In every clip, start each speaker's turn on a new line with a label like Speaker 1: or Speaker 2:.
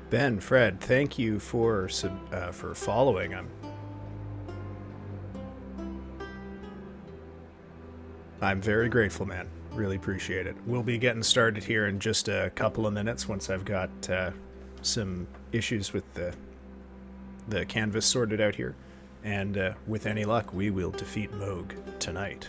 Speaker 1: Ben, Fred, thank you for following. I'm very grateful, man. Really appreciate it. We'll be getting started here in just a couple of minutes once I've got some issues with the canvas sorted out here, and with any luck, we will defeat Mohg tonight.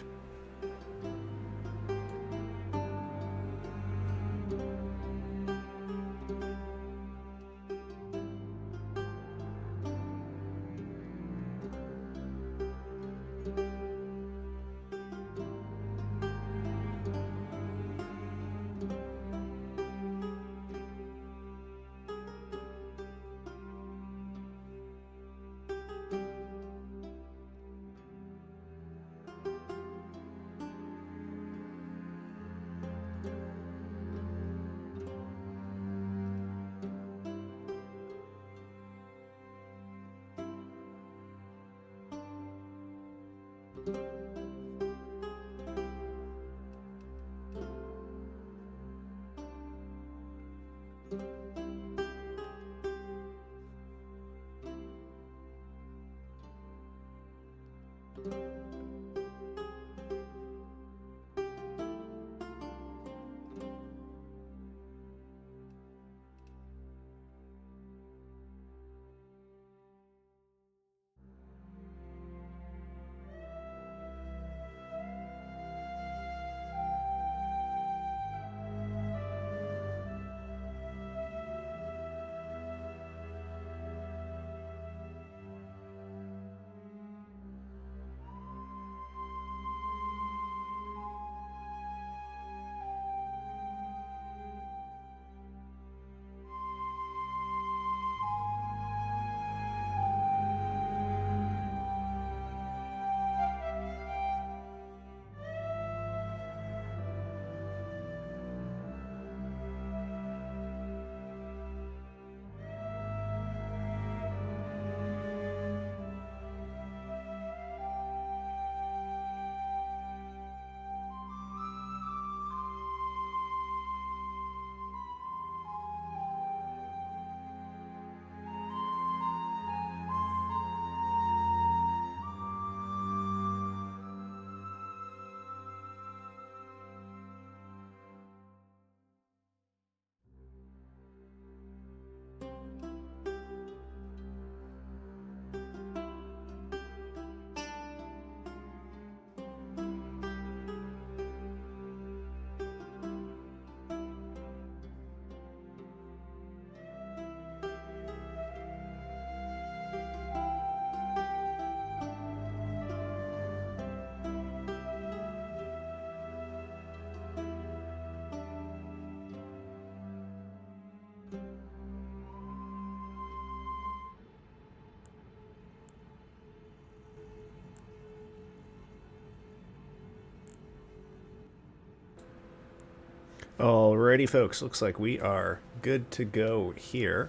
Speaker 1: Alrighty, folks. Looks like we are good to go here.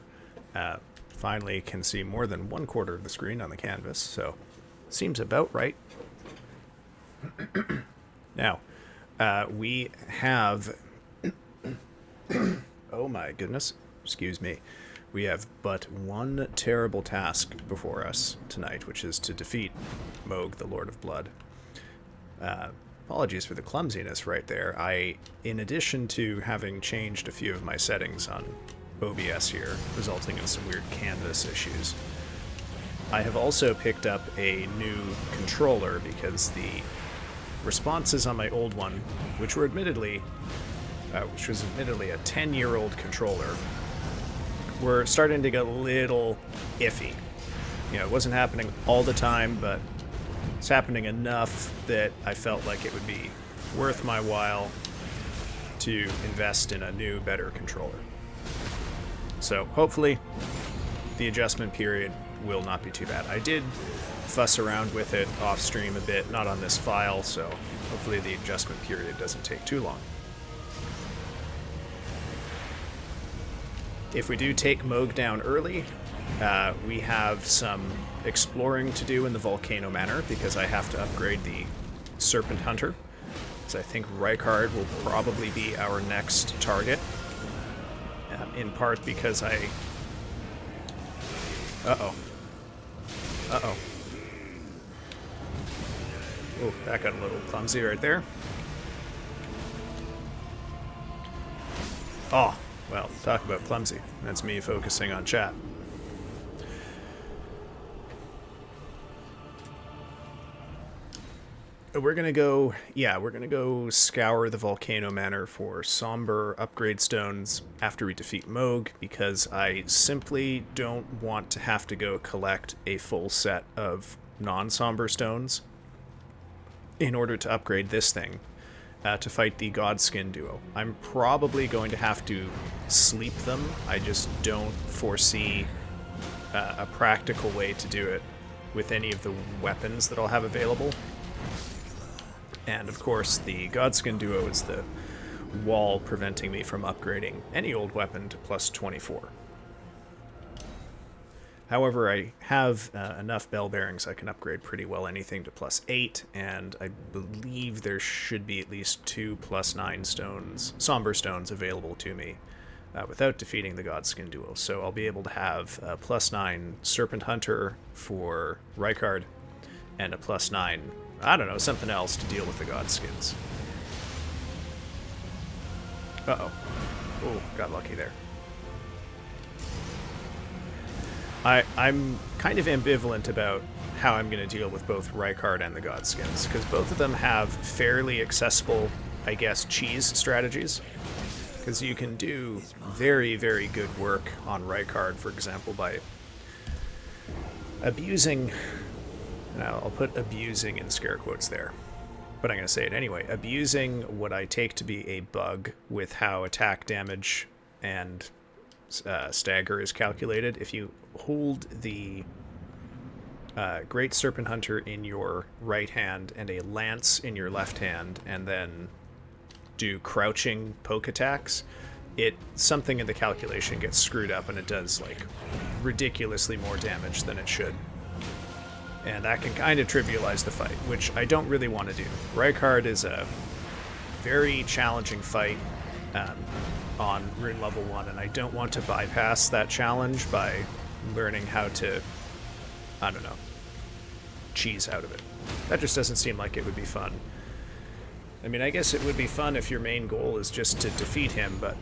Speaker 1: Finally can see more than 1/4 of the screen on the canvas, so seems about right. Now, we have... oh my goodness. Excuse me. We have but one terrible task before us tonight, which is to defeat Mohg, the Lord of Blood. Apologies for the clumsiness right there. In addition to having changed a few of my settings on OBS here, resulting in some weird canvas issues, I have also picked up a new controller because the responses on my old one, which was admittedly a 10-year-old controller, were starting to get a little iffy. It wasn't happening all the time, but it's happening enough that I felt like it would be worth my while to invest in a new, better controller. So hopefully the adjustment period will not be too bad. I did fuss around with it off stream a bit, not on this file, so hopefully the adjustment period doesn't take too long. If we do take Mohg down early, we have some exploring to do in the Volcano Manor because I have to upgrade the Serpent Hunter. So I think Rykard will probably be our next target, in part because I Uh-oh. Uh-oh. Oh, that got a little clumsy right there. Oh, well, talk about clumsy. That's me focusing on chat. We're gonna go scour the Volcano Manor for somber upgrade stones after we defeat Mohg, because I simply don't want to have to go collect a full set of non-somber stones in order to upgrade this thing to fight the Godskin duo. I'm probably going to have to sleep them. I just don't foresee a practical way to do it with any of the weapons that I'll have available. And of course, the Godskin duo is the wall preventing me from upgrading any old weapon to plus 24. However, I have enough bell bearings I can upgrade pretty well anything to plus 8, and I believe there should be at least 2 plus 9 stones, somber stones, available to me without defeating the Godskin duo. So I'll be able to have a plus 9 Serpent Hunter for Rykard, and a plus 9, I don't know, something else to deal with the Godskins. Uh-oh. Oh, got lucky there. I'm kind of ambivalent about how I'm going to deal with both Rykard and the Godskins, because both of them have fairly accessible, I guess, cheese strategies. Because you can do very, very good work on Rykard, for example, by abusing... Now, I'll put abusing in scare quotes there, but I'm going to say it anyway. Abusing what I take to be a bug with how attack damage and stagger is calculated. If you hold the Great Serpent Hunter in your right hand and a lance in your left hand, and then do crouching poke attacks, something in the calculation gets screwed up and it does like ridiculously more damage than it should. And that can kind of trivialize the fight, which I don't really want to do. Rykard is a very challenging fight on rune level 1, and I don't want to bypass that challenge by learning how to, I don't know, cheese out of it. That just doesn't seem like it would be fun. I mean, I guess it would be fun if your main goal is just to defeat him, but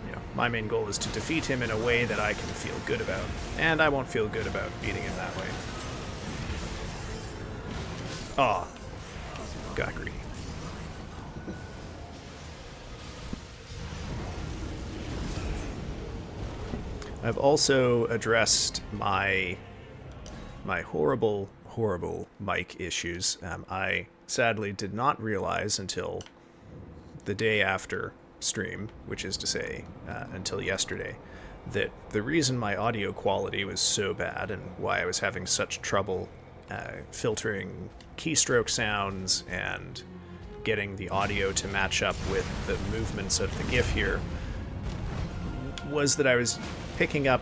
Speaker 1: you know, my main goal is to defeat him in a way that I can feel good about, and I won't feel good about beating him that way. Aw, got greedy. I've also addressed my horrible mic issues. I sadly did not realize until the day after stream, which is to say, until yesterday, that the reason my audio quality was so bad and why I was having such trouble filtering keystroke sounds and getting the audio to match up with the movements of the GIF here was that I was picking up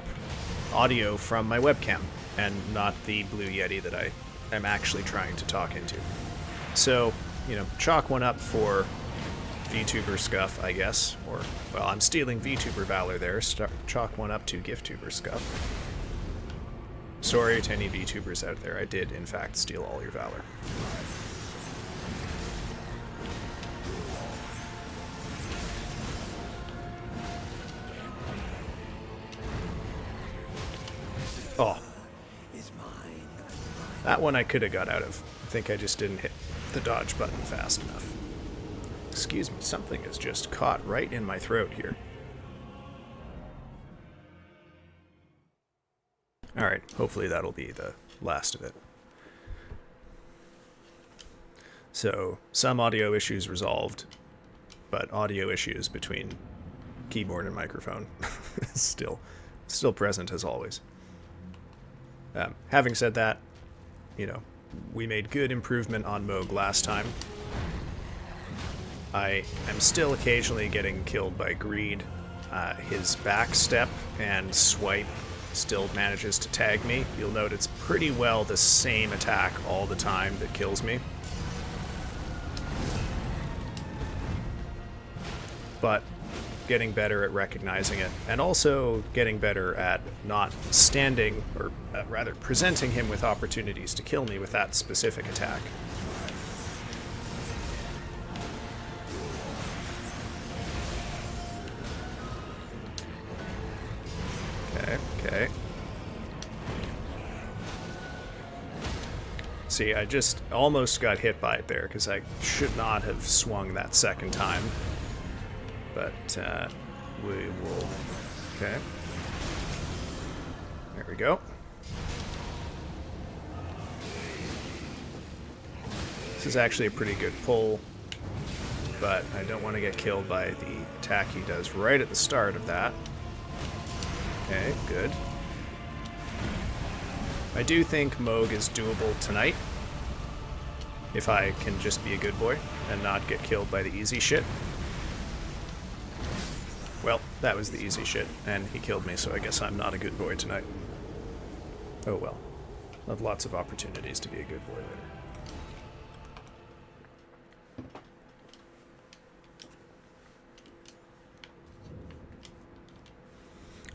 Speaker 1: audio from my webcam and not the Blue Yeti that I am actually trying to talk into. So, you know, chalk one up for VTuber scuff, I guess. Or, well, I'm stealing VTuber valor there. Chalk one up to GIFTuber scuff. Sorry to any VTubers out there, I did, in fact, steal all your valor. Oh. That one I could have got out of. I think I just didn't hit the dodge button fast enough. Excuse me, something is just caught right in my throat here. Alright, hopefully that'll be the last of it. So, some audio issues resolved, but audio issues between keyboard and microphone still present as always. Having said that, you know, we made good improvement on Mohg last time. I am still occasionally getting killed by Greed. His backstep and swipe still manages to tag me. You'll note it's pretty well the same attack all the time that kills me. But getting better at recognizing it, and also getting better at not standing, or rather presenting him with opportunities to kill me with that specific attack. Okay. See, I just almost got hit by it there, because I should not have swung that second time. But, we will... Okay. There we go. This is actually a pretty good pull, but I don't want to get killed by the attack he does right at the start of that. Okay, good. I do think Mohg is doable tonight, if I can just be a good boy and not get killed by the easy shit. Well, that was the easy shit, and he killed me, so I guess I'm not a good boy tonight. Oh well. I'll have lots of opportunities to be a good boy later.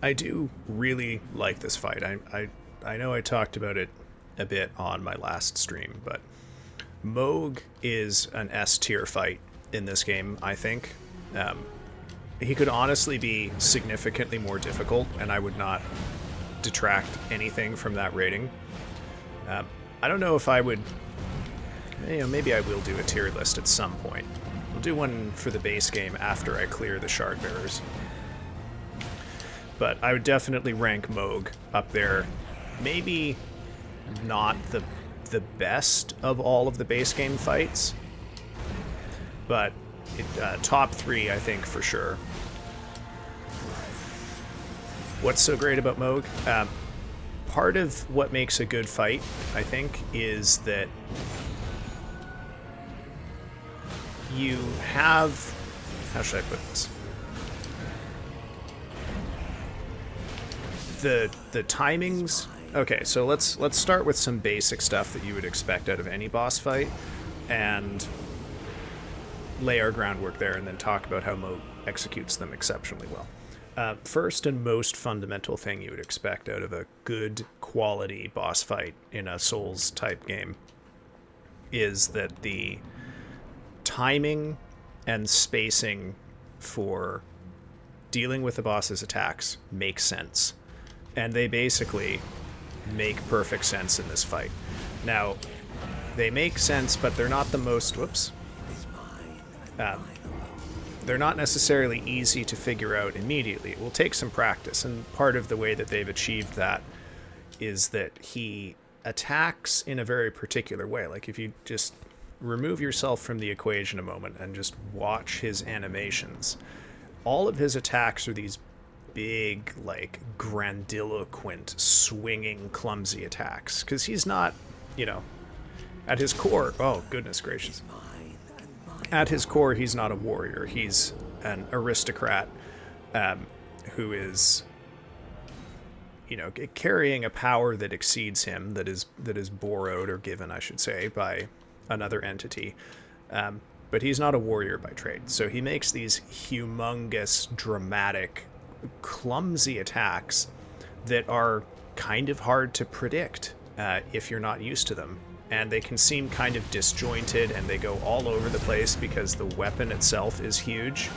Speaker 1: I do really like this fight. I know I talked about it a bit on my last stream, but Mohg is an S-tier fight in this game, I think. He could honestly be significantly more difficult, and I would not detract anything from that rating. I don't know if I would... maybe I will do a tier list at some point. We'll do one for the base game after I clear the Shard Bearers. But I would definitely rank Mohg up there. Maybe not the best of all of the base game fights, but top 3, I think, for sure. What's so great about Mohg? Part of what makes a good fight, I think, is that you have... How should I put this? The timings... Okay, so let's start with some basic stuff that you would expect out of any boss fight, and lay our groundwork there, and then talk about how Mohg executes them exceptionally well. First and most fundamental thing you would expect out of a good quality boss fight in a Souls-type game is that the timing and spacing for dealing with the boss's attacks makes sense. And they basically make perfect sense in this fight. Now, they make sense, but they're not the most... Whoops. They're not necessarily easy to figure out immediately. It will take some practice, and part of the way that they've achieved that is that he attacks in a very particular way. Like, if you just remove yourself from the equation a moment and just watch his animations, all of his attacks are these big, like, grandiloquent, swinging, clumsy attacks. Because he's not, at his core... Oh, goodness gracious. At his core, he's not a warrior. He's an aristocrat who is, carrying a power that exceeds him, that is borrowed, or given, I should say, by another entity. But he's not a warrior by trade. So he makes these humongous, dramatic, clumsy attacks that are kind of hard to predict if you're not used to them. And they can seem kind of disjointed, and they go all over the place because the weapon itself is huge.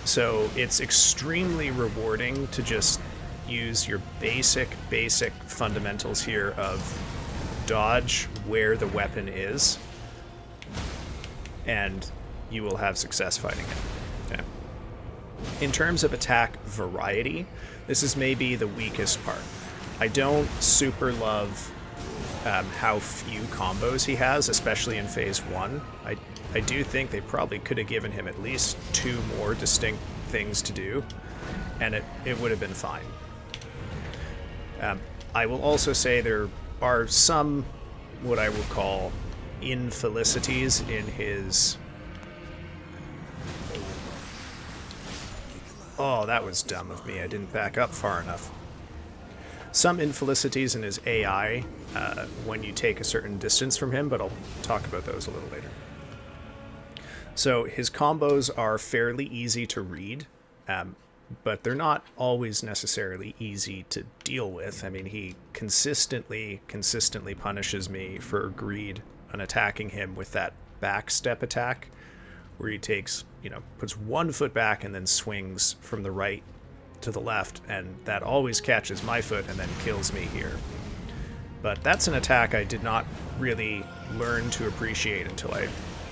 Speaker 1: So it's extremely rewarding to just use your basic fundamentals here of dodge where the weapon is, and you will have success fighting it. Okay. In terms of attack variety, this is maybe the weakest part. I don't super love how few combos he has, especially in Phase 1. I do think they probably could have given him at least 2 more distinct things to do, and it would have been fine. I will also say there are some, what I would call, infelicities in his... Oh, that was dumb of me. I didn't back up far enough. Some infelicities in his AI when you take a certain distance from him, but I'll talk about those a little later. So his combos are fairly easy to read, but they're not always necessarily easy to deal with. I mean, he consistently punishes me for greed on attacking him with that back step attack, where he takes, puts 1 foot back and then swings from the right to the left, and that always catches my foot and then kills me here. But that's an attack I did not really learn to appreciate until I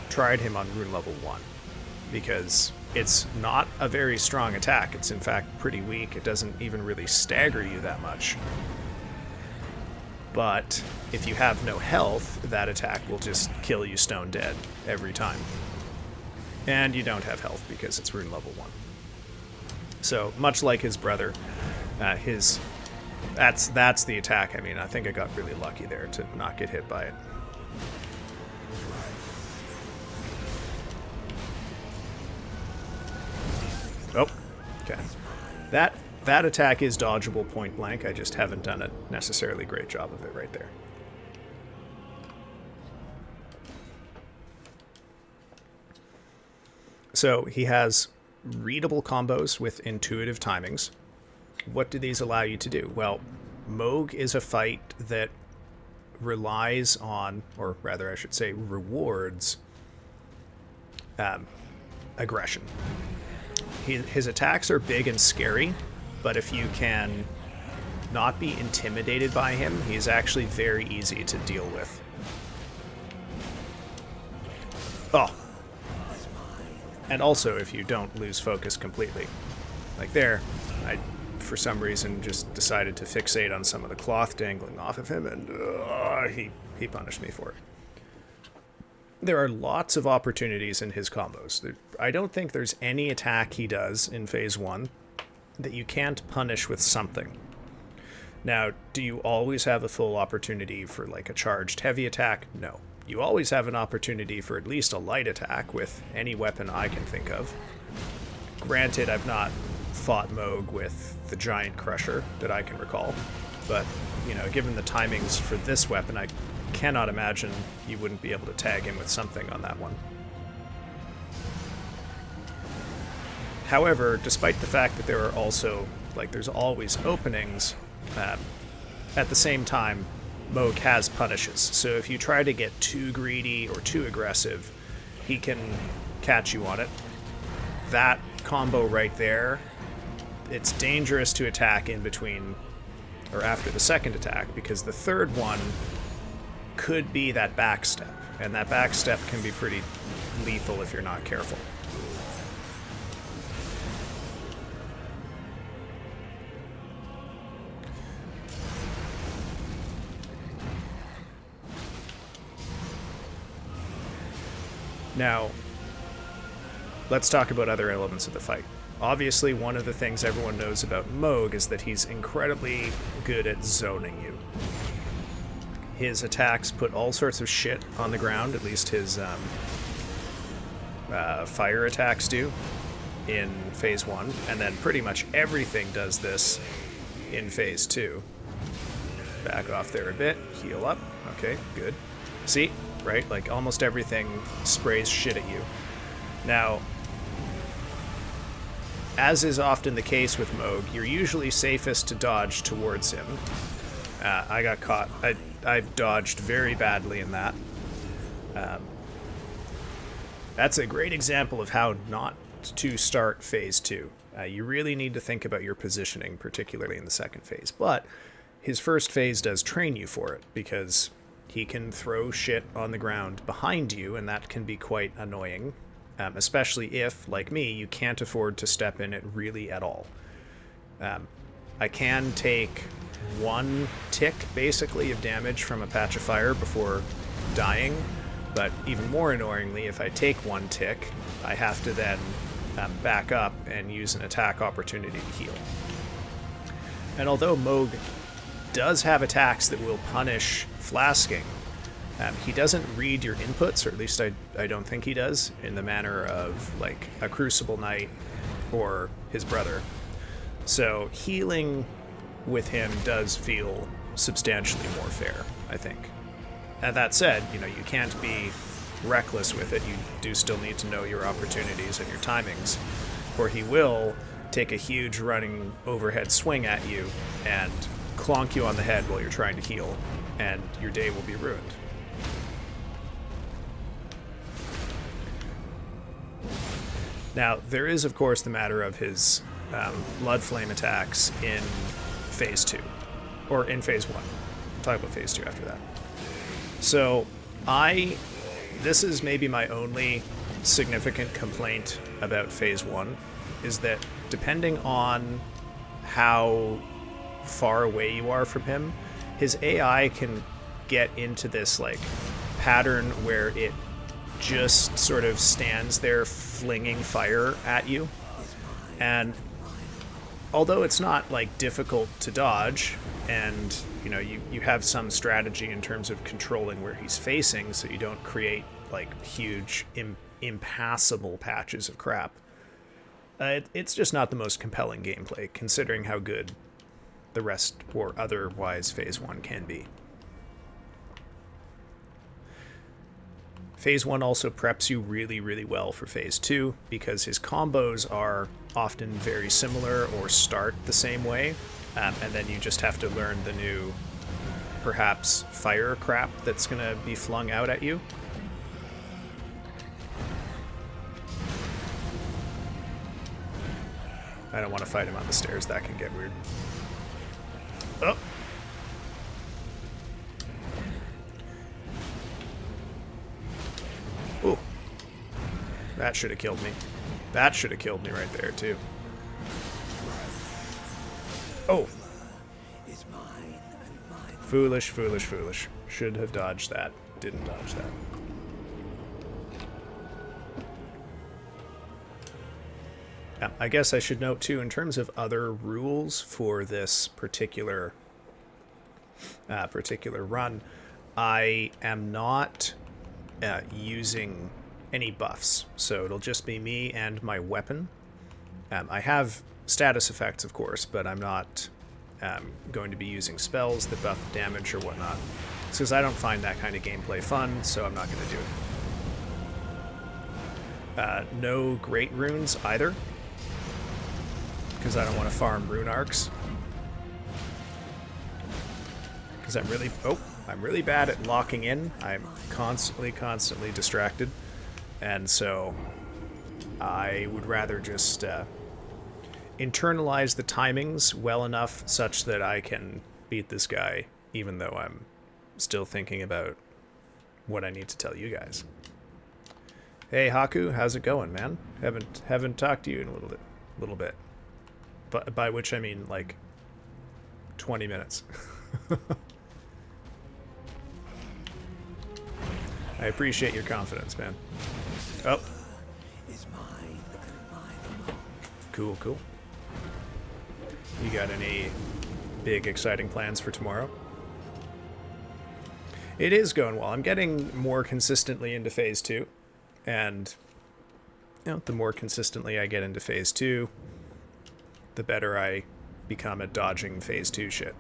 Speaker 1: tried him on rune level 1, because it's not a very strong attack. It's in fact pretty weak. It doesn't even really stagger you that much. But if you have no health, that attack will just kill you stone dead every time. And you don't have health because it's rune level 1. So, much like his brother, that's the attack. I mean, I think I got really lucky there to not get hit by it. Oh, okay. That attack is dodgeable point blank. I just haven't done a necessarily great job of it right there. So he has readable combos with intuitive timings. What do these allow you to do? Well, Mohg is a fight that relies on, or rather I should say rewards, aggression. His attacks are big and scary, but if you can not be intimidated by him, he's actually very easy to deal with. Oh. And also if you don't lose focus completely. Like there, I, for some reason, just decided to fixate on some of the cloth dangling off of him, and he punished me for it. There are lots of opportunities in his combos. I don't think there's any attack he does in Phase 1 that you can't punish with something. Now, do you always have a full opportunity for like a charged heavy attack? No. You always have an opportunity for at least a light attack with any weapon I can think of. Granted, I've not fought Mohg with the Giant Crusher that I can recall, but, given the timings for this weapon, I cannot imagine you wouldn't be able to tag him with something on that one. However, despite the fact that there are also, there's always openings, at the same time, Mohg has punishes. So if you try to get too greedy or too aggressive, he can catch you on it. That combo right there, it's dangerous to attack in between or after the second attack, because the third one could be that backstep, and that backstep can be pretty lethal if you're not careful. Now, let's talk about other elements of the fight. Obviously, one of the things everyone knows about Mohg is that he's incredibly good at zoning you. His attacks put all sorts of shit on the ground, at least his fire attacks do in Phase 1, and then pretty much everything does this in Phase 2. Back off there a bit, heal up, okay, good. See? Right? Almost everything sprays shit at you. Now, as is often the case with Mohg, you're usually safest to dodge towards him. I got caught. I dodged very badly in that. That's a great example of how not to start Phase 2. You really need to think about your positioning, particularly in the second phase. But his first phase does train you for it, because he can throw shit on the ground behind you, and that can be quite annoying, especially if, like me, you can't afford to step in it really at all. I can take 1 tick, basically, of damage from a patch of fire before dying, but even more annoyingly, if I take 1 tick, I have to then back up and use an attack opportunity to heal. And although Mohg does have attacks that will punish flasking, he doesn't read your inputs, or at least I don't think he does, in the manner of a Crucible Knight or his brother. So healing with him does feel substantially more fair, I think. And that said, you can't be reckless with it. You do still need to know your opportunities and your timings, or he will take a huge running overhead swing at you and clonk you on the head while you're trying to heal, and your day will be ruined. Now, there is, of course, the matter of his blood flame attacks in Phase 2, or in Phase 1. I'll talk about Phase 2 after that. So, this is maybe my only significant complaint about Phase 1, is that depending on how far away you are from him, his AI can get into this, like, pattern where it just sort of stands there flinging fire at you. And although it's not, like, difficult to dodge, and, you know, you have some strategy in terms of controlling where he's facing so you don't create, like, huge, impassable patches of crap, it's just not the most compelling gameplay, considering how good the rest, or otherwise, Phase 1 can be. Phase 1 also preps you really, really well for Phase 2, because his combos are often very similar or start the same way, and then you just have to learn the new, perhaps, fire crap that's going to be flung out at you. I don't want to fight him on the stairs, that can get weird. Oh! Ooh. That should have killed me. That should have killed me right there, too. Oh! Foolish, foolish, foolish. Should have dodged that. Didn't dodge that. Yeah, I guess I should note, too, in terms of other rules for this particular run, I am not using any buffs, so it'll just be me and my weapon. I have status effects, of course, but I'm not going to be using spells that buff damage or whatnot. It's because I don't find that kind of gameplay fun, so I'm not going to do it. No great runes either, because I don't want to farm rune arcs. Because I'm really bad at locking in. I'm constantly distracted. And so I would rather just internalize the timings well enough such that I can beat this guy, even though I'm still thinking about what I need to tell you guys. Hey Haku, how's it going, man? Haven't talked to you in a little bit. But by which I mean like 20 minutes. I appreciate your confidence, man. Oh. Cool. You got any big exciting plans for tomorrow? It is going well. I'm getting more consistently into Phase 2. And, you know, the more consistently I get into Phase 2, the better I become at dodging Phase 2 shit.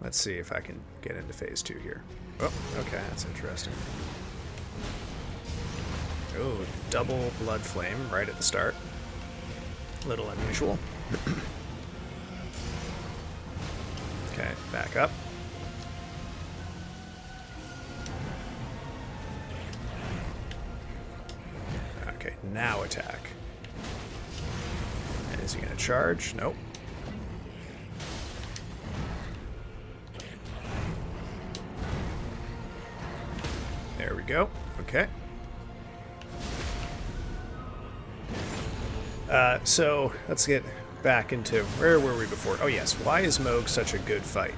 Speaker 1: Let's see if I can get into Phase 2 here. Oh, okay, that's interesting. Oh, double blood flame right at the start. A little unusual. Okay, back up. Okay, now attack. And is he going to charge? Nope. There we go. Okay. So let's get back into where were we before? Oh yes, why is Mohg such a good fight?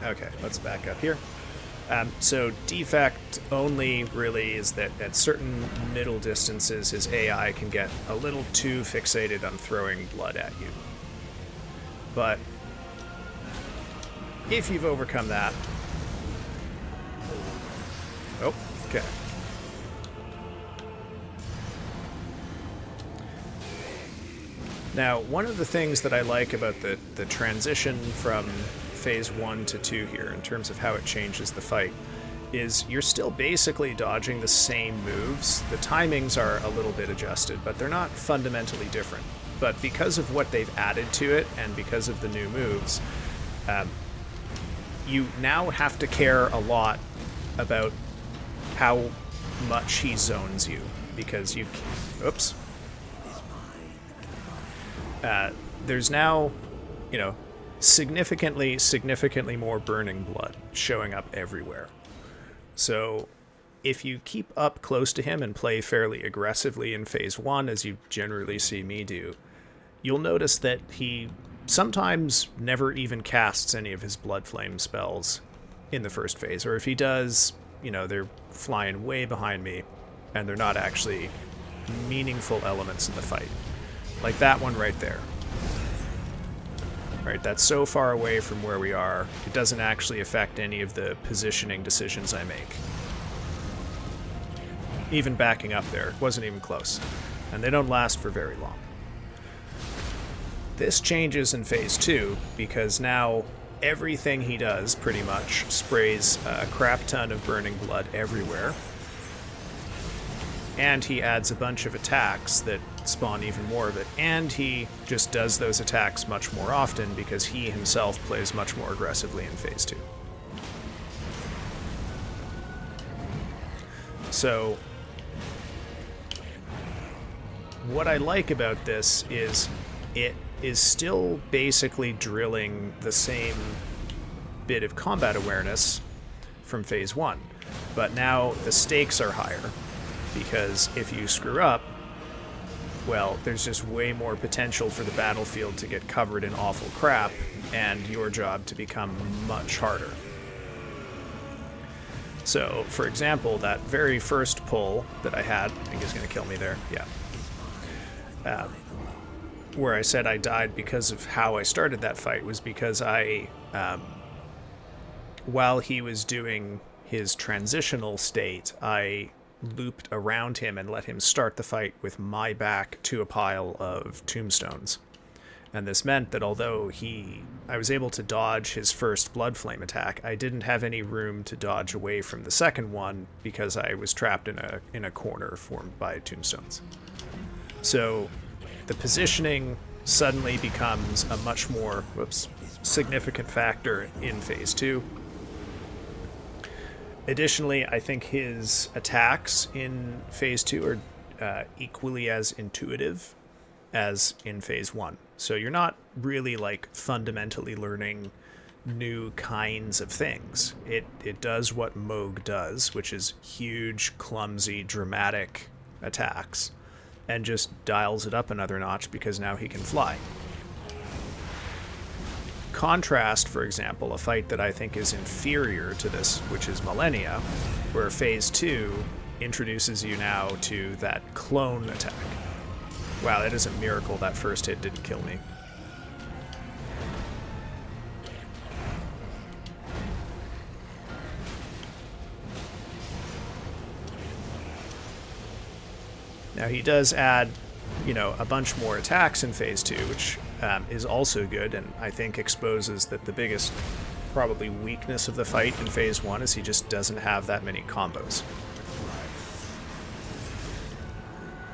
Speaker 1: Okay, let's back up here. So defect only really is that at certain middle distances his AI can get a little too fixated on throwing blood at you. But if you've overcome that... Oh, okay. Now, one of the things that I like about the transition from Phase 1 to 2 here, in terms of how it changes the fight, is you're still basically dodging the same moves. The timings are a little bit adjusted, but they're not fundamentally different. But because of what they've added to it, and because of the new moves, you now have to care a lot about how much he zones you, because you... Oops. There's now, you know, significantly more burning blood showing up everywhere. So if you keep up close to him and play fairly aggressively in Phase 1, as you generally see me do, you'll notice that he sometimes never even casts any of his Blood Flame spells in the first phase. Or if he does, you know, they're flying way behind me, and they're not actually meaningful elements in the fight. Like that one right there. Right, that's so far away from where we are, it doesn't actually affect any of the positioning decisions I make. Even backing up there, it wasn't even close. And they don't last for very long. This changes in Phase 2, because now everything he does, pretty much, sprays a crap ton of burning blood everywhere. And he adds a bunch of attacks that spawn even more of it. And he just does those attacks much more often, because he himself plays much more aggressively in Phase 2. So what I like about this is it is still basically drilling the same bit of combat awareness from Phase 1. But now the stakes are higher, because if you screw up, well, there's just way more potential for the battlefield to get covered in awful crap, and your job to become much harder. So, for example, that very first pull that I had, I think he's going to kill me there, yeah. Where I said I died because of how I started that fight was because I, while he was doing his transitional state, I looped around him and let him start the fight with my back to a pile of tombstones. And this meant that although I was able to dodge his first Blood Flame attack, I didn't have any room to dodge away from the second one because I was trapped in a corner formed by tombstones. So the positioning suddenly becomes a much more significant factor in Phase 2. Additionally, I think his attacks in Phase 2 are equally as intuitive as in Phase 1. So you're not really like fundamentally learning new kinds of things. It does what Mohg does, which is huge, clumsy, dramatic attacks, and just dials it up another notch because now he can fly. Contrast, for example, a fight that I think is inferior to this, which is Millennia, where Phase 2 introduces you now to that clone attack. Wow, that is a miracle that first hit didn't kill me. Now he does add, you know, a bunch more attacks in Phase 2, which is also good, and I think exposes that the biggest probably weakness of the fight in Phase 1 is he just doesn't have that many combos.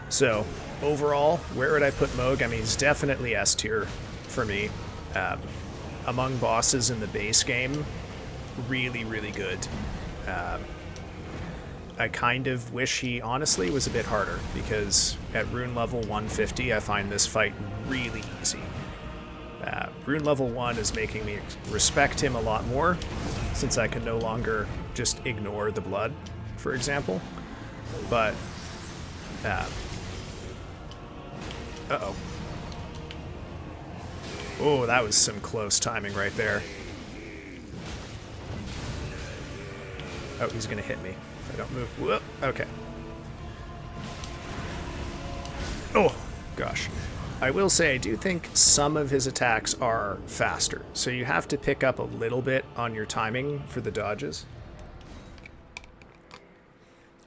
Speaker 1: So overall, where would I put Mohg? I mean, he's definitely S tier for me. Among bosses in the base game, really, really good. I kind of wish he honestly was a bit harder, because at rune level 150 I find this fight really easy. Rune level 1 is making me respect him a lot more, since I can no longer just ignore the blood, for example. But, uh-oh. Oh, that was some close timing right there. Oh, he's gonna hit me if I don't move. Whoop, okay. Oh, gosh. I will say, I do think some of his attacks are faster, so you have to pick up a little bit on your timing for the dodges.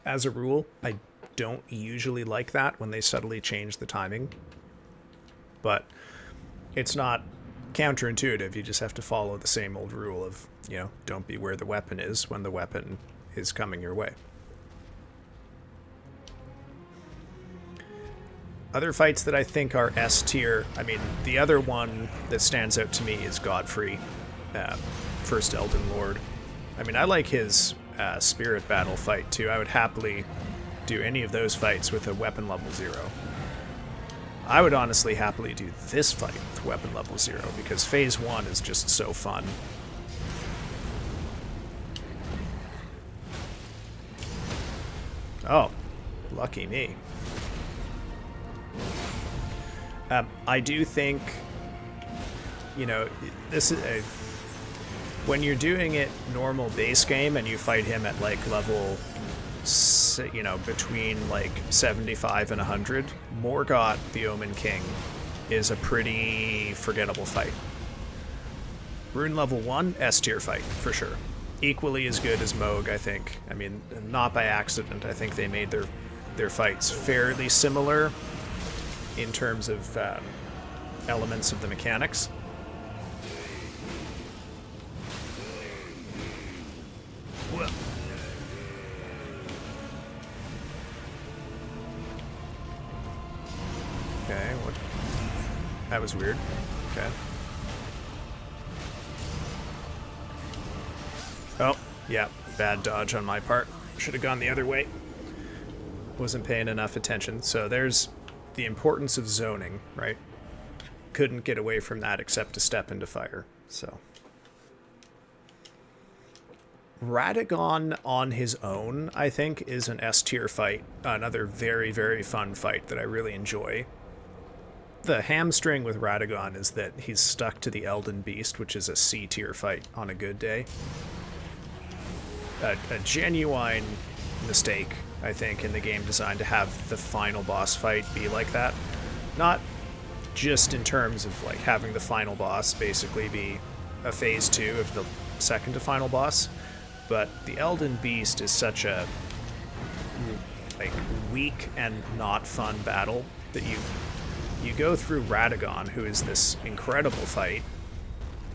Speaker 1: As a rule, I don't usually like that when they subtly change the timing. but it's not counterintuitive. You just have to follow the same old rule of, you know, don't be where the weapon is when the weapon is coming your way. Other fights that I think are S tier, I mean, the other one that stands out to me is Godfrey, first Elden Lord. I mean, I like his spirit battle fight too. I would happily do any of those fights with a weapon level 0. I would honestly happily do this fight with weapon level 0 because phase 1 is just so fun. Oh, lucky me. I do think, you know, this is when you're doing it normal base game and you fight him at like level, you know, between like 75 and 100, Morgott, the Omen King, is a pretty forgettable fight. Rune level 1, S tier fight, for sure. Equally as good as Mohg, I think. I mean, not by accident. I think they made their fights fairly similar in terms of elements of the mechanics. Whoa. Okay, what? That was weird. Okay. Oh, yeah, bad dodge on my part. Should have gone the other way. Wasn't paying enough attention. So there's the importance of zoning, right? Couldn't get away from that except to step into fire, so. Radagon on his own, I think, is an S tier fight. Another very, very fun fight that I really enjoy. The hamstring with Radagon is that he's stuck to the Elden Beast, which is a C tier fight on a good day. A genuine mistake, I think, in the game design to have the final boss fight be like that. Not just in terms of like having the final boss basically be a phase 2 of the second to final boss, but the Elden Beast is such a like weak and not fun battle that you go through Radagon, who is this incredible fight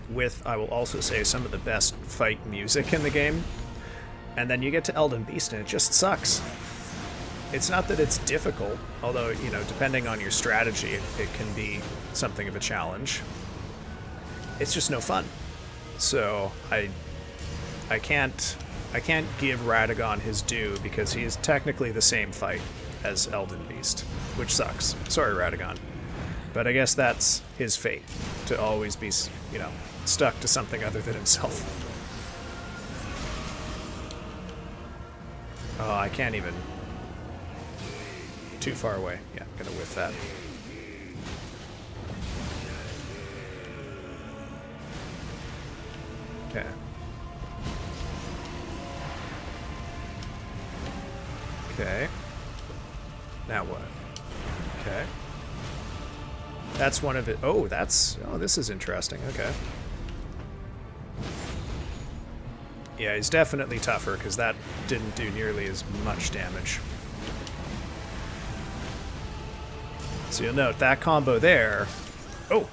Speaker 1: with, I will also say, some of the best fight music in the game, and then you get to Elden Beast and it just sucks. It's not that it's difficult, although, you know, depending on your strategy, it can be something of a challenge. It's just no fun. So I can't give Radagon his due because he is technically the same fight as Elden Beast, which sucks. Sorry, Radagon. But I guess that's his fate, to always be, you know, stuck to something other than himself. Oh, I can't even. Too far away. Yeah, I'm gonna whiff that. Okay. Okay. Now what? Okay. That's one of it. Oh, that's... Oh, this is interesting. Okay. Yeah, he's definitely tougher, because that didn't do nearly as much damage. So you'll note that combo there. Oh!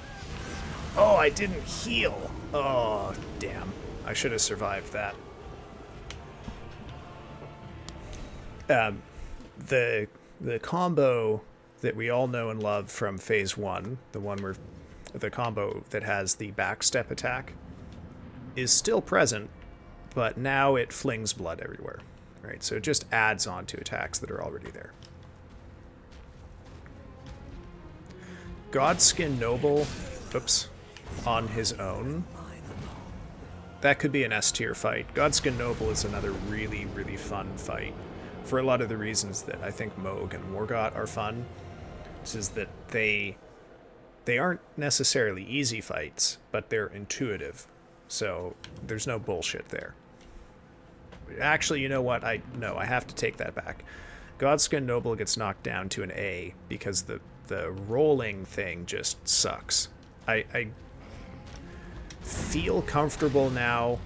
Speaker 1: Oh, I didn't heal! Oh, damn. I should have survived that. The combo that we all know and love from phase 1, the one where the combo that has the backstep attack, is still present, but now it flings blood everywhere, right? So it just adds on to attacks that are already there. Godskin Noble, oops, on his own, that could be an S tier fight. Godskin Noble is another really, really fun fight for a lot of the reasons that I think Mohg and Morgott are fun. This is that they aren't necessarily easy fights, but they're intuitive. So there's no bullshit there. Actually, you know what? I have to take that back. Godskin Noble gets knocked down to an A because the rolling thing just sucks. I feel comfortable now.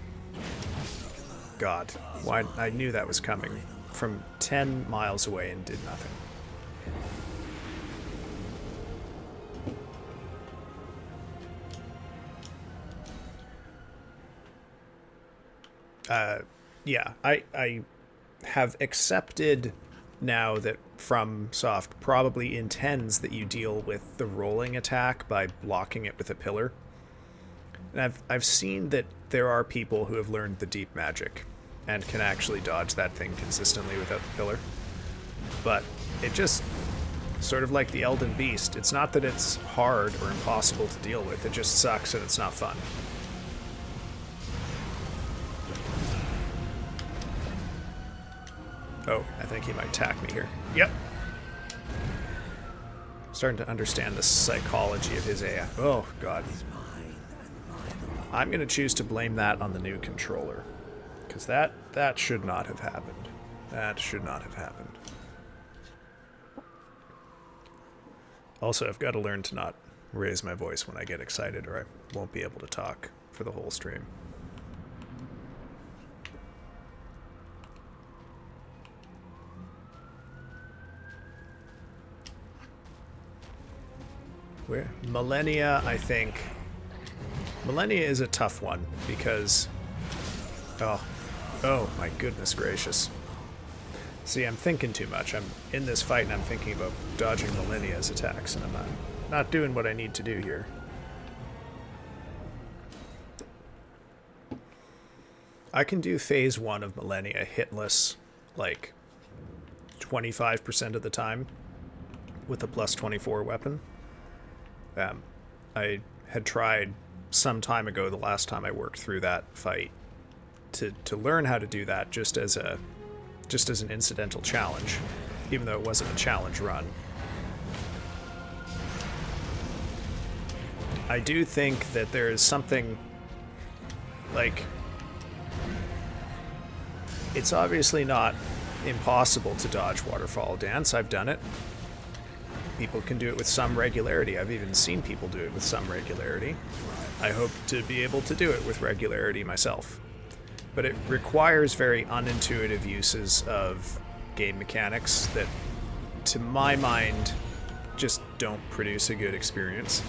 Speaker 1: God, why? I knew that was coming from 10 miles away and did nothing. Yeah, I have accepted now that FromSoft probably intends that you deal with the rolling attack by blocking it with a pillar. And I've seen that there are people who have learned the deep magic and can actually dodge that thing consistently without the pillar. But it just, sort of like the Elden Beast, it's not that it's hard or impossible to deal with, it just sucks and it's not fun. Oh, I think he might attack me here. Yep. Starting to understand the psychology of his AI. Oh, God. I'm going to choose to blame that on the new controller. Because that should not have happened. That should not have happened. Also, I've got to learn to not raise my voice when I get excited, or I won't be able to talk for the whole stream. Where? Millennia, I think. Millennia is a tough one because... Oh my goodness gracious. See, I'm thinking too much. I'm in this fight and I'm thinking about dodging Millennia's attacks, and I'm not doing what I need to do here. I can do phase 1 of Millennia hitless, like, 25% of the time with a plus 24 weapon. I had tried some time ago, the last time I worked through that fight, to learn how to do that just as an incidental challenge, even though it wasn't a challenge run. I do think that there is something, like, it's obviously not impossible to dodge Waterfall Dance. I've done it. People can do it with some regularity. I've even seen people do it with some regularity. I hope to be able to do it with regularity myself. But it requires very unintuitive uses of game mechanics that, to my mind, just don't produce a good experience.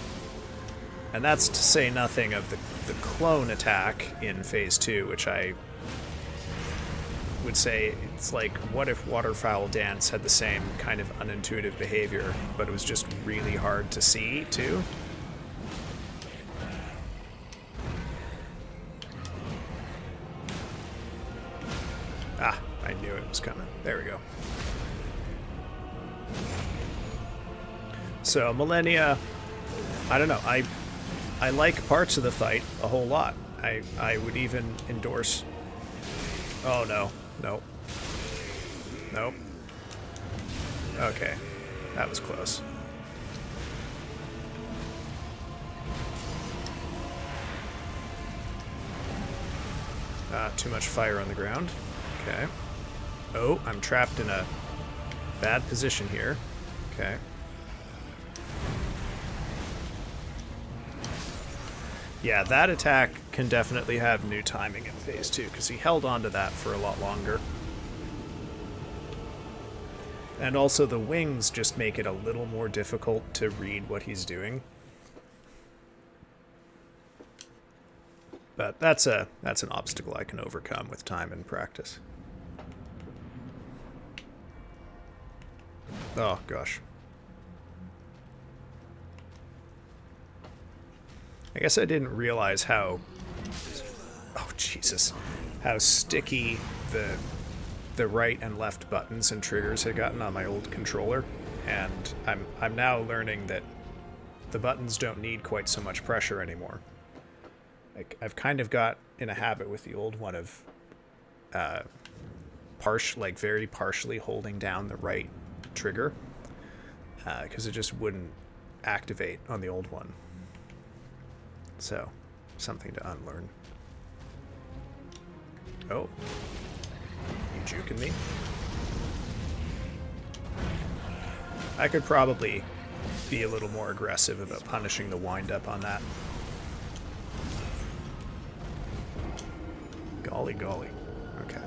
Speaker 1: And that's to say nothing of the clone attack in Phase 2, which I would say it's like, what if Waterfowl Dance had the same kind of unintuitive behavior, but it was just really hard to see, too? Ah, I knew it was coming. There we go. So, Millennia, I don't know, I like parts of the fight a whole lot. I would even endorse... Oh, no. Nope. Nope. Okay. That was close. Too much fire on the ground. Okay. Oh, I'm trapped in a bad position here. Okay. Yeah, that attack can definitely have new timing in Phase 2, because he held on to that for a lot longer. And also the wings just make it a little more difficult to read what he's doing. But that's an obstacle I can overcome with time and practice. Oh, gosh. I guess I didn't realize how... Oh, Jesus. How sticky the right and left buttons and triggers had gotten on my old controller. And I'm now learning that the buttons don't need quite so much pressure anymore. Like, I've kind of got in a habit with the old one of very partially holding down the right trigger, because it just wouldn't activate on the old one. So, something to unlearn. Oh. You juking me? I could probably be a little more aggressive about punishing the wind-up on that. Golly, golly. Okay.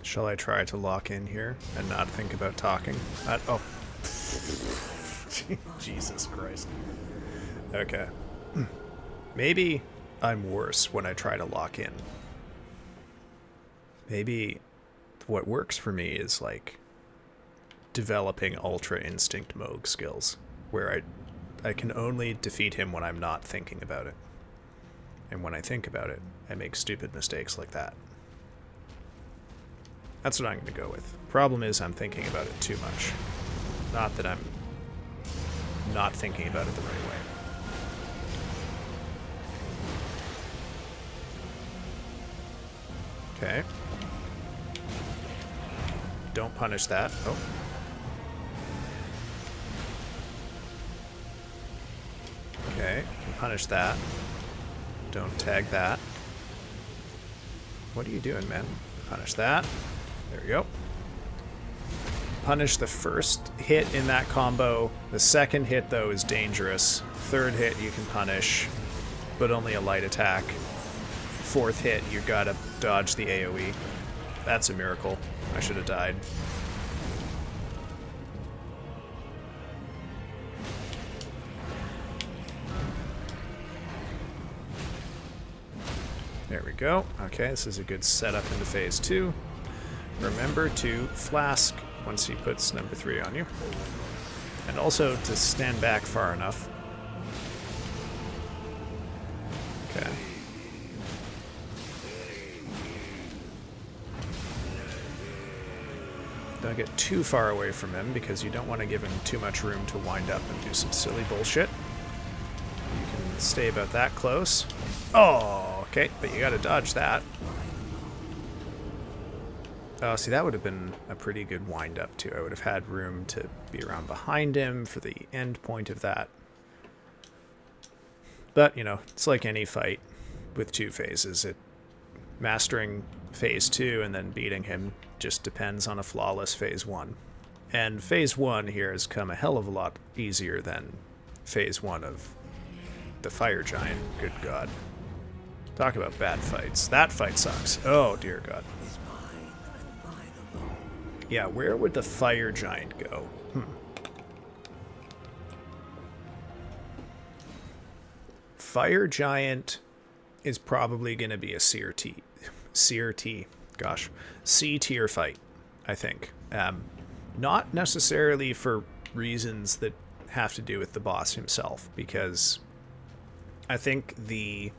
Speaker 1: Shall I try to lock in here and not think about talking? Oh. Jesus Christ. Okay. Maybe I'm worse when I try to lock in. Maybe what works for me is like developing Ultra Instinct Mohg skills, where I can only defeat him when I'm not thinking about it. And when I think about it, I make stupid mistakes like that. That's what I'm going to go with. Problem is I'm thinking about it too much. Not that I'm not thinking about it the right way. Okay. Don't punish that. Oh. Okay, punish that. Don't tag that. What are you doing, man? Punish that. There we go. Punish the first hit in that combo. The second hit, though, is dangerous. Third hit you can punish, but only a light attack. Fourth hit, you gotta dodge the AoE. That's a miracle. I should have died. There we go. Okay, this is a good setup into phase 2. Remember to flask once he puts number 3 on you. And also to stand back far enough. Okay. Don't get too far away from him because you don't want to give him too much room to wind up and do some silly bullshit. You can stay about that close. Oh, okay, but you gotta dodge that. Oh, see, that would have been a pretty good wind-up, too. I would have had room to be around behind him for the end point of that. But, you know, it's like any fight with 2 phases. Mastering phase 2 and then beating him just depends on a flawless phase 1. And phase 1 here has come a hell of a lot easier than phase 1 of the Fire Giant. Good God. Talk about bad fights. That fight sucks. Oh, dear God. Yeah, where would the Fire Giant go? Fire Giant is probably going to be a C tier fight, I think. Not necessarily for reasons that have to do with the boss himself, because I think the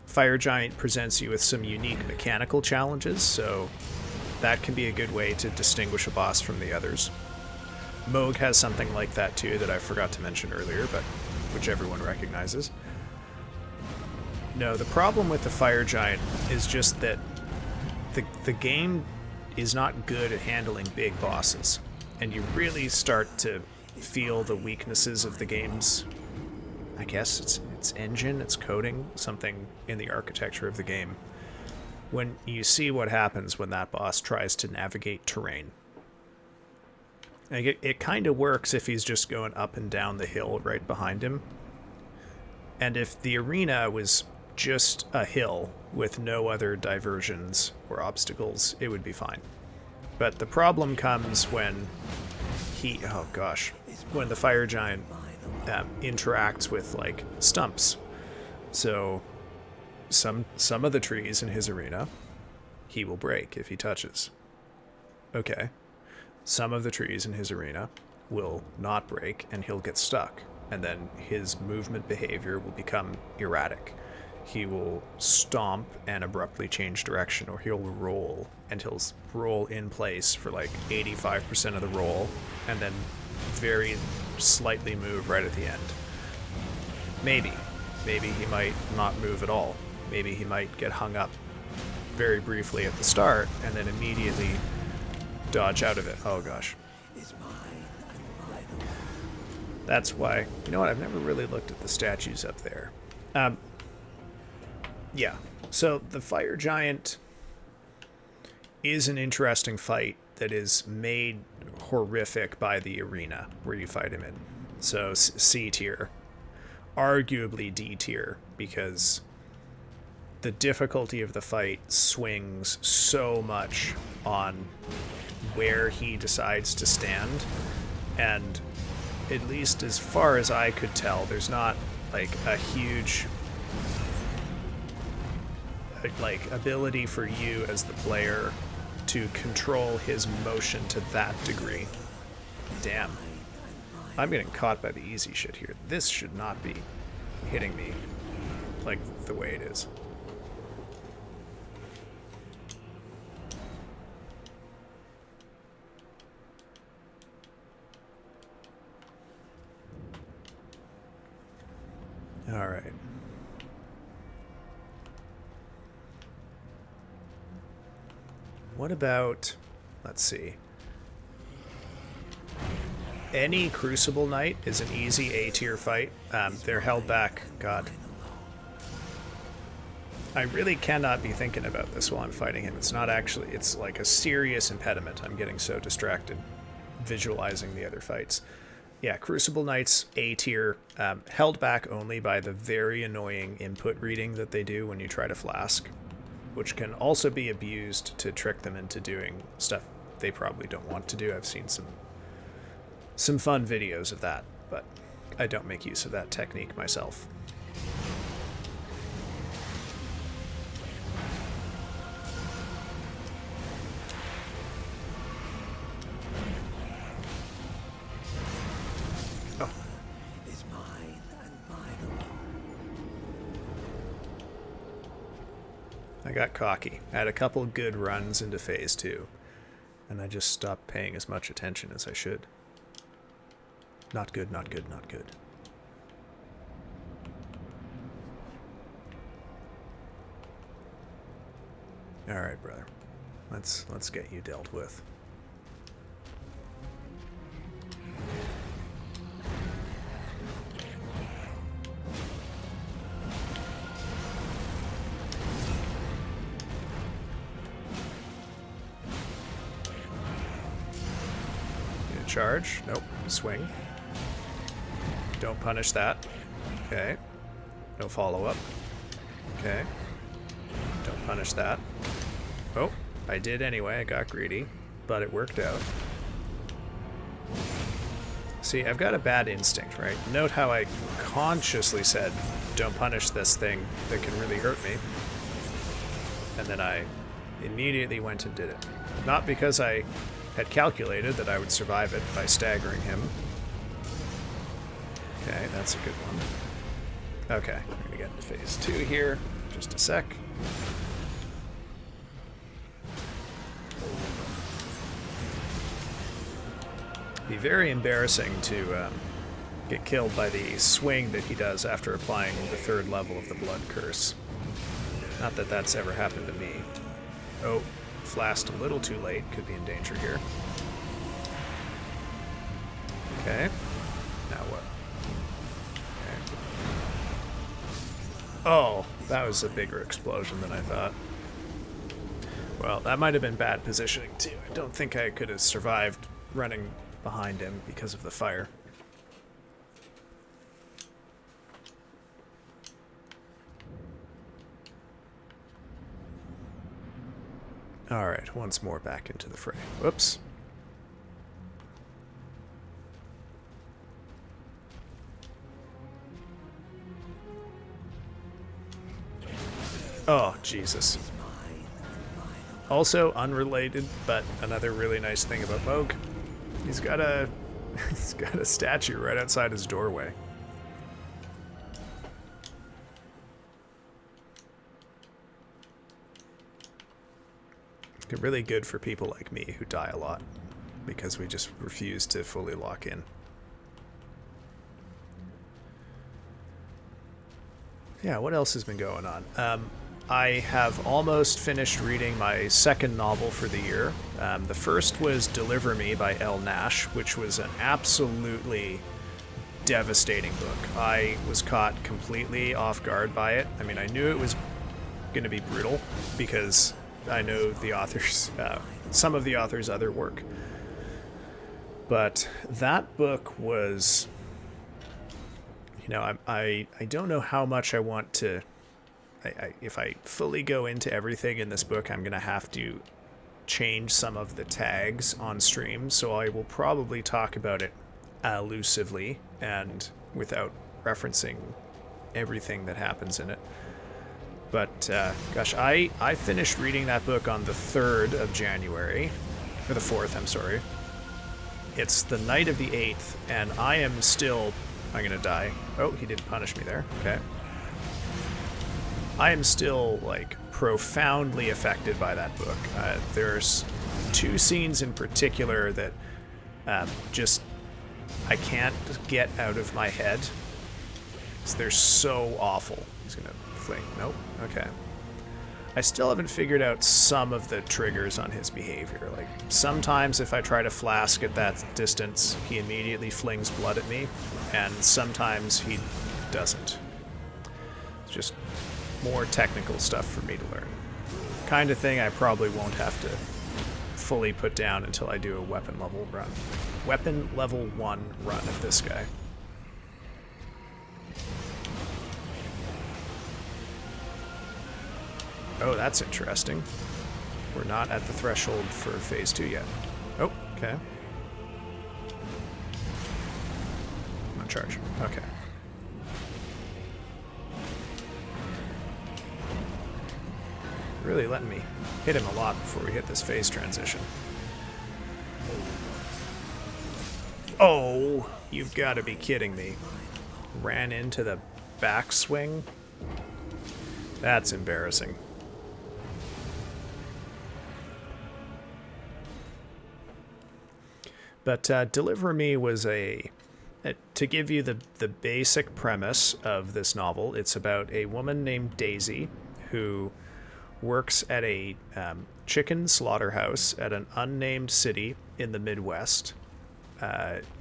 Speaker 1: Fire Giant presents you with some unique mechanical challenges, so that can be a good way to distinguish a boss from the others. Mohg has something like that too that I forgot to mention earlier, but which everyone recognizes. No, the problem with the Fire Giant is just that the game is not good at handling big bosses, and you really start to feel the weaknesses of the game's, I guess its engine, its coding, something in the architecture of the game, when you see what happens when that boss tries to navigate terrain. Like it kind of works if he's just going up and down the hill right behind him. And if the arena was just a hill with no other diversions or obstacles, it would be fine. But the problem comes when when the Fire Giant interacts with, like, stumps. So some of the trees in his arena, he will break if he touches. Okay. Some of the trees in his arena will not break, and he'll get stuck. And then his movement behavior will become erratic. He will stomp and abruptly change direction, or he'll roll, and he'll roll in place for like 85% of the roll, and then very slightly move right at the end. Maybe he might not move at all. Maybe he might get hung up very briefly at the start, and then immediately dodge out of it. Oh gosh. That's why, you know what, I've never really looked at the statues up there. Yeah, so the Fire Giant is an interesting fight that is made horrific by the arena where you fight him in. So C tier. Arguably D tier, because the difficulty of the fight swings so much on where he decides to stand, and at least as far as I could tell, there's not like a huge like ability for you as the player to control his motion to that degree. Damn. I'm getting caught by the easy shit here. This should not be hitting me like the way it is. All right. What about, let's see. Any Crucible Knight is an easy A-tier fight. They're held back. God. I really cannot be thinking about this while I'm fighting him. It's not actually, it's like a serious impediment. I'm getting so distracted visualizing the other fights. Yeah, Crucible Knights A-tier, held back only by the very annoying input reading that they do when you try to flask, which can also be abused to trick them into doing stuff they probably don't want to do. I've seen some fun videos of that, but I don't make use of that technique myself. Oh.
Speaker 2: Is mine and mine alone.
Speaker 1: I got cocky. I had a couple good runs into phase 2, and I just stopped paying as much attention as I should. Not good, not good, not good. All right, brother. Let's get you dealt with. Need a charge? Nope. Swing. Don't punish that. Okay. No follow-up. Okay. Don't punish that. Oh, I did anyway. I got greedy, but it worked out. See, I've got a bad instinct, right? Note how I consciously said, don't punish this thing that can really hurt me. And then I immediately went and did it. Not because I had calculated that I would survive it by staggering him. Okay, that's a good one. Okay, we're gonna get into phase 2 here. Just a sec. Be very embarrassing to get killed by the swing that he does after applying the 3rd level of the Blood Curse. Not that that's ever happened to me. Oh, flashed a little too late. Could be in danger here. Okay. Now what? Oh, that was a bigger explosion than I thought. Well, that might have been bad positioning too. I don't think I could have survived running behind him because of the fire. Alright, once more back into the fray. Whoops. Oh, Jesus. Also, unrelated, but another really nice thing about Mohg, he's got a statue right outside his doorway. It's really good for people like me who die a lot, because we just refuse to fully lock in. Yeah, what else has been going on? I have almost finished reading my 2nd novel for the year. The first was Deliver Me by L. Nash, which was an absolutely devastating book. I was caught completely off guard by it. I mean, I knew it was going to be brutal because I know the author's, some of the author's other work. But that book was, you know, I don't know how much I want to if I fully go into everything in this book, I'm going to have to change some of the tags on stream, so I will probably talk about it allusively and without referencing everything that happens in it. But gosh, I finished reading that book on the 3rd of January, or the 4th, I'm sorry. It's the night of the 8th, and I am still... I'm gonna die. Oh, he didn't punish me there. Okay. I am still, like, profoundly affected by that book. There's 2 scenes in particular that just... I can't get out of my head. They're so awful. He's gonna fling. Nope. Okay. I still haven't figured out some of the triggers on his behavior. Like, sometimes if I try to flask at that distance, he immediately flings blood at me, and sometimes he doesn't. It's just more technical stuff for me to learn. Kind of thing I probably won't have to fully put down until I do a weapon level run. Weapon level 1 run of this guy. Oh, that's interesting. We're not at the threshold for phase 2 yet. Oh, okay. I'm on charge. Okay. Really letting me hit him a lot before we hit this phase transition. Oh, you've got to be kidding me. Ran into the backswing? That's embarrassing. But Deliver Me was to give you the basic premise of this novel, it's about a woman named Daisy who works at a chicken slaughterhouse at an unnamed city in the Midwest.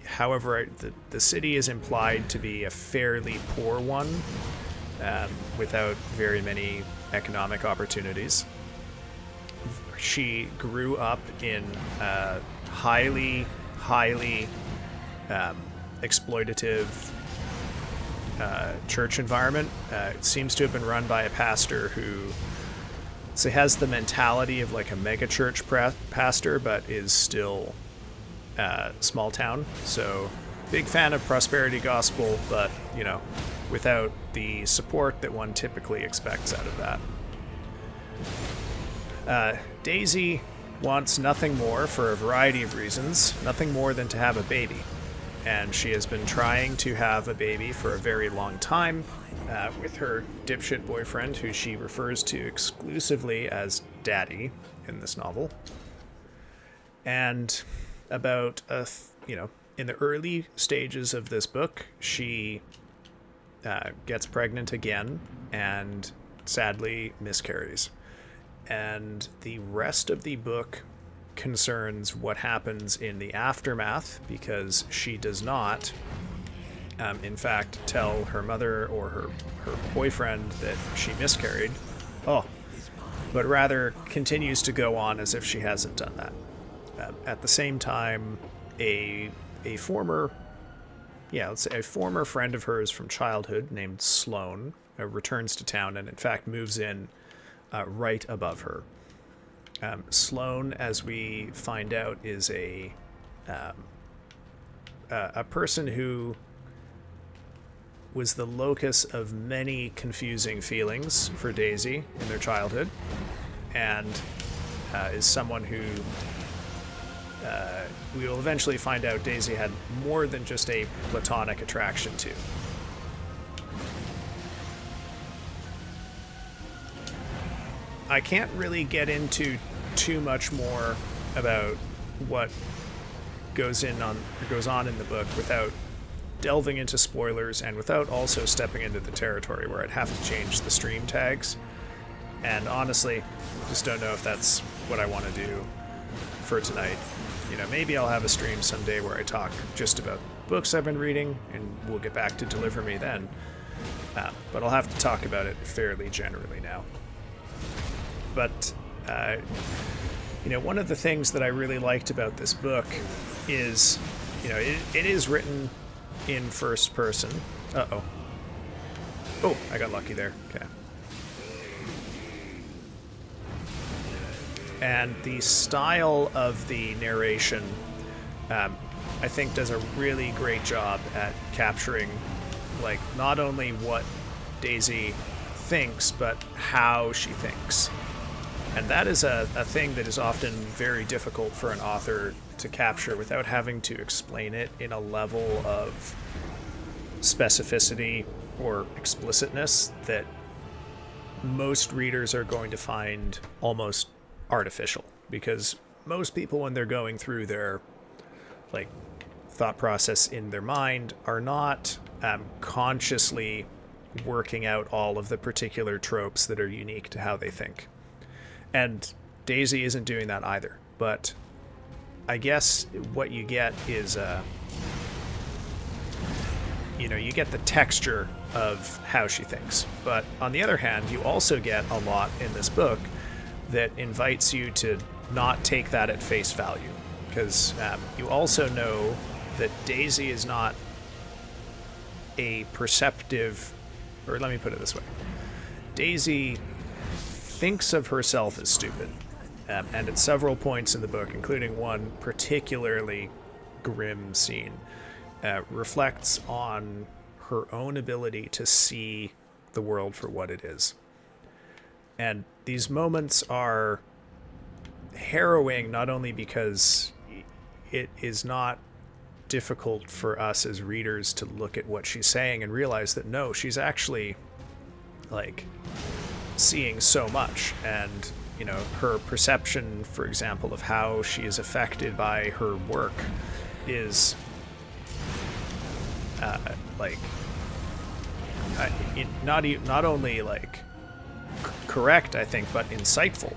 Speaker 1: However, the city is implied to be a fairly poor one, without very many economic opportunities. She grew up in highly exploitative church environment. It seems to have been run by a pastor who has the mentality of like a mega church pastor, but is still small town. So big fan of prosperity gospel, but you know, without the support that one typically expects out of that. Daisy wants nothing more, for a variety of reasons, nothing more than to have a baby. And she has been trying to have a baby for a very long time with her dipshit boyfriend, who she refers to exclusively as Daddy in this novel. And about, in the early stages of this book, she gets pregnant again and sadly miscarries. And the rest of the book concerns what happens in the aftermath, because she does not, in fact, tell her mother or her boyfriend that she miscarried. But rather continues to go on as if she hasn't done that. At the same time, a former friend of hers from childhood named Sloane returns to town and in fact moves in right above her. Sloane, as we find out, is a person who was the locus of many confusing feelings for Daisy in their childhood, and is someone who we will eventually find out Daisy had more than just a platonic attraction to. I can't really get into too much more about what goes on in the book without delving into spoilers and without also stepping into the territory where I'd have to change the stream tags. And honestly, just don't know if that's what I want to do for tonight. You know, maybe I'll have a stream someday where I talk just about books I've been reading, and we'll get back to Deliver Me then. But I'll have to talk about it fairly generally now. But, one of the things that I really liked about this book is, it is written in first person. Uh-oh. Oh, I got lucky there. Okay. And the style of the narration, I think, does a really great job at capturing, like, not only what Daisy thinks, but how she thinks. And that is a thing that is often very difficult for an author to capture without having to explain it in a level of specificity or explicitness that most readers are going to find almost artificial. Because most people, when they're going through their, like, thought process in their mind, are not consciously working out all of the particular tropes that are unique to how they think. And Daisy isn't doing that either. But I guess what you get is, you get the texture of how she thinks. But on the other hand, you also get a lot in this book that invites you to not take that at face value. Because you also know that Daisy is not a perceptive, or let me put it this way. Daisy thinks of herself as stupid. And at several points in the book, including one particularly grim scene, reflects on her own ability to see the world for what it is. And these moments are harrowing not only because it is not difficult for us as readers to look at what she's saying and realize that no, she's actually, like, seeing so much. And her perception, for example, of how she is affected by her work is not only, like, correct, I think, but insightful.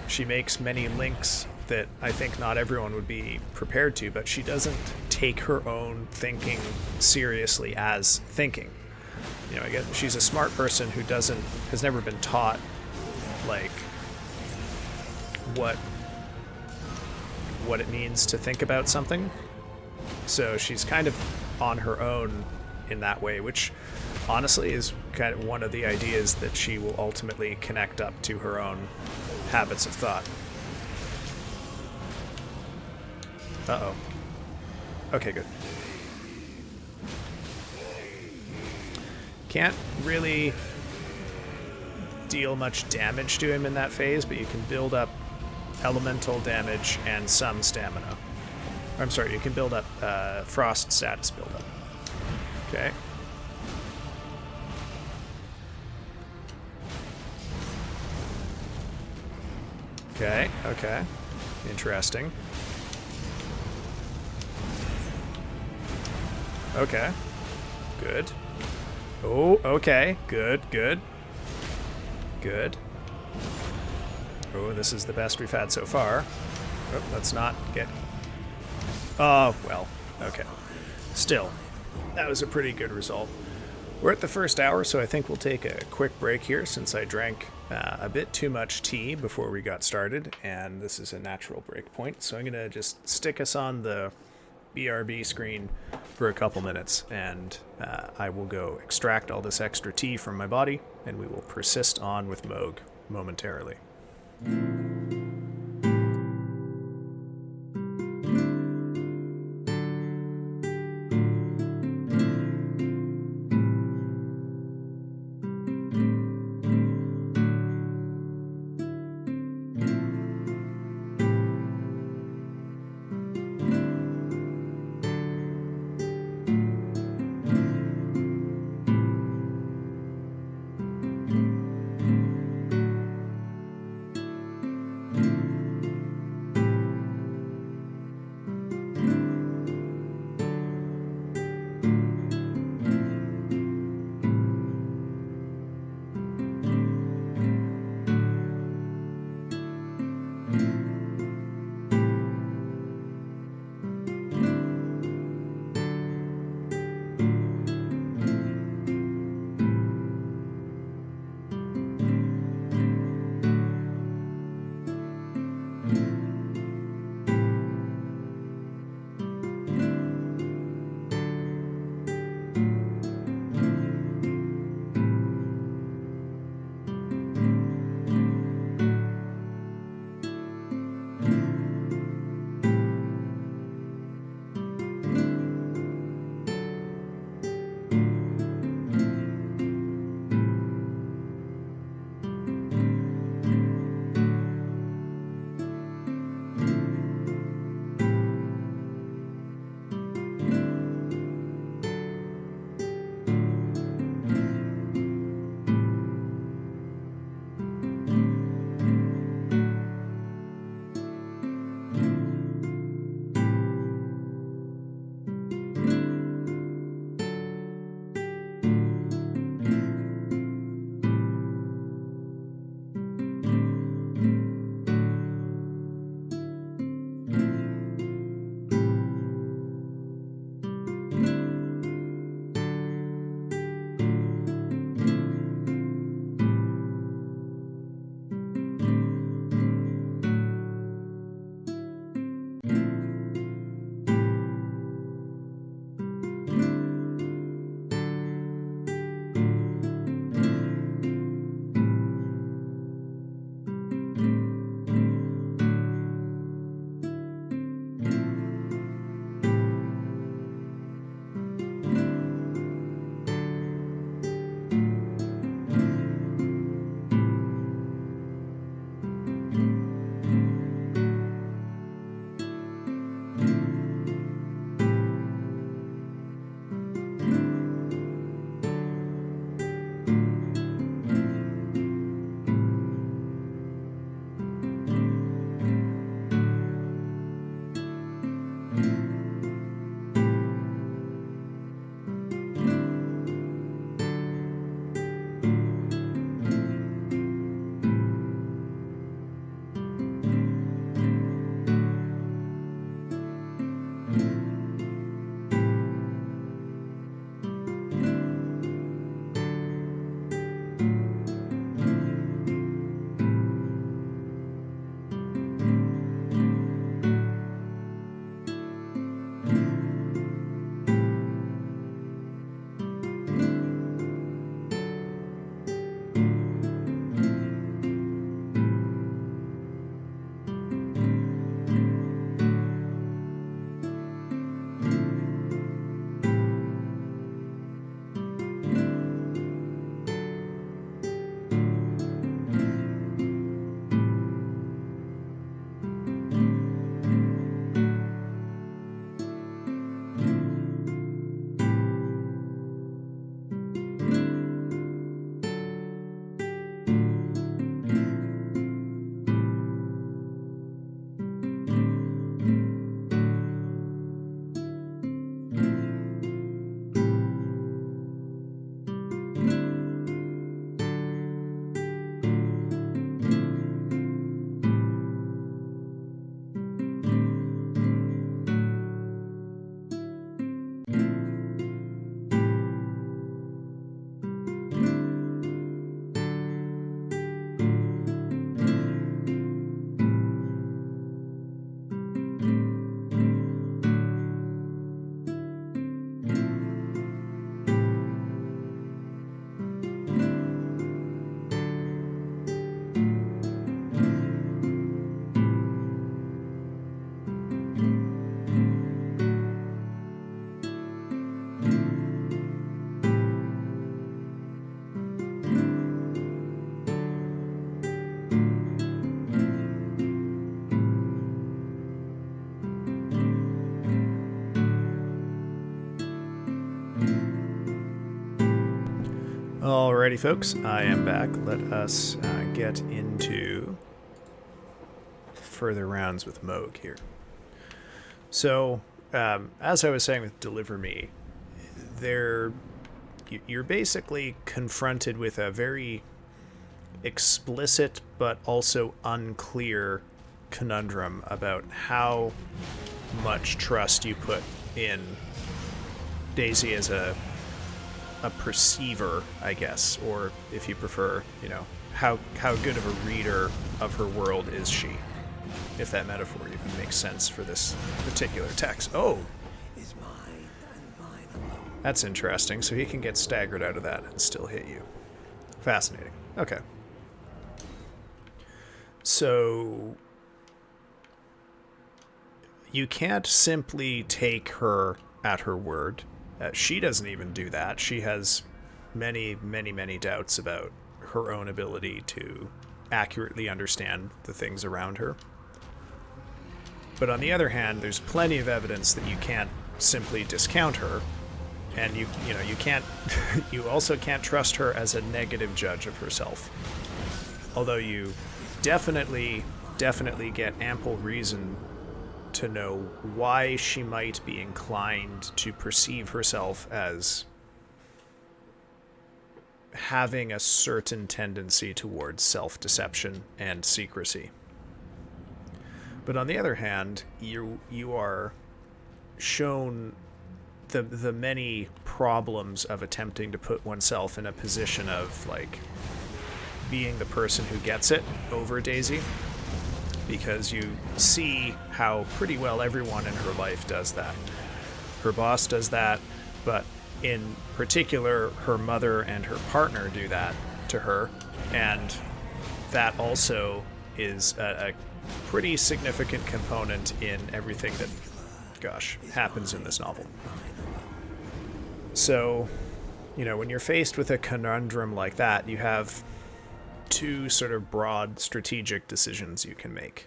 Speaker 1: She makes many links that I think not everyone would be prepared to, but she doesn't take her own thinking seriously as thinking. I guess she's a smart person who has never been taught, like, what it means to think about something. So she's kind of on her own in that way, which honestly is kind of one of the ideas that she will ultimately connect up to her own habits of thought. Uh-oh. Okay, good. Can't really deal much damage to him in that phase, but you can build up elemental damage and some stamina. I'm sorry, you can build up frost status buildup. Okay. Okay. Interesting. Okay. Good. Oh, okay. Good. Oh, this is the best we've had so far. Oh, let's not get... Oh, well, okay. Still, that was a pretty good result. We're at the first hour, so I think we'll take a quick break here since I drank a bit too much tea before we got started, and this is a natural break point. So I'm going to just stick us on the BRB screen for a couple minutes, and I will go extract all this extra tea from my body, and we will persist on with Mohg momentarily. Alrighty, folks, I am back. Let us get into further rounds with Mohg here. So, as I was saying with Deliver Me, you're basically confronted with a very explicit but also unclear conundrum about how much trust you put in Daisy as a perceiver, I guess, or if you prefer, how good of a reader of her world is she, if that metaphor even makes sense for this particular text. Oh,
Speaker 2: Is mine and mine alone.
Speaker 1: that's interesting. So he can get staggered out of that and still hit you. Fascinating. Okay. So you can't simply take her at her word. She doesn't even do that. She has many, many, many doubts about her own ability to accurately understand the things around her. But on the other hand, there's plenty of evidence that you can't simply discount her, and you can't you also can't trust her as a negative judge of herself. Although you definitely get ample reason to know why she might be inclined to perceive herself as having a certain tendency towards self-deception and secrecy. But on the other hand, you are shown the many problems of attempting to put oneself in a position of, like, being the person who gets it over Daisy, because you see how pretty well everyone in her life does that. Her boss does that, but in particular, her mother and her partner do that to her, and that also is a pretty significant component in everything that, happens in this novel. So, when you're faced with a conundrum like that, you have two sort of broad strategic decisions you can make.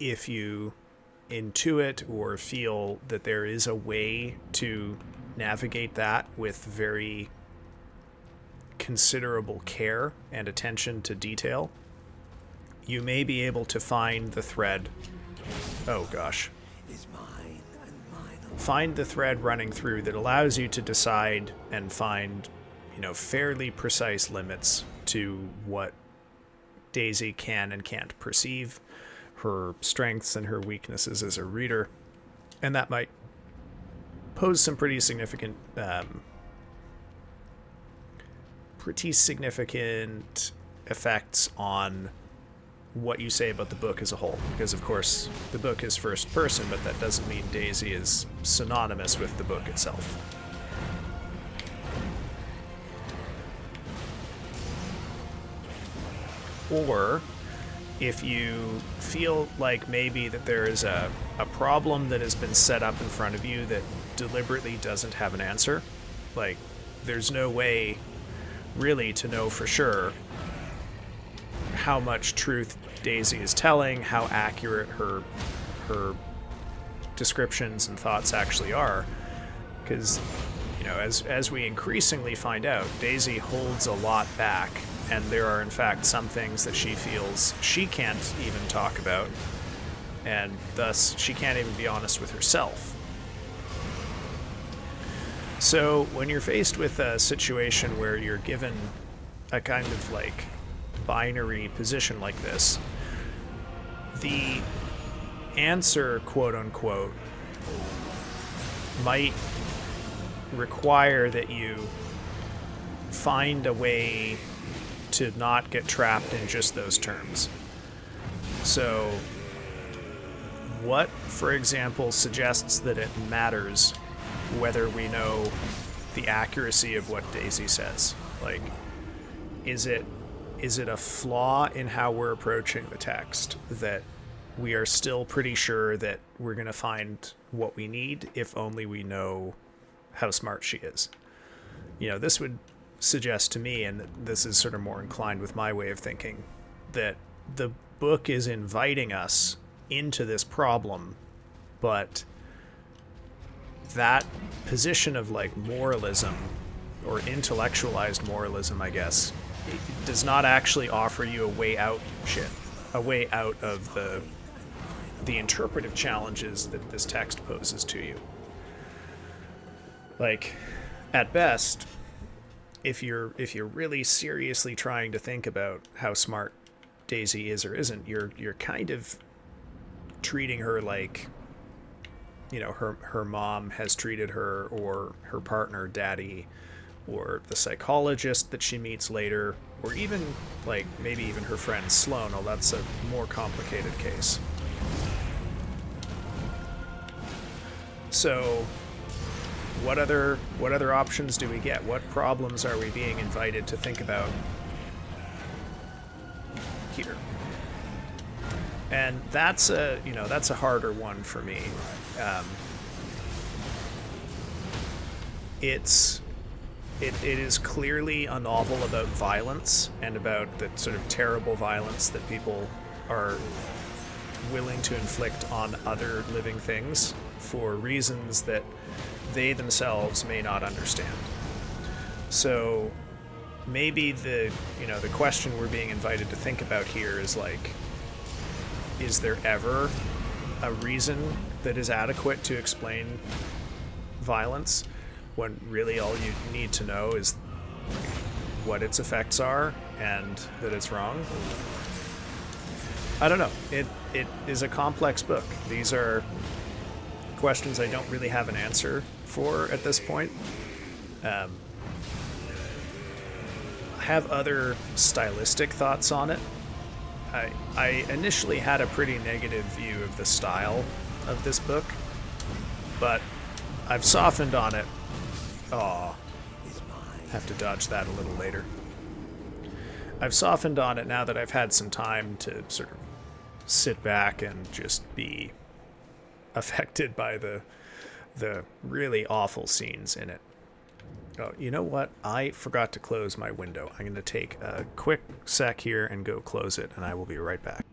Speaker 1: If you intuit or feel that there is a way to navigate that with very considerable care and attention to detail, you may be able to find the thread. Oh gosh.
Speaker 2: Is mine and mine alone.
Speaker 1: Find the thread running through that allows you to decide and find, fairly precise limits to what Daisy can and can't perceive, her strengths and her weaknesses as a reader, and that might pose some pretty significant effects on what you say about the book as a whole. Because, of course, the book is first person, but that doesn't mean Daisy is synonymous with the book itself. Or if you feel like maybe that there is a problem that has been set up in front of you that deliberately doesn't have an answer, like there's no way really to know for sure how much truth Daisy is telling, how accurate her descriptions and thoughts actually are, because as we increasingly find out, Daisy holds a lot back, and there are in fact some things that she feels she can't even talk about, and thus she can't even be honest with herself. So when you're faced with a situation where you're given a kind of like binary position like this, the answer, quote unquote, might require that you find a way to not get trapped in just those terms. So what, for example, suggests that it matters whether we know the accuracy of what Daisy says? Like, is it a flaw in how we're approaching the text that we are still pretty sure that we're going to find what we need if only we know how smart she is? This would suggest to me, and this is sort of more inclined with my way of thinking, that the book is inviting us into this problem, but that position of like moralism or intellectualized moralism, I guess, it does not actually offer you a way out a way out of the interpretive challenges that this text poses to you. Like, at best, if you're really seriously trying to think about how smart Daisy is or isn't, you're kind of treating her like, her mom has treated her, or her partner, Daddy, or the psychologist that she meets later, or even, like, maybe even her friend Sloane, although that's a more complicated case. So, what other options do we get? What problems are we being invited to think about here? And that's a harder one for me. It is clearly a novel about violence, and about the sort of terrible violence that people are willing to inflict on other living things for reasons that they themselves may not understand. So maybe the question we're being invited to think about here is, like, is there ever a reason that is adequate to explain violence, when really all you need to know is what its effects are and that it's wrong? I don't know. It is a complex book. These are questions I don't really have an answer for at this point. I have other stylistic thoughts on it. I initially had a pretty negative view of the style of this book, but I've softened on it. Have to dodge that a little later. I've softened on it now that I've had some time to sort of sit back and just be affected by the really awful scenes in it. Oh, you know what? I forgot to close my window. I'm going to take a quick sec here and go close it, and I will be right back.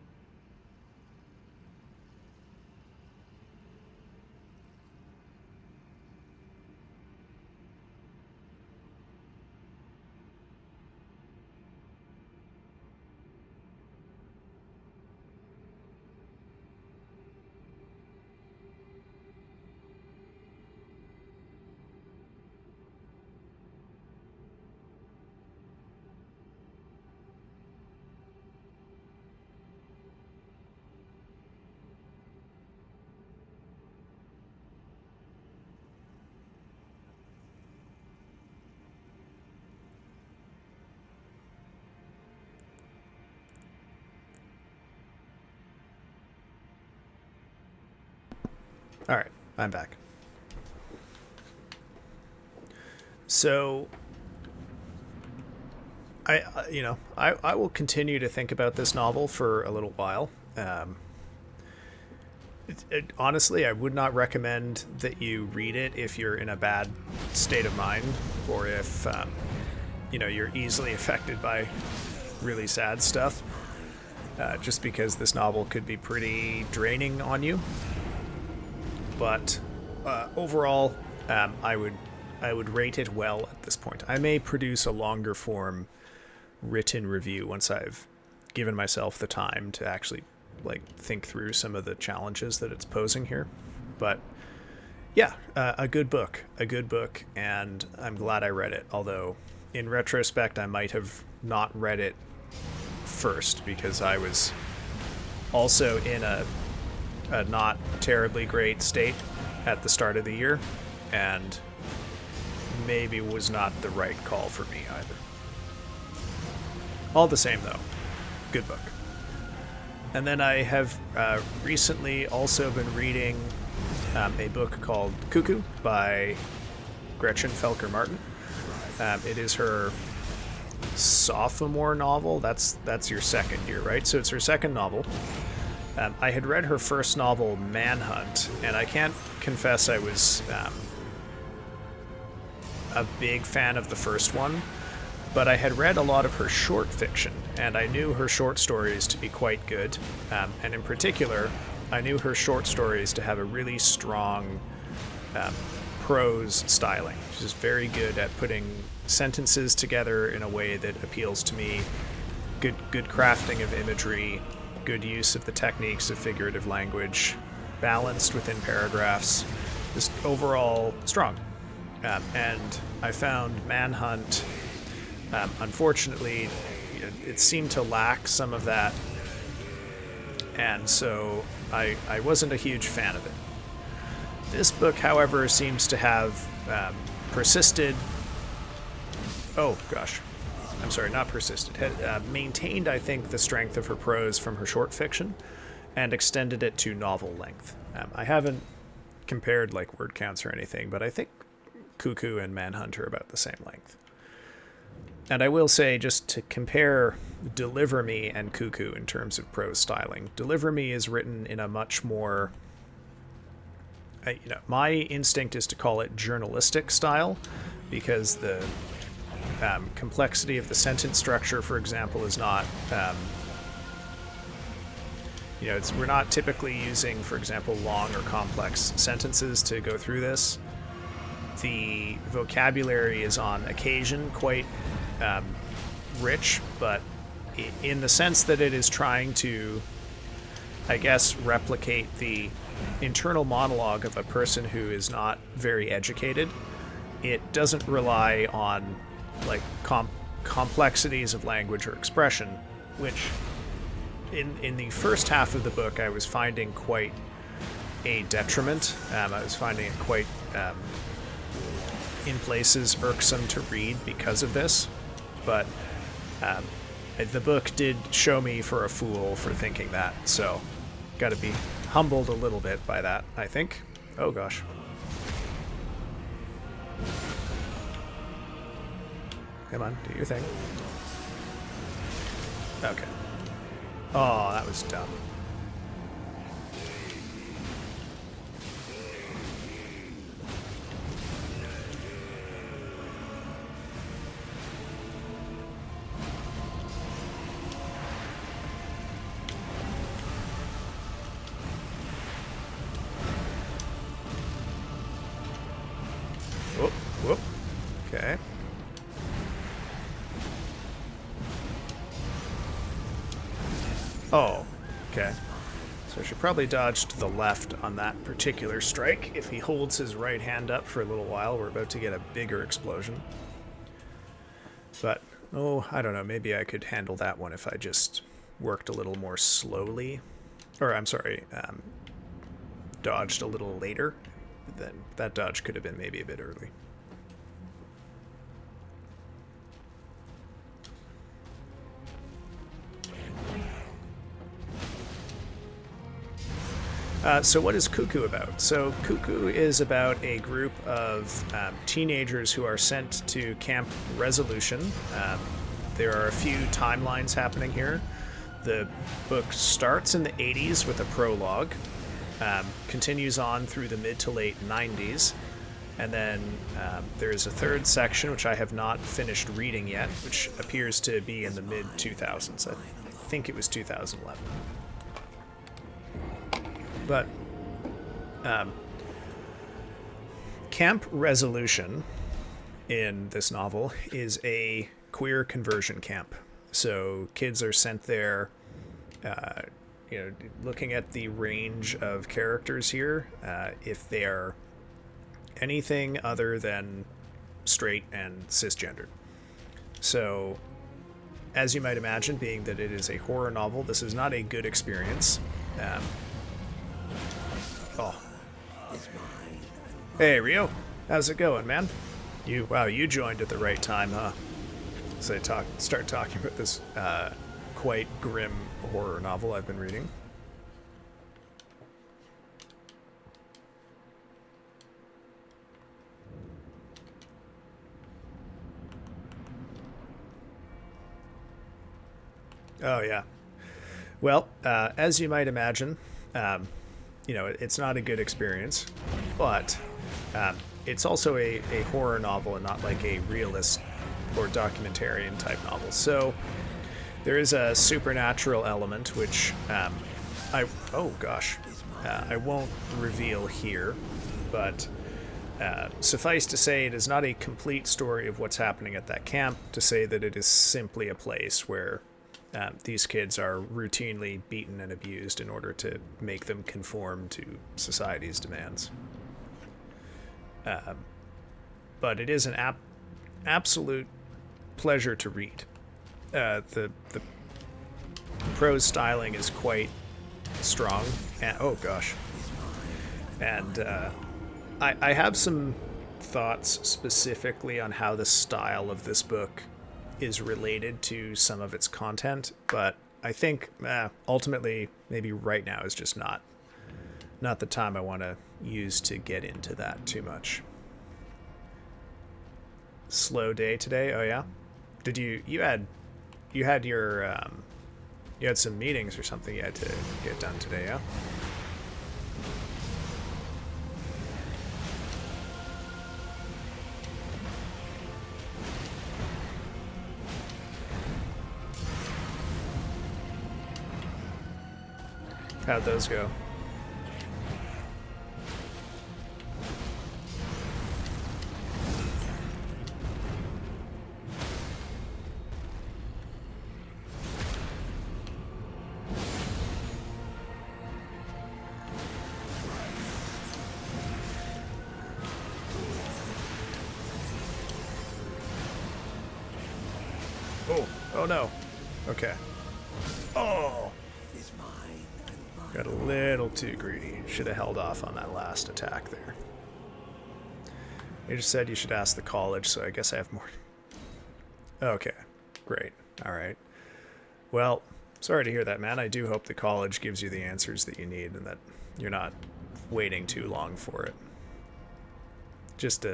Speaker 1: All right, I'm back. So, I will continue to think about this novel for a little while. Honestly, I would not recommend that you read it if you're in a bad state of mind, or if you're easily affected by really sad stuff. Just because this novel could be pretty draining on you. But overall, I would rate it well at this point. I may produce a longer form written review once I've given myself the time to actually think through some of the challenges that it's posing here. But yeah, a good book, and I'm glad I read it. Although in retrospect, I might have not read it first, because I was also in a not terribly great state at the start of the year, and maybe was not the right call for me either. All the same, though, good book. And then I have recently also been reading a book called Cuckoo by Gretchen Felker-Martin. It is her sophomore novel. That's your second year, right? So it's her second novel. I had read her first novel, Manhunt, and I can't confess I was a big fan of the first one, but I had read a lot of her short fiction, and I knew her short stories to be quite good, and in particular, I knew her short stories to have a really strong prose styling. She's very good at putting sentences together in a way that appeals to me. Good crafting of imagery, good use of the techniques of figurative language, balanced within paragraphs, just overall strong. And I found Manhunt, unfortunately, it seemed to lack some of that, and so I wasn't a huge fan of it. This book, however, seems to have persisted. Oh gosh, I'm sorry, not persisted. Maintained, I think, the strength of her prose from her short fiction, and extended it to novel length. I haven't compared like word counts or anything, but I think Cuckoo and Manhunt are about the same length. And I will say, just to compare Deliver Me and Cuckoo in terms of prose styling, Deliver Me is written in a much more, my instinct is to call it journalistic style, because the complexity of the sentence structure, for example, is not, we're not typically using, for example, long or complex sentences to go through this. The vocabulary is on occasion quite rich, but in the sense that it is trying to, I guess, replicate the internal monologue of a person who is not very educated. It doesn't rely on like complexities of language or expression, which in the first half of the book I was finding quite a detriment. I was finding it quite in places irksome to read because of this, but the book did show me for a fool for thinking that, so got to be humbled a little bit by that, I think. Oh gosh. Come on, do your thing. Okay. Oh, that was dumb. Whoop, whoop. Okay. Oh, okay. So I should probably dodge to the left on that particular strike. If he holds his right hand up for a little while, we're about to get a bigger explosion. But, I don't know, maybe I could handle that one if I just worked a little more slowly. Or, I'm sorry, dodged a little later. Then that dodge could have been maybe a bit early. So what is Cuckoo about? So Cuckoo is about a group of teenagers who are sent to Camp Resolution. There are a few timelines happening here. The book starts in the 80s with a prologue, continues on through the mid to late 90s, and then there's a third section, which I have not finished reading yet, which appears to be in the mid-2000s. I think it was 2011. But Camp Resolution in this novel is a queer conversion camp. So kids are sent there, looking at the range of characters here, if they are anything other than straight and cisgendered. So, as you might imagine, being that it is a horror novel, this is not a good experience. Hey, Rio. How's it going, man? You joined at the right time, huh? So start talking about this quite grim horror novel I've been reading. Oh, yeah. Well, as you might imagine, it's not a good experience, but it's also a horror novel and not like a realist or documentarian type novel. So there is a supernatural element, which I won't reveal here, but Suffice to say, it is not a complete story of what's happening at that camp, to say that it is simply a place where these kids are routinely beaten and abused in order to make them conform to society's demands. But it is an absolute pleasure to read. The prose styling is quite strong. And, oh gosh. And I have some thoughts specifically on how the style of this book is related to some of its content, but I think ultimately maybe right now is just not the time I want to use to get into that too much. Slow day today. Oh yeah, did you had your you had some meetings or something you had to get done today? Yeah. How'd those go? Oh no. Okay. Oh! Got a little too greedy. Should have held off on that last attack there. You just said you should ask the college, so I guess I have more. Okay. Great. Alright. Well, sorry to hear that, man. I do hope the college gives you the answers that you need and that you're not waiting too long for it. Just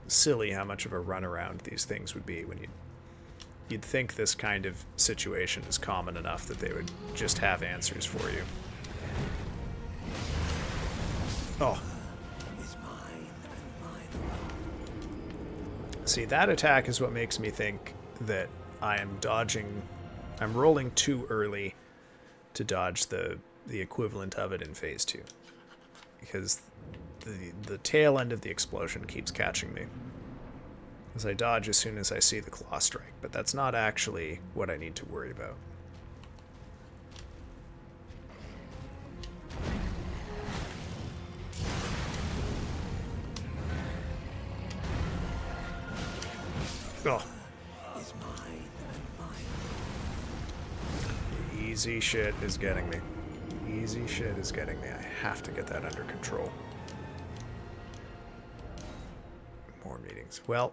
Speaker 1: silly how much of a runaround these things would be when you'd think this kind of situation is common enough that they would just have answers for you. Oh. See, that attack is what makes me think that I'm rolling too early to dodge the equivalent of it in phase 2. Because the tail end of the explosion keeps catching me. As I dodge as soon as I see the claw strike, but that's not actually what I need to worry about. Oh. Easy shit is getting me. Easy shit is getting me. I have to get that under control. More meetings. Well.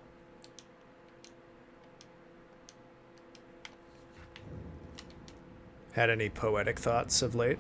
Speaker 1: Had any poetic thoughts of late?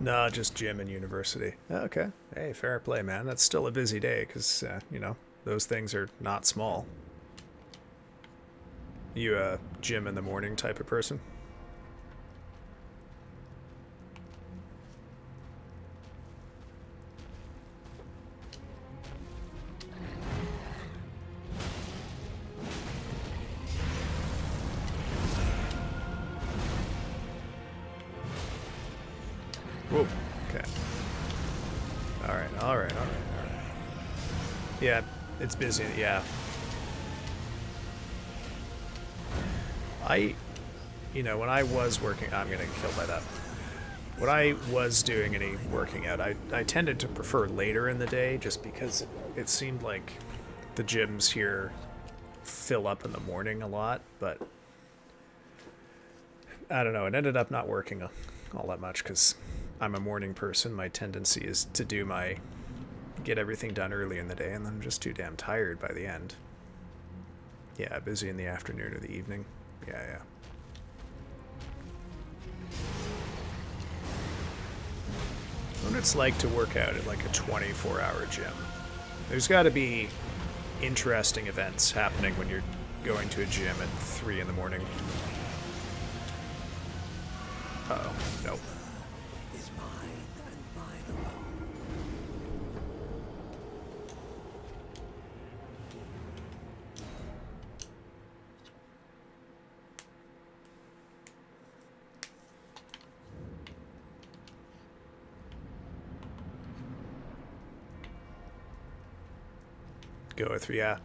Speaker 1: No, just gym and university. Okay. Hey, fair play, man. That's still a busy day because, those things are not small. You a gym in the morning type of person? Whoa. Okay. All right. Yeah, it's busy. Yeah. When I was working, I'm gonna get killed by that. When I was doing any working out, I tended to prefer later in the day just because it seemed like the gyms here fill up in the morning a lot, but I don't know, it ended up not working all that much because I'm a morning person. My tendency is to get everything done early in the day, and then I'm just too damn tired by the end. Yeah, busy in the afternoon or the evening. Yeah. what it's like to work out at like a 24-hour gym. There's got to be interesting events happening when you're going to a gym at 3 in the morning. Uh-oh, nope.
Speaker 2: Is mine and mine alone.
Speaker 1: Go with, yeah.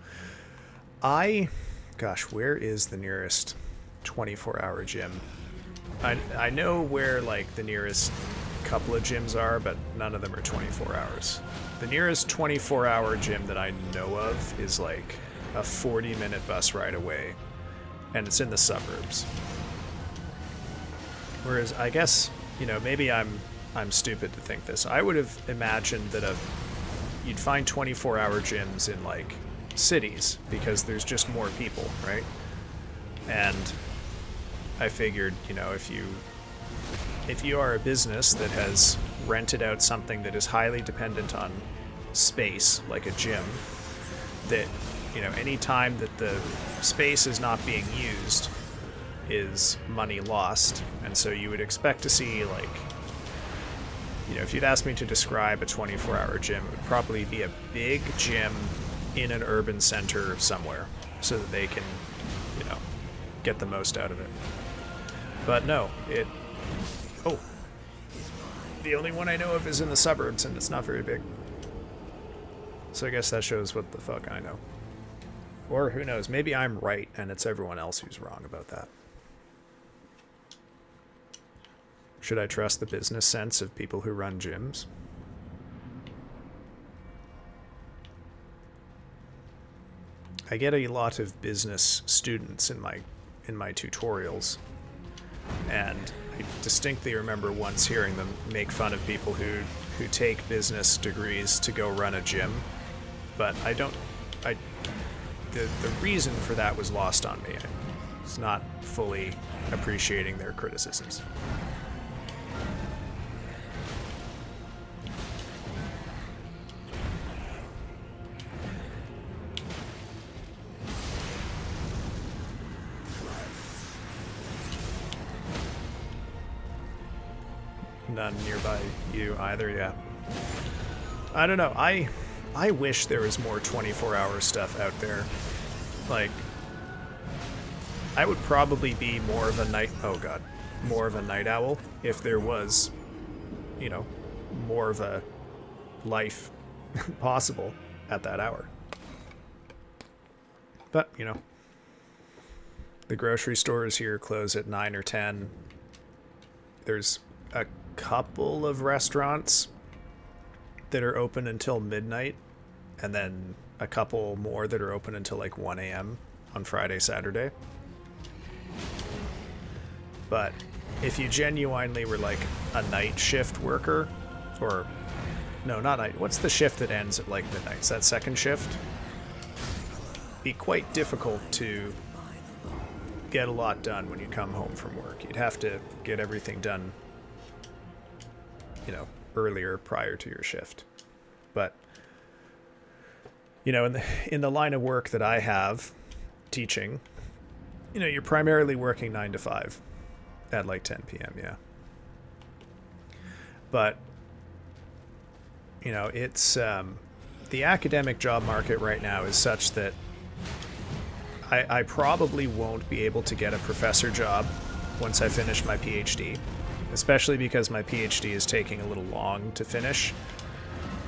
Speaker 1: Gosh, where is the nearest 24-hour gym? I know where, like, the nearest couple of gyms are, but none of them are 24 hours. The nearest 24-hour gym that I know of is, like, a 40-minute bus ride away, and it's in the suburbs. Whereas, I guess, you know, maybe I'm stupid to think this. I would have imagined that you'd find 24-hour gyms in, like, cities, because there's just more people, right? And I figured, you know, if you are a business that has rented out something that is highly dependent on space, like a gym, that, you know, any time that the space is not being used is money lost. And so you would expect to see, like, you know, if you'd asked me to describe a 24-hour gym, it would probably be a big gym in an urban center somewhere so that they can, you know, get the most out of it. But no, the only one I know of is in the suburbs, and it's not very big. So I guess that shows what the fuck I know. Or who knows, maybe I'm right and it's everyone else who's wrong about that. Should I trust the business sense of people who run gyms? I get a lot of business students in my tutorials, and I distinctly remember once hearing them make fun of people who take business degrees to go run a gym. But the reason for that was lost on me. I was not fully appreciating their criticisms. None nearby you either, yeah. I don't know, I wish there was more 24-hour stuff out there. Like, I would probably be more of a night owl if there was, you know, more of a life possible at that hour. But, you know, the grocery stores here close at 9 or 10. There's a couple of restaurants that are open until midnight, and then a couple more that are open until like 1 a.m. on Friday, Saturday. But if you genuinely were like a night shift worker, or no, not night, what's the shift that ends at like midnight? Is that second shift? Be quite difficult to get a lot done when you come home from work. You'd have to get everything done, you know, earlier prior to your shift. But, you know, in the line of work that I have, teaching, you know, you're primarily working 9 to 5 at like 10 p.m., yeah. But, you know, it's, the academic job market right now is such that I probably won't be able to get a professor job once I finish my PhD, especially because my PhD is taking a little long to finish,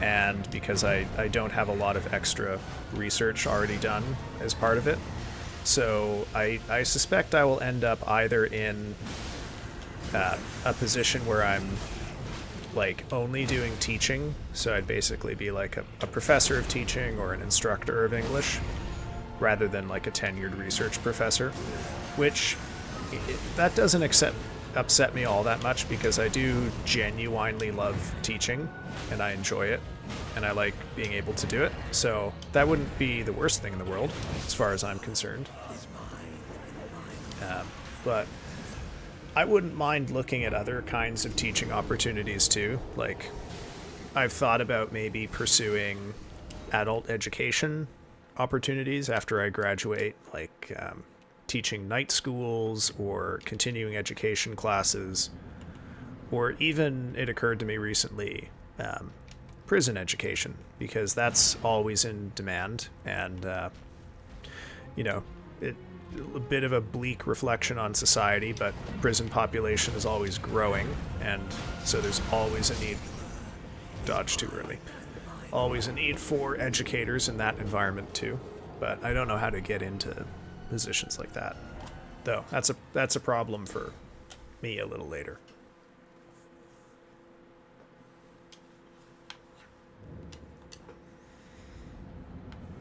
Speaker 1: and because I don't have a lot of extra research already done as part of it. So I suspect I will end up either in a position where I'm like only doing teaching, so I'd basically be like a professor of teaching or an instructor of English, rather than like a tenured research professor, which that doesn't upset me all that much, because I do genuinely love teaching and I enjoy it and I like being able to do it. So that wouldn't be the worst thing in the world as far as I'm concerned. But I wouldn't mind looking at other kinds of teaching opportunities too, like I've thought about maybe pursuing adult education opportunities after I graduate, like teaching night schools or continuing education classes, or even, it occurred to me recently, prison education, because that's always in demand. And, you know, a bit of a bleak reflection on society, but prison population is always growing, and so there's always a need. Dodge too early. Always a need for educators in that environment too, but I don't know how to get into positions like that. Though that's a problem for me a little later.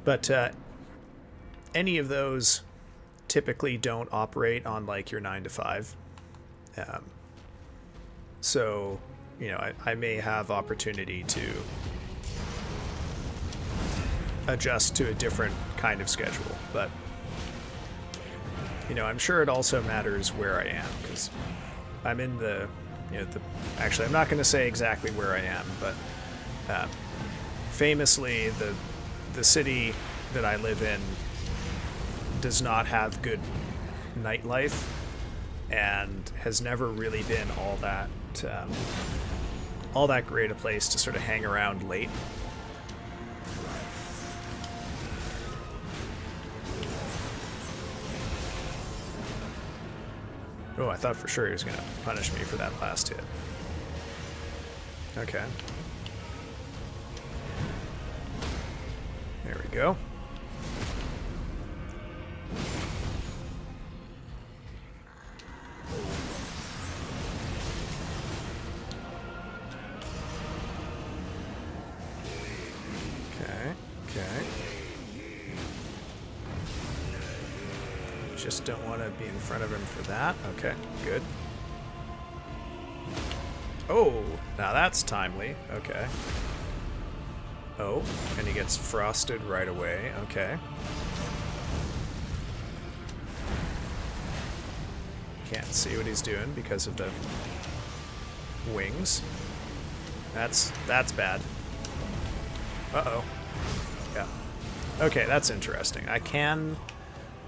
Speaker 1: But any of those typically don't operate on like your 9 to 5. So, you know, I may have opportunity to adjust to a different kind of schedule, but, you know, I'm sure it also matters where I am, because I'm in the, you know, actually, I'm not going to say exactly where I am, but famously, the city that I live in does not have good nightlife and has never really been all that great a place to sort of hang around late. Oh, I thought for sure he was going to punish me for that last hit. Okay. There we go. Okay. Just don't want to be in front of him for that. Okay, good. Oh, now that's timely. Okay. Oh, and he gets frosted right away. Okay. Can't see what he's doing because of the wings. That's bad. Uh-oh. Yeah. Okay, that's interesting. I can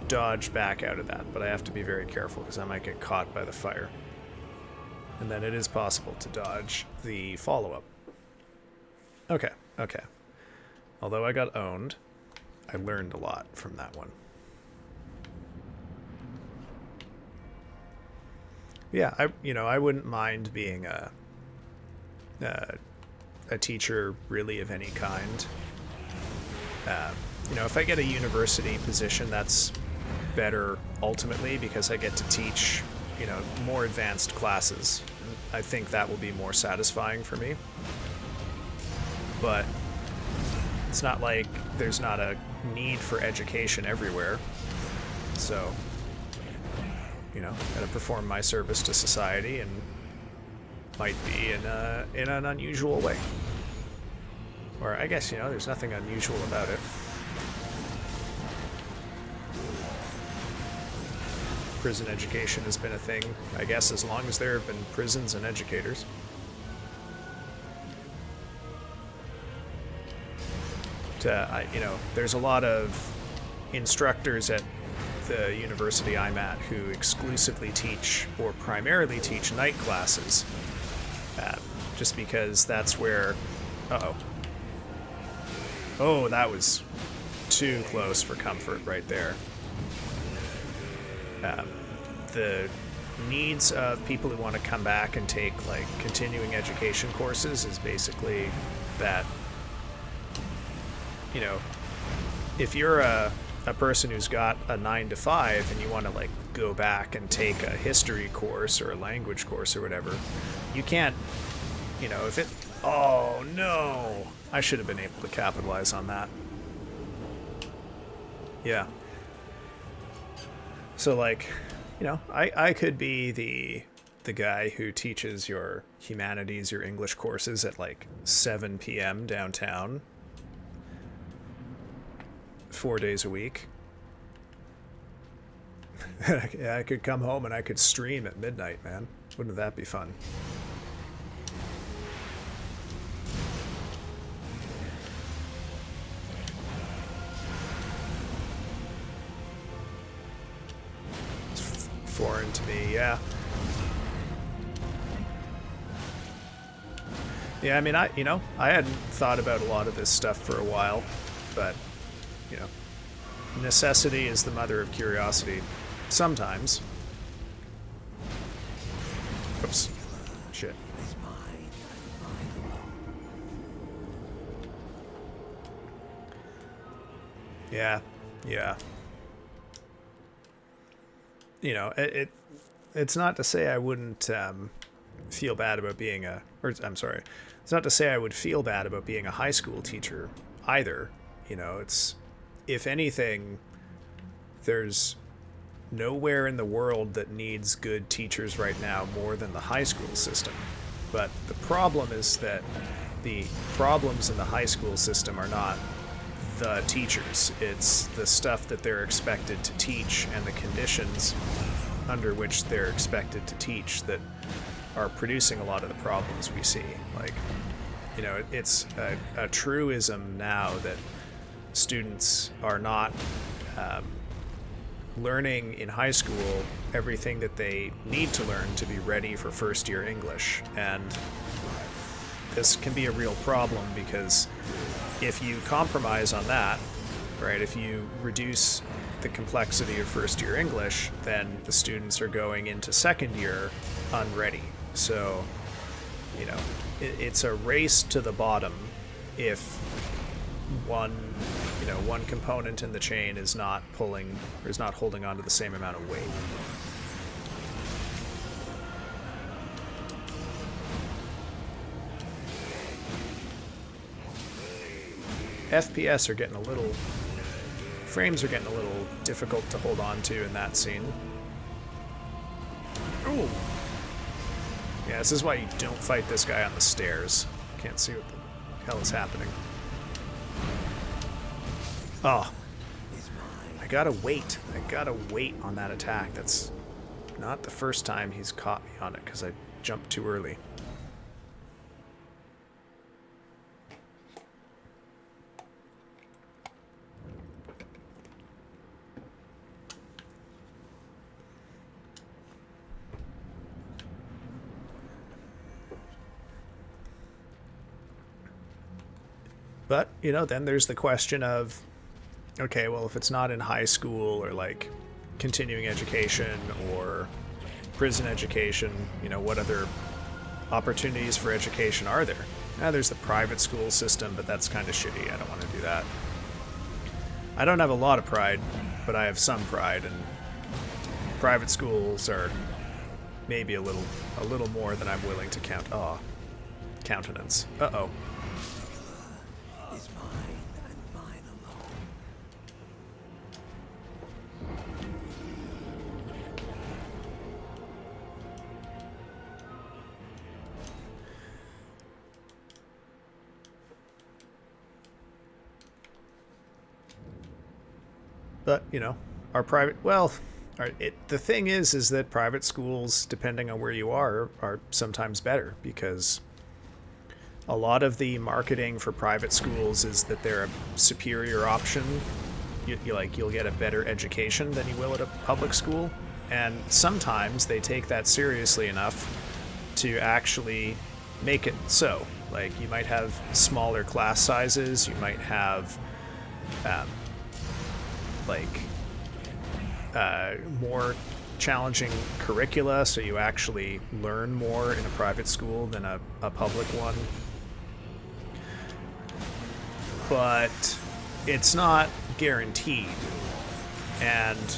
Speaker 1: dodge back out of that, but I have to be very careful because I might get caught by the fire. And then it is possible to dodge the follow-up. Okay. Although I got owned, I learned a lot from that one. Yeah, I wouldn't mind being a teacher really of any kind. If I get a university position, that's better ultimately because I get to teach, more advanced classes. I think that will be more satisfying for me. But it's not like there's not a need for education everywhere. So, gotta perform my service to society, and might be in an unusual way. Or I guess, there's nothing unusual about it. Prison education has been a thing, I guess, as long as there have been prisons and educators. There's a lot of instructors at the university I'm at who exclusively teach or primarily teach night classes, just because that's where... Uh-oh. Oh, that was too close for comfort right there. The needs of people who want to come back and take, continuing education courses is basically that, if you're a person who's got a 9 to 5 and you want to, go back and take a history course or a language course or whatever, you can't, if it... Oh, no! I should have been able to capitalize on that. Yeah. So, I could be the guy who teaches your humanities, your English courses at, 7 p.m. downtown. 4 days a week. Yeah, I could come home and I could stream at midnight, man. Wouldn't that be fun? foreign to me, yeah. Yeah, I mean, I hadn't thought about a lot of this stuff for a while, but, you know, necessity is the mother of curiosity. Sometimes. Oops. Shit.
Speaker 2: Is mine and mine alone.
Speaker 1: Yeah. Yeah. You know, it's not to say I wouldn't feel bad about being I'm sorry. It's not to say I would feel bad about being a high school teacher either. You know, it's, if anything, there's nowhere in the world that needs good teachers right now more than the high school system. But the problem is that the problems in the high school system are not the teachers. It's the stuff that they're expected to teach and the conditions under which they're expected to teach that are producing a lot of the problems we see. Like, you know, it's a truism now that students are not learning in high school everything that they need to learn to be ready for first year English. And this can be a real problem because if you compromise on that, right, if you reduce the complexity of first year English, then the students are going into second year unready. So, you know, it's a race to the bottom if one component in the chain is not pulling or is not holding on to the same amount of weight. FPS are getting frames are getting a little difficult to hold on to in that scene. Ooh. Yeah, this is why you don't fight this guy on the stairs. Can't see what the hell is happening. Oh. I gotta wait on that attack. That's not the first time he's caught me on it because I jumped too early. But, you know, then there's the question of, okay, well, if it's not in high school or like continuing education or prison education, you know, what other opportunities for education are there? There's the private school system, but that's kind of shitty. I don't want to do that. I don't have a lot of pride, but I have some pride, and private schools are maybe a little more than I'm willing to countenance. Uh-oh.
Speaker 2: Is mine and mine alone.
Speaker 1: But, you know, the thing is that private schools, depending on where you are sometimes better, because a lot of the marketing for private schools is that they're a superior option. You'll get a better education than you will at a public school, and sometimes they take that seriously enough to actually make it so. Like, you might have smaller class sizes, you might have more challenging curricula, so you actually learn more in a private school than a public one. But it's not guaranteed. And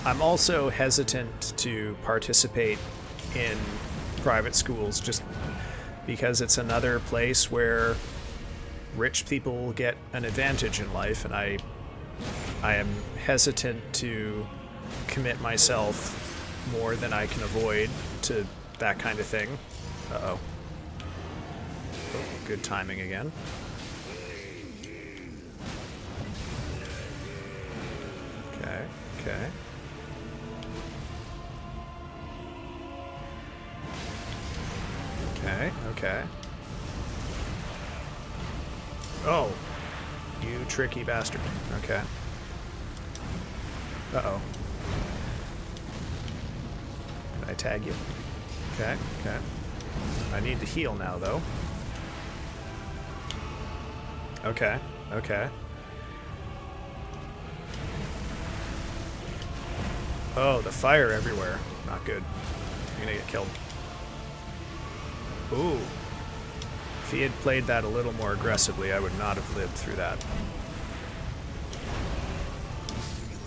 Speaker 1: I'm also hesitant to participate in private schools just because it's another place where rich people get an advantage in life, and I am hesitant to commit myself more than I can avoid to that kind of thing. Uh-oh. Oh, good timing again. Okay. Okay. Oh, you tricky bastard. Okay. Uh-oh. Can I tag you? Okay, okay. I need to heal now, though. Okay, okay. Oh, the fire everywhere. Not good. I'm gonna get killed. Ooh. If he had played that a little more aggressively, I would not have lived through that.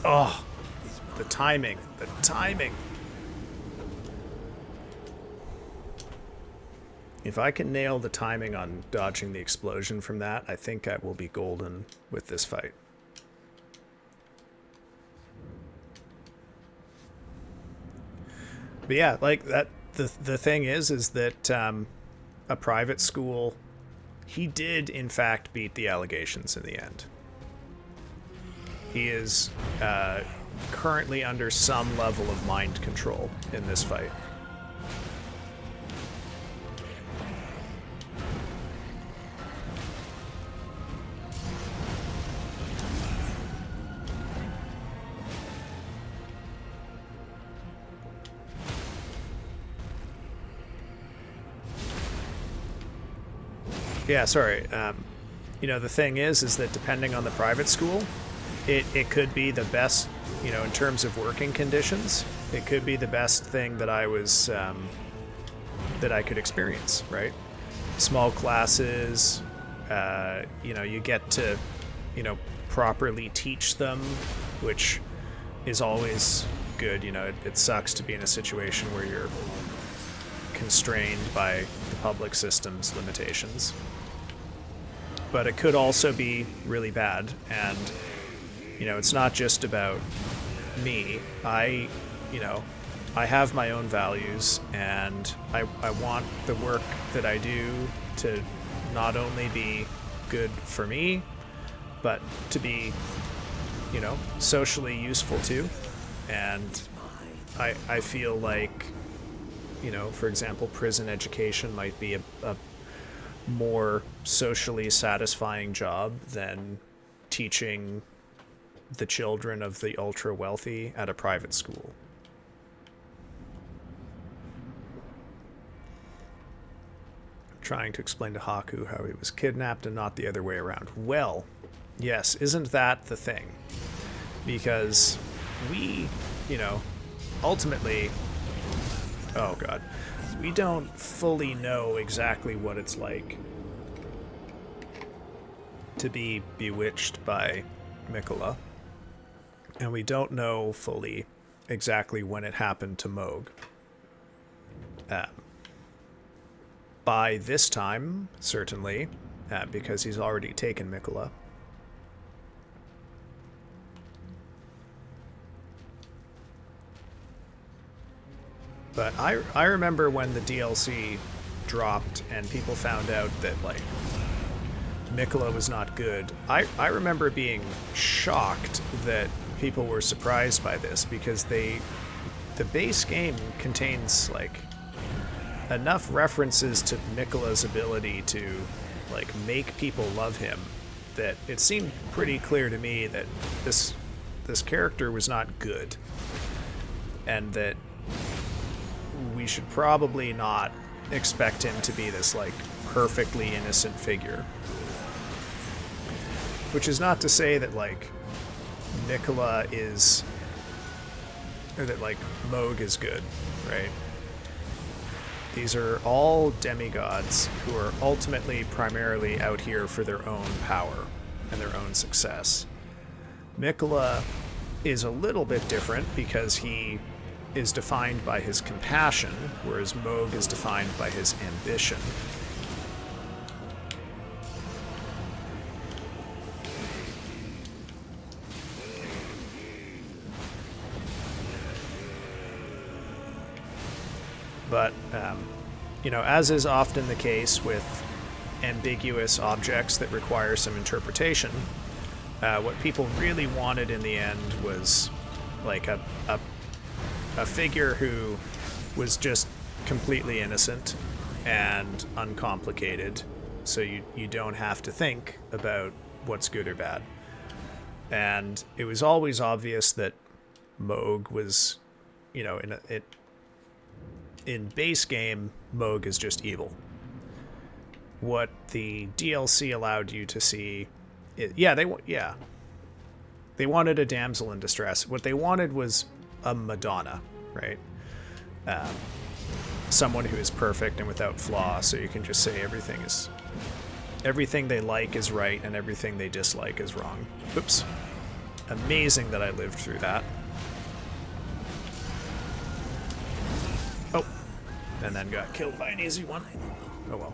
Speaker 1: Oh, the timing. The timing. If I can nail the timing on dodging the explosion from that, I think I will be golden with this fight. But yeah, like that. The thing is that a private school, he did in fact beat the allegations in the end. He is currently under some level of mind control in this fight. Yeah, sorry. You know, the thing is that depending on the private school, it could be the best, you know, in terms of working conditions, it could be the best thing that I was, that I could experience, right? Small classes, you know, you get to, you know, properly teach them, which is always good. You know, it sucks to be in a situation where you're constrained by the public system's limitations. But it could also be really bad, and you know, it's not just about me. You know, I have my own values, and I want the work that I do to not only be good for me, but to be, you know, socially useful too. And I feel like, you know, for example, prison education might be a more socially satisfying job than teaching the children of the ultra wealthy at a private school. Trying to explain to Haku how he was kidnapped and not the other way around. Well, yes, isn't that the thing? Because we, you know, ultimately, oh god, we don't fully know exactly what it's like to be bewitched by Mikola. And we don't know fully exactly when it happened to Mohg. By this time, certainly, because he's already taken Mikola. But I remember when the DLC dropped and people found out that, like, Mikola was not good. I remember being shocked that people were surprised by this, because the base game contains, like, enough references to Mikola's ability to, like, make people love him that it seemed pretty clear to me that this character was not good, and that we should probably not expect him to be this, like, perfectly innocent figure. Which is not to say that, like, Mikola is, or that, like, Mohg is good, right? These are all demigods who are ultimately primarily out here for their own power and their own success. Mikola is a little bit different because he is defined by his compassion, whereas Mohg is defined by his ambition. But, you know, as is often the case with ambiguous objects that require some interpretation, what people really wanted in the end was, like, a figure who was just completely innocent and uncomplicated, so you don't have to think about what's good or bad. And it was always obvious that Mohg was, you know, in base game, Mohg is just evil. What the DLC allowed you to see, they wanted a damsel in distress. What they wanted was a Madonna, right? Someone who is perfect and without flaw, so you can just say everything they like is right and everything they dislike is wrong. Oops. Amazing that I lived through that. Oh. And then got killed by an easy one. Oh well.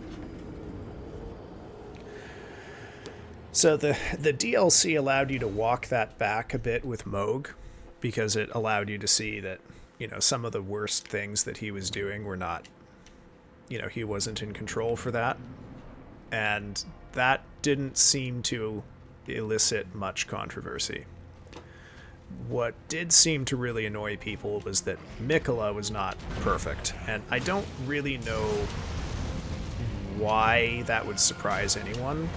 Speaker 1: So the DLC allowed you to walk that back a bit with Mohg, because it allowed you to see that, you know, some of the worst things that he was doing were not, you know, he wasn't in control for that. And that didn't seem to elicit much controversy. What did seem to really annoy people was that Miquella was not perfect, and I don't really know why that would surprise anyone,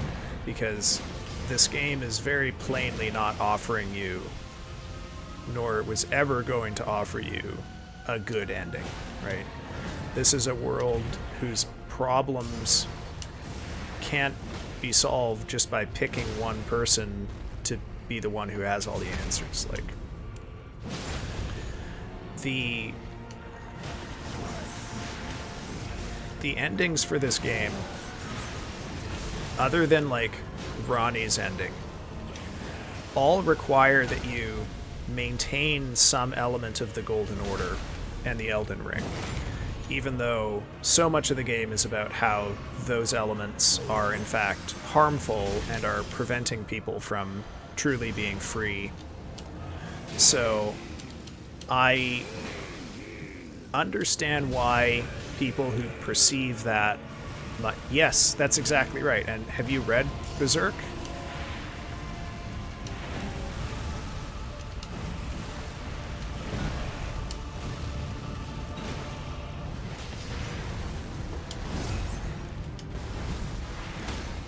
Speaker 1: because this game is very plainly not offering you, nor was ever going to offer you, a good ending, right? This is a world whose problems can't be solved just by picking one person to be the one who has all the answers. Like, the endings for this game, other than like Ronnie's ending, all require that you maintain some element of the Golden Order and the Elden Ring, even though so much of the game is about how those elements are in fact harmful and are preventing people from truly being free. So I understand why people who perceive that, yes, that's exactly right. And have you read Berserk?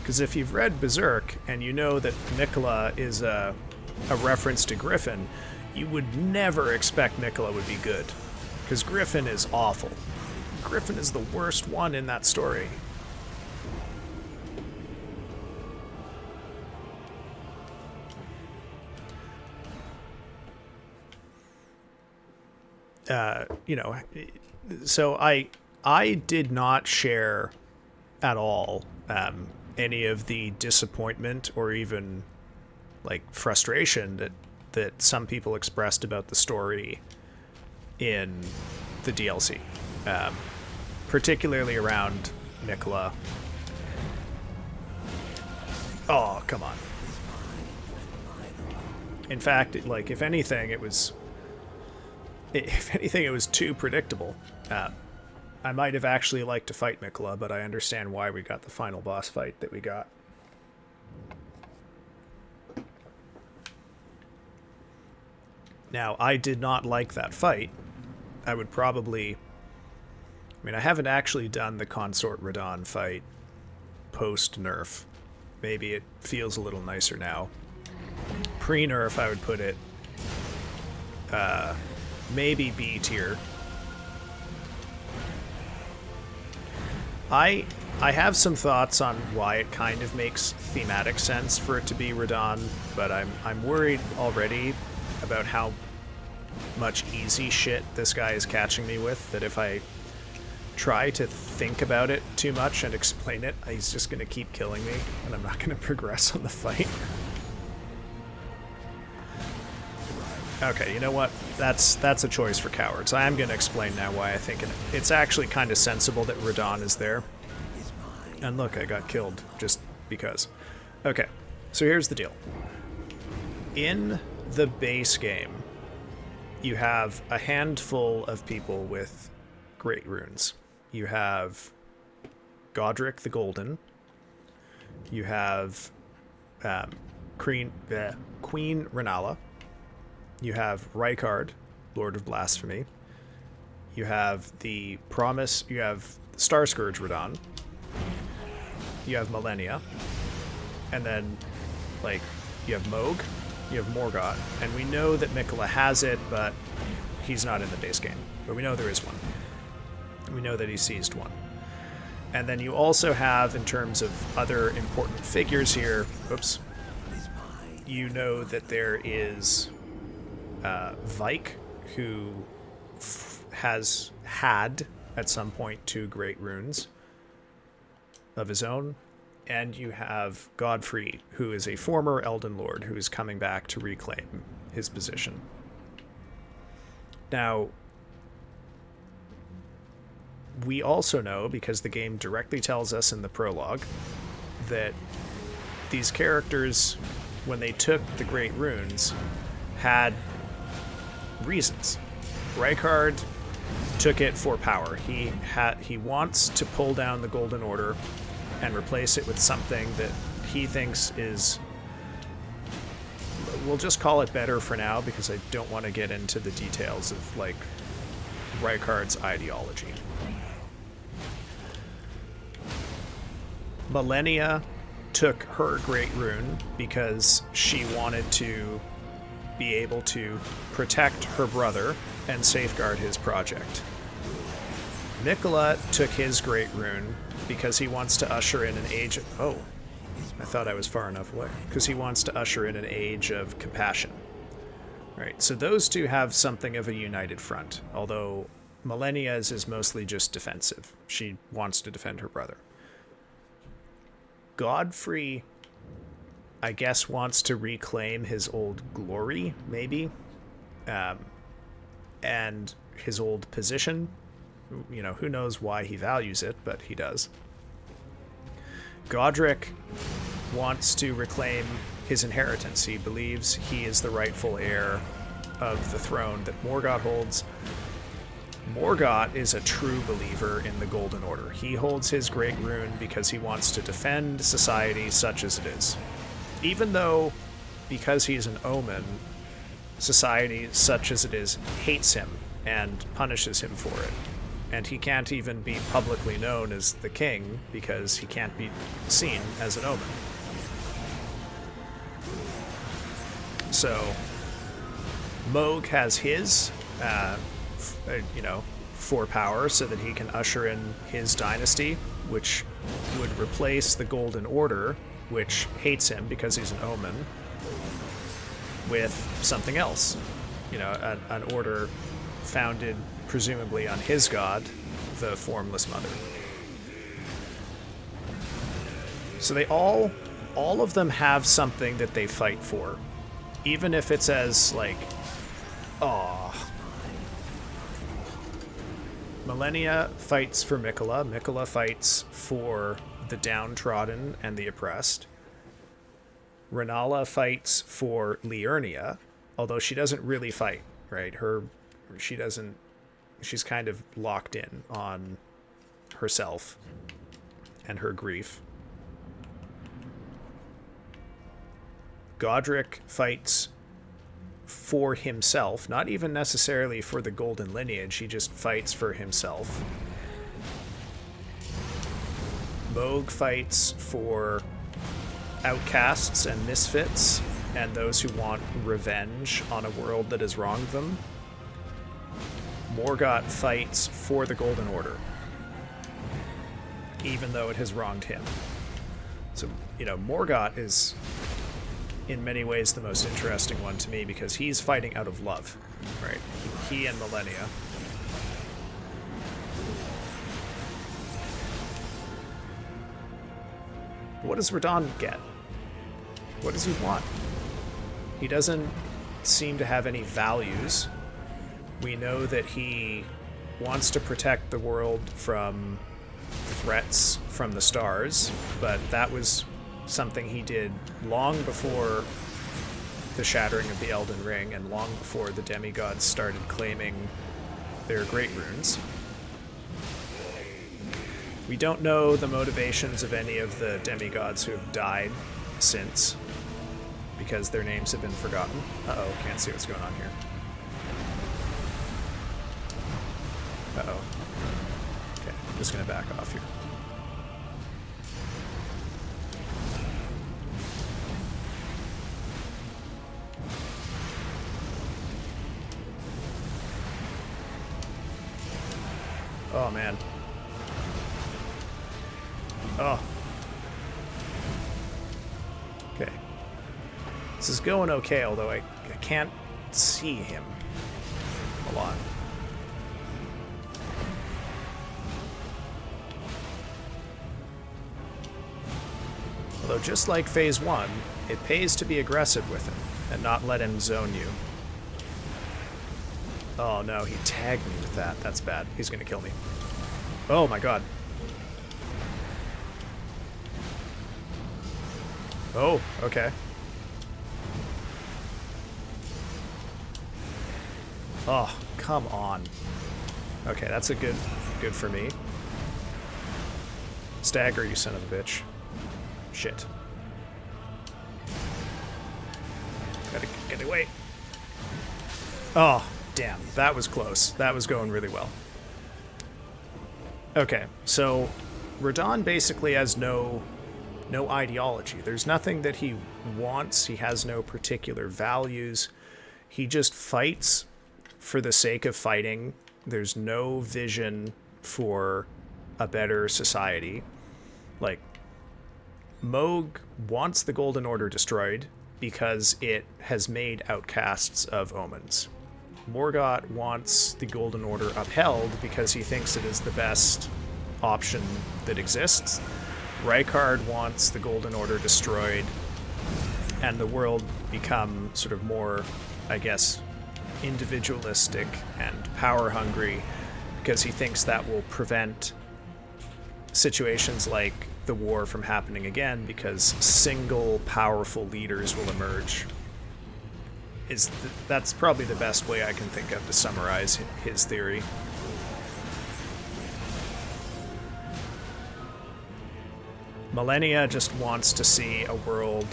Speaker 1: Because if you've read Berserk and you know that Miquella is a reference to Griffin, you would never expect Miquella would be good. Because Griffin is awful. Griffin is the worst one in that story. You know, so I did not share at all any of the disappointment or even like frustration that some people expressed about the story in the DLC, particularly around Miquella. Oh, come on. In fact, if anything, it was too predictable. I might have actually liked to fight Miquella, but I understand why we got the final boss fight that we got. Now, I did not like that fight. I would probably... I mean, I haven't actually done the Consort Radahn fight post-nerf. Maybe it feels a little nicer now. Pre-nerf, I would put it... maybe B tier. I have some thoughts on why it kind of makes thematic sense for it to be Radahn, but I'm worried already about how much easy shit this guy is catching me with, that if I try to think about it too much and explain it, he's just going to keep killing me, and I'm not going to progress on the fight. Okay, you know what? That's a choice for cowards. I am going to explain now why I think it's actually kind of sensible that Radahn is there. And look, I got killed just because. Okay, so here's the deal. In the base game, you have a handful of people with great runes. You have Godric the Golden. You have Queen Renala. You have Rykard, Lord of Blasphemy. You have the Promise. You have Star Scourge Radahn. You have Millennia. And then, like, you have Mohg. You have Morgott. And we know that Miquella has it, but he's not in the base game. But we know there is one. We know that he seized one. And then you also have, in terms of other important figures here, oops, you know that there is Vike, who has had, at some point, 2 great runes of his own. And you have Godfrey, who is a former Elden Lord, who is coming back to reclaim his position. Now, we also know, because the game directly tells us in the prologue, that these characters, when they took the Great Runes, had reasons. Rykard took it for power. He wants to pull down the Golden Order and replace it with something that he thinks is... We'll just call it better for now, because I don't want to get into the details of, like, Rykard's ideology. Malenia took her Great Rune because she wanted to be able to protect her brother and safeguard his project. Mikola took his Great Rune because he wants to usher in an age of... Oh, I thought I was far enough away. Because he wants to usher in an age of compassion. Right, so those two have something of a united front, although Malenia's is mostly just defensive. She wants to defend her brother. Godfrey, I guess, wants to reclaim his old glory, maybe, and his old position. You know, who knows why he values it, but he does. Godric wants to reclaim his inheritance. He believes he is the rightful heir of the throne that Morgott holds. Morgott is a true believer in the Golden Order. He holds his Great Rune because he wants to defend society such as it is. Even though, because he's an omen, society such as it is hates him and punishes him for it. And he can't even be publicly known as the king because he can't be seen as an omen. So, Mohg has his, for power so that he can usher in his dynasty, which would replace the Golden Order, which hates him because he's an omen, with something else. You know, an order founded presumably on his god, the Formless Mother. So they all of them have something that they fight for. Even if it's as, like, aww. Malenia fights for Mikola. Mikola fights for the downtrodden and the oppressed. Renala fights for Liurnia, although she doesn't really fight, right? She's kind of locked in on herself and her grief. Godric fights for himself, not even necessarily for the golden lineage, he just fights for himself. Mohg fights for outcasts and misfits and those who want revenge on a world that has wronged them. Morgott fights for the Golden Order, even though it has wronged him. So, you know, Morgott is in many ways the most interesting one to me because he's fighting out of love, right? He and Malenia. What does Radahn get? What does he want? He doesn't seem to have any values. We know that he wants to protect the world from threats from the stars, but that was something he did long before the shattering of the Elden Ring and long before the demigods started claiming their great runes. We don't know the motivations of any of the demigods who have died since, because their names have been forgotten. Uh-oh, can't see what's going on here. Uh-oh. Okay, I'm just gonna back off here. Oh, man. Oh. Okay. This is going okay, although I can't see him a lot. Although just like phase 1, it pays to be aggressive with him and not let him zone you. Oh no, he tagged me with that. That's bad. He's gonna kill me. Oh my god. Oh, okay. Oh, come on. Okay, that's a good for me. Stagger, you son of a bitch. Shit. Gotta get away. Oh, damn. That was close. That was going really well. Okay, so Radahn basically has no ideology. There's nothing that he wants. He has no particular values. He just fights for the sake of fighting. There's no vision for a better society. Like, Mohg wants the Golden Order destroyed because it has made outcasts of Omens. Morgott wants the Golden Order upheld because he thinks it is the best option that exists. Rykard wants the Golden Order destroyed and the world become sort of more, I guess, individualistic and power-hungry because he thinks that will prevent situations like the war from happening again because single powerful leaders will emerge. That's probably the best way I can think of to summarize his theory. Millennia just wants to see a world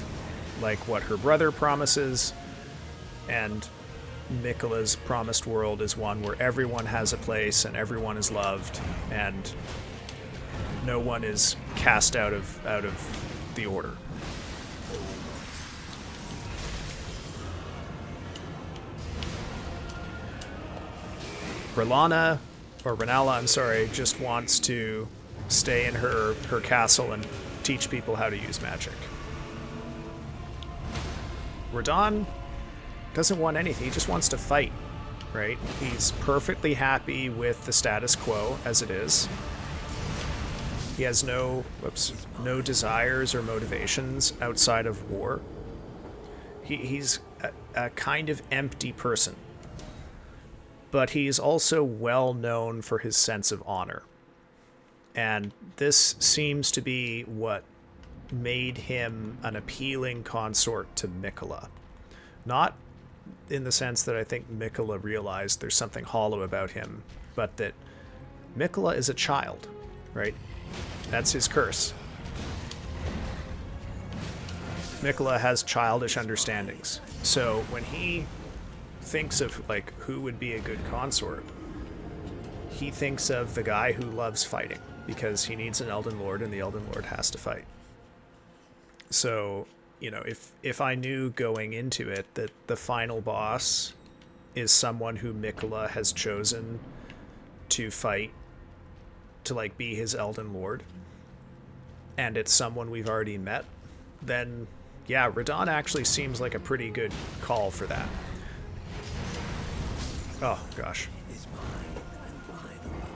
Speaker 1: like what her brother promises, and Miquella's promised world is one where everyone has a place and everyone is loved and no one is cast out of the order. R'Nalla, I'm sorry, just wants to stay in her castle and teach people how to use magic. Radahn doesn't want anything. He just wants to fight, right? He's perfectly happy with the status quo as it is. He has no desires or motivations outside of war. He's a kind of empty person. But he's also well known for his sense of honor. And this seems to be what made him an appealing consort to Miquella. Not in the sense that I think Miquella realized there's something hollow about him, but that Miquella is a child, right? That's his curse. Miquella has childish understandings. So when he thinks of like who would be a good consort, he thinks of the guy who loves fighting because he needs an Elden Lord and the Elden Lord has to fight. So, you know, if I knew going into it that the final boss is someone who Miquella has chosen to fight to like be his Elden Lord, and it's someone we've already met, then yeah, Radahn actually seems like a pretty good call for that. Oh gosh.
Speaker 2: Is mine and mine alone.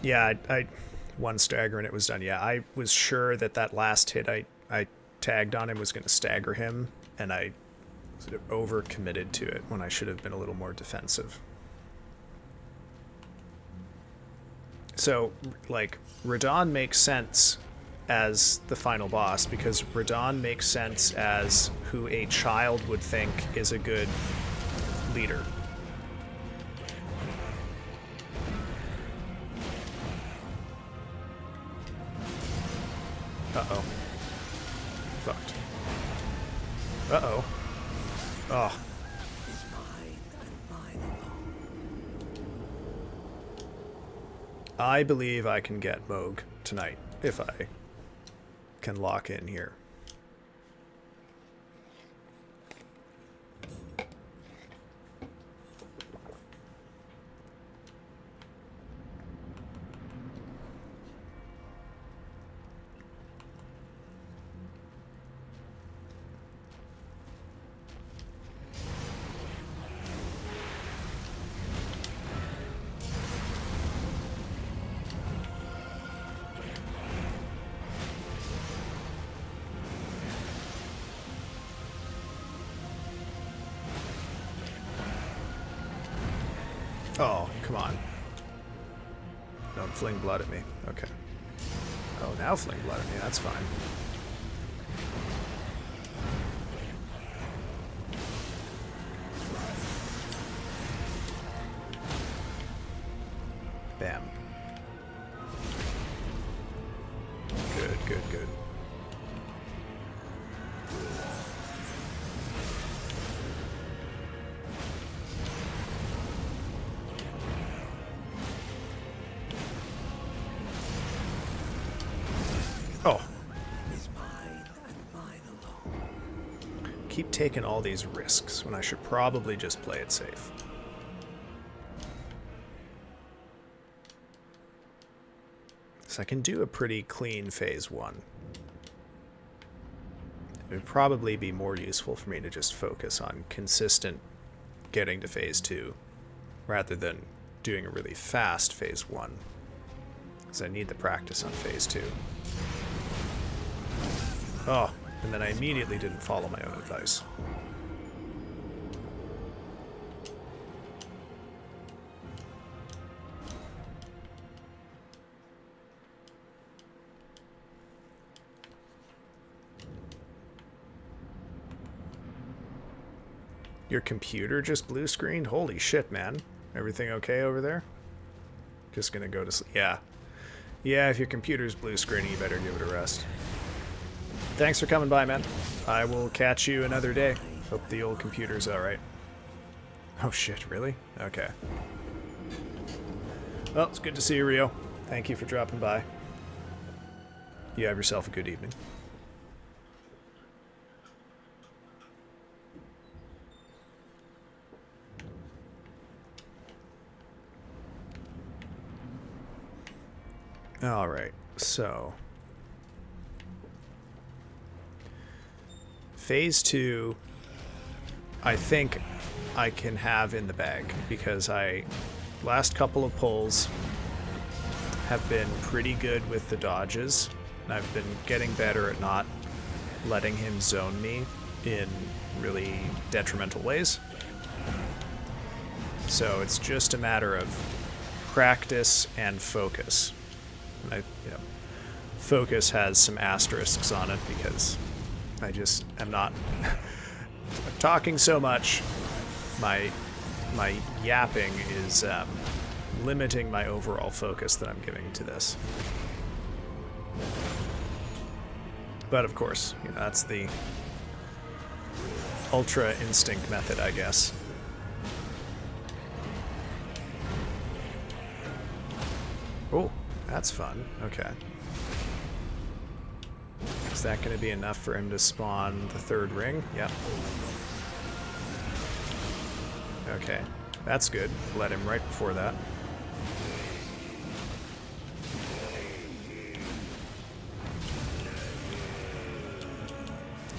Speaker 1: Yeah, I one stagger and it was done. Yeah, I was sure that last hit I tagged on him was going to stagger him, and I sort of overcommitted to it when I should have been a little more defensive. So, like, Radahn makes sense as the final boss because Radahn makes sense as who a child would think is a good leader. Uh-oh. Fucked. Uh-oh. Oh.
Speaker 2: Is mine and mine alone.
Speaker 1: I believe I can get Mohg tonight if I can lock in here. on. Don't fling blood at me. Okay. Oh, now fling blood at me. That's fine. Bam. Good, good, good. Oh.
Speaker 2: Is mine and mine alone.
Speaker 1: Keep taking all these risks when I should probably just play it safe. So I can do a pretty clean phase 1. It would probably be more useful for me to just focus on consistent getting to phase 2 rather than doing a really fast phase 1, because I need the practice on phase 2. Oh, and then I immediately didn't follow my own advice. Your computer just blue screened? Holy shit, man. Everything okay over there? Just gonna go to sleep. Yeah. Yeah, if your computer's blue screening, you better give it a rest. Thanks for coming by, man. I will catch you another day. Hope the old computer's alright. Oh shit, really? Okay. Well, it's good to see you, Rio. Thank you for dropping by. You have yourself a good evening. Alright, so phase 2 I think I can have in the bag, because last couple of pulls have been pretty good with the dodges, and I've been getting better at not letting him zone me in really detrimental ways. So it's just a matter of practice and focus. Focus has some asterisks on it because I just am not talking so much. My yapping is limiting my overall focus that I'm giving to this. But of course, that's the ultra instinct method, I guess. Oh, that's fun. Okay. Is that going to be enough for him to spawn the third ring? Yep. Okay. That's good. Let him right before that.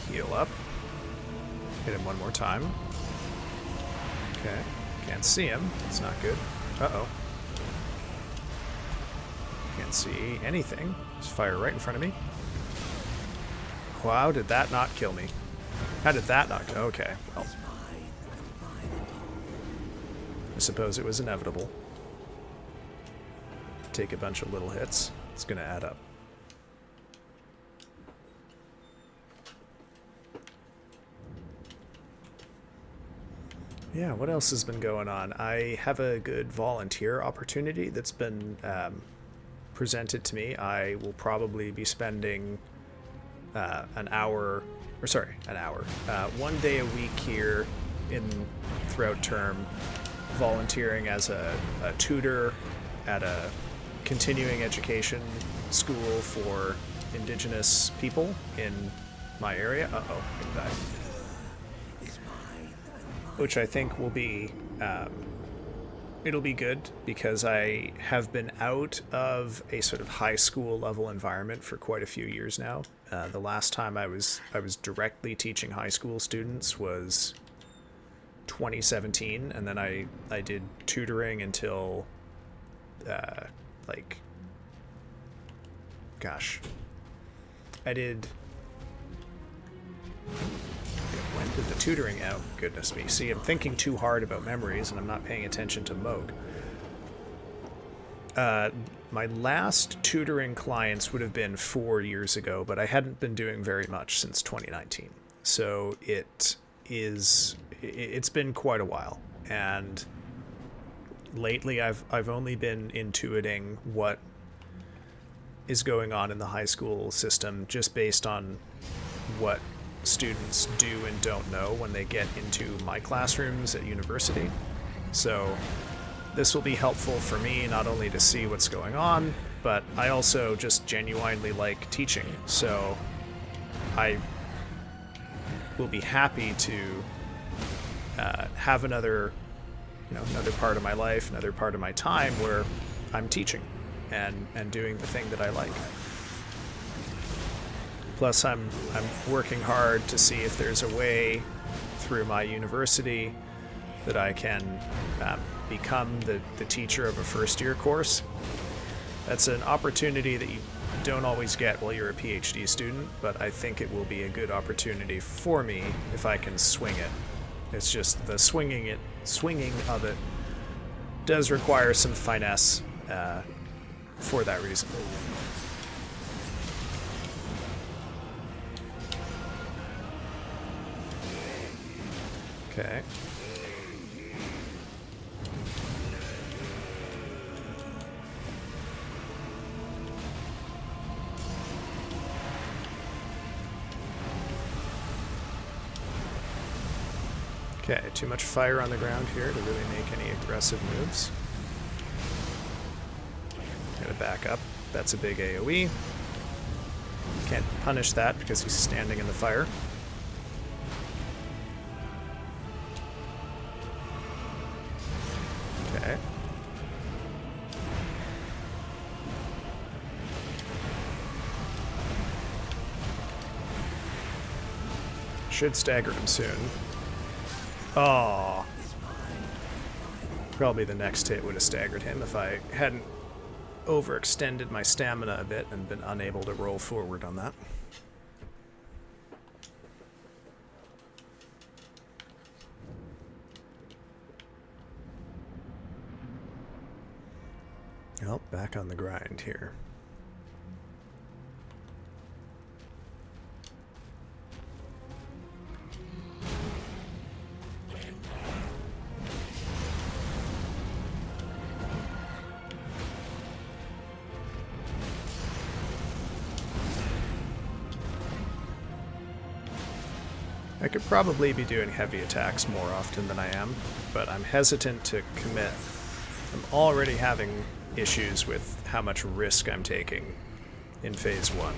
Speaker 1: Heal up. Hit him one more time. Okay. Can't see him. It's not good. Uh-oh. Can't see anything. Just fire right in front of me. Wow, did that not kill me? How did that not kill? Okay, well. I suppose it was inevitable. Take a bunch of little hits. It's gonna add up. Yeah, what else has been going on? I have a good volunteer opportunity that's been presented to me. I will probably be spending an hour, one day a week here throughout term, volunteering as a tutor at a continuing education school for Indigenous people in my area. Uh-oh, I died. Which I think will be, it'll be good, because I have been out of a sort of high school level environment for quite a few years now. The last time I was directly teaching high school students was 2017, and then I did tutoring until, when did the tutoring out? Goodness me. See, I'm thinking too hard about memories, and I'm not paying attention to Mohg. My last tutoring clients would have been 4 years ago, but I hadn't been doing very much since 2019. So it's been quite a while. And lately I've only been intuiting what is going on in the high school system just based on what students do and don't know when they get into my classrooms at university. So this will be helpful for me not only to see what's going on, but I also just genuinely like teaching. So I will be happy to have another part of my life, another part of my time where I'm teaching and doing the thing that I like. Plus, I'm working hard to see if there's a way through my university that I can become the teacher of a first-year course. That's an opportunity that you don't always get while you're a PhD student, but I think it will be a good opportunity for me if I can swing it. It's just the swinging of it does require some finesse for that reason. Okay. Okay, too much fire on the ground here to really make any aggressive moves. Gotta back up. That's a big AoE. Can't punish that because he's standing in the fire. Okay. Should stagger him soon. Oh. Probably the next hit would have staggered him if I hadn't overextended my stamina a bit and been unable to roll forward on that. Well, back on the grind here. I could probably be doing heavy attacks more often than I am, but I'm hesitant to commit. I'm already having issues with how much risk I'm taking in Phase 1.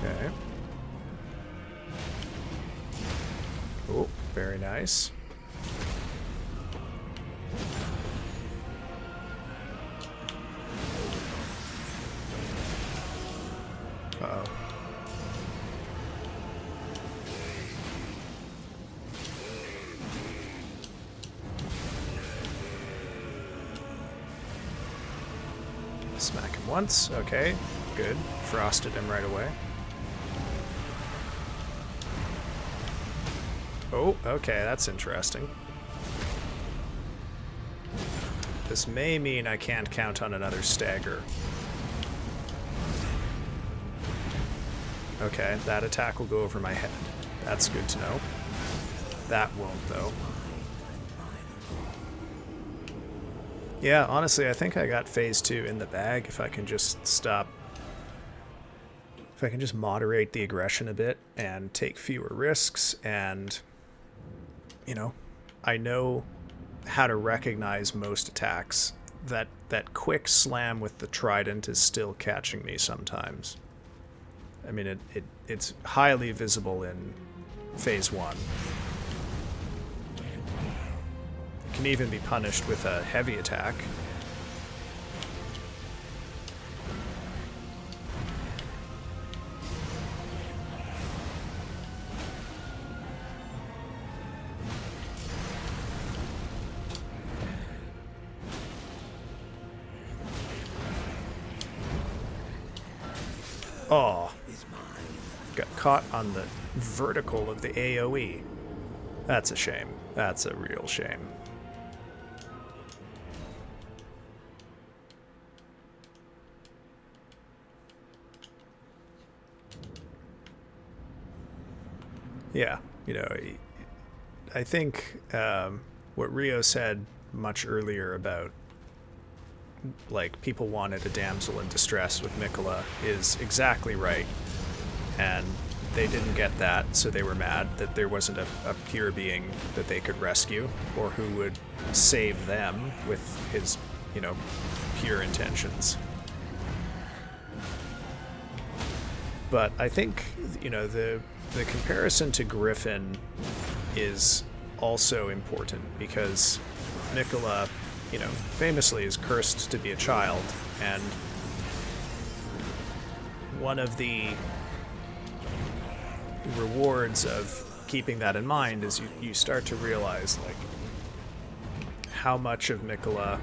Speaker 1: Okay. Oh, very nice. Uh-oh. Smack him once. Okay, good. Frosted him right away. Oh, okay, that's interesting. This may mean I can't count on another stagger. Okay, that attack will go over my head. That's good to know. That won't, though. Yeah, honestly, I think I got Phase 2 in the bag if I can just stop. If I can just moderate the aggression a bit and take fewer risks and, you know, I know how to recognize most attacks. That quick slam with the trident is still catching me sometimes. I mean, it's highly visible in Phase 1. It can even be punished with a heavy attack. Oh,
Speaker 2: is mine.
Speaker 1: got caught on the vertical of the AoE. That's a shame. That's a real shame. Yeah, you know, I think what Rio said much earlier about like people wanted a damsel in distress with Mikola is exactly right, and they didn't get that, so they were mad that there wasn't a pure being that they could rescue or who would save them with his, you know, pure intentions. But I think, you know, the comparison to Griffin is also important because Mikola, you know, famously is cursed to be a child, and one of the rewards of keeping that in mind is you start to realize like how much of Mikola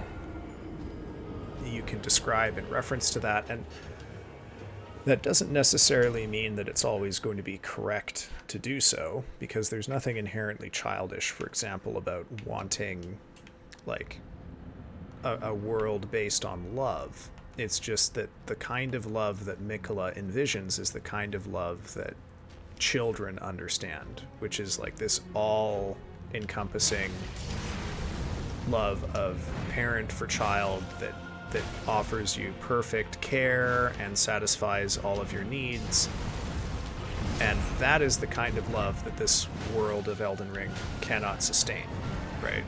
Speaker 1: you can describe in reference to that, and that doesn't necessarily mean that it's always going to be correct to do so, because there's nothing inherently childish, for example, about wanting like a world based on love. It's just that the kind of love that Mikola envisions is the kind of love that children understand, which is like this all-encompassing love of parent for child that offers you perfect care and satisfies all of your needs. And that is the kind of love that this world of Elden Ring cannot sustain, right?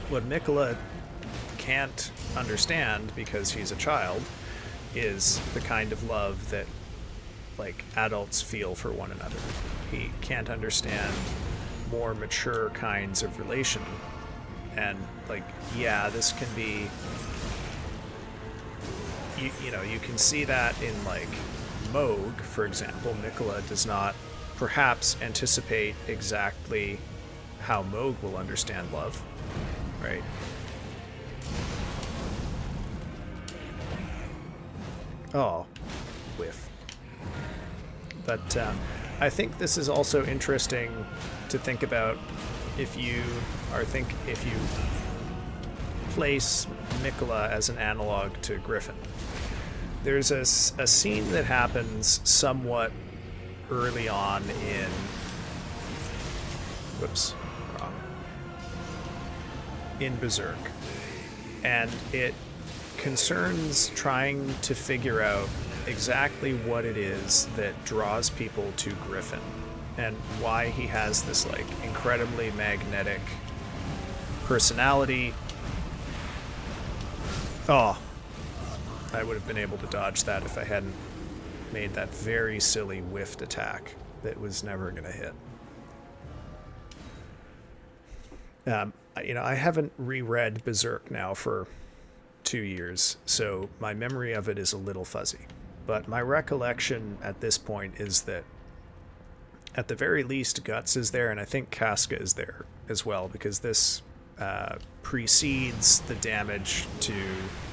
Speaker 1: What Mikola can't understand because he's a child is the kind of love that like adults feel for one another. He can't understand more mature kinds of relation. And like, yeah, this can be, you know, you can see that in like Mohg, for example. Mikola does not perhaps anticipate exactly how Mohg will understand love, right? Oh, whiff. But I think this is also interesting to think about if you place Mikola as an analog to Griffin. There's a scene that happens somewhat early on in... Whoops, wrong. In Berserk. And it concerns trying to figure out exactly what it is that draws people to Griffin and why he has this like incredibly magnetic personality. Oh, I would have been able to dodge that if I hadn't made that very silly whiffed attack that was never going to hit. You know, I haven't reread Berserk now for 2 years, so my memory of it is a little fuzzy. But my recollection at this point is that at the very least Guts is there, and I think Casca is there as well, because this precedes the damage to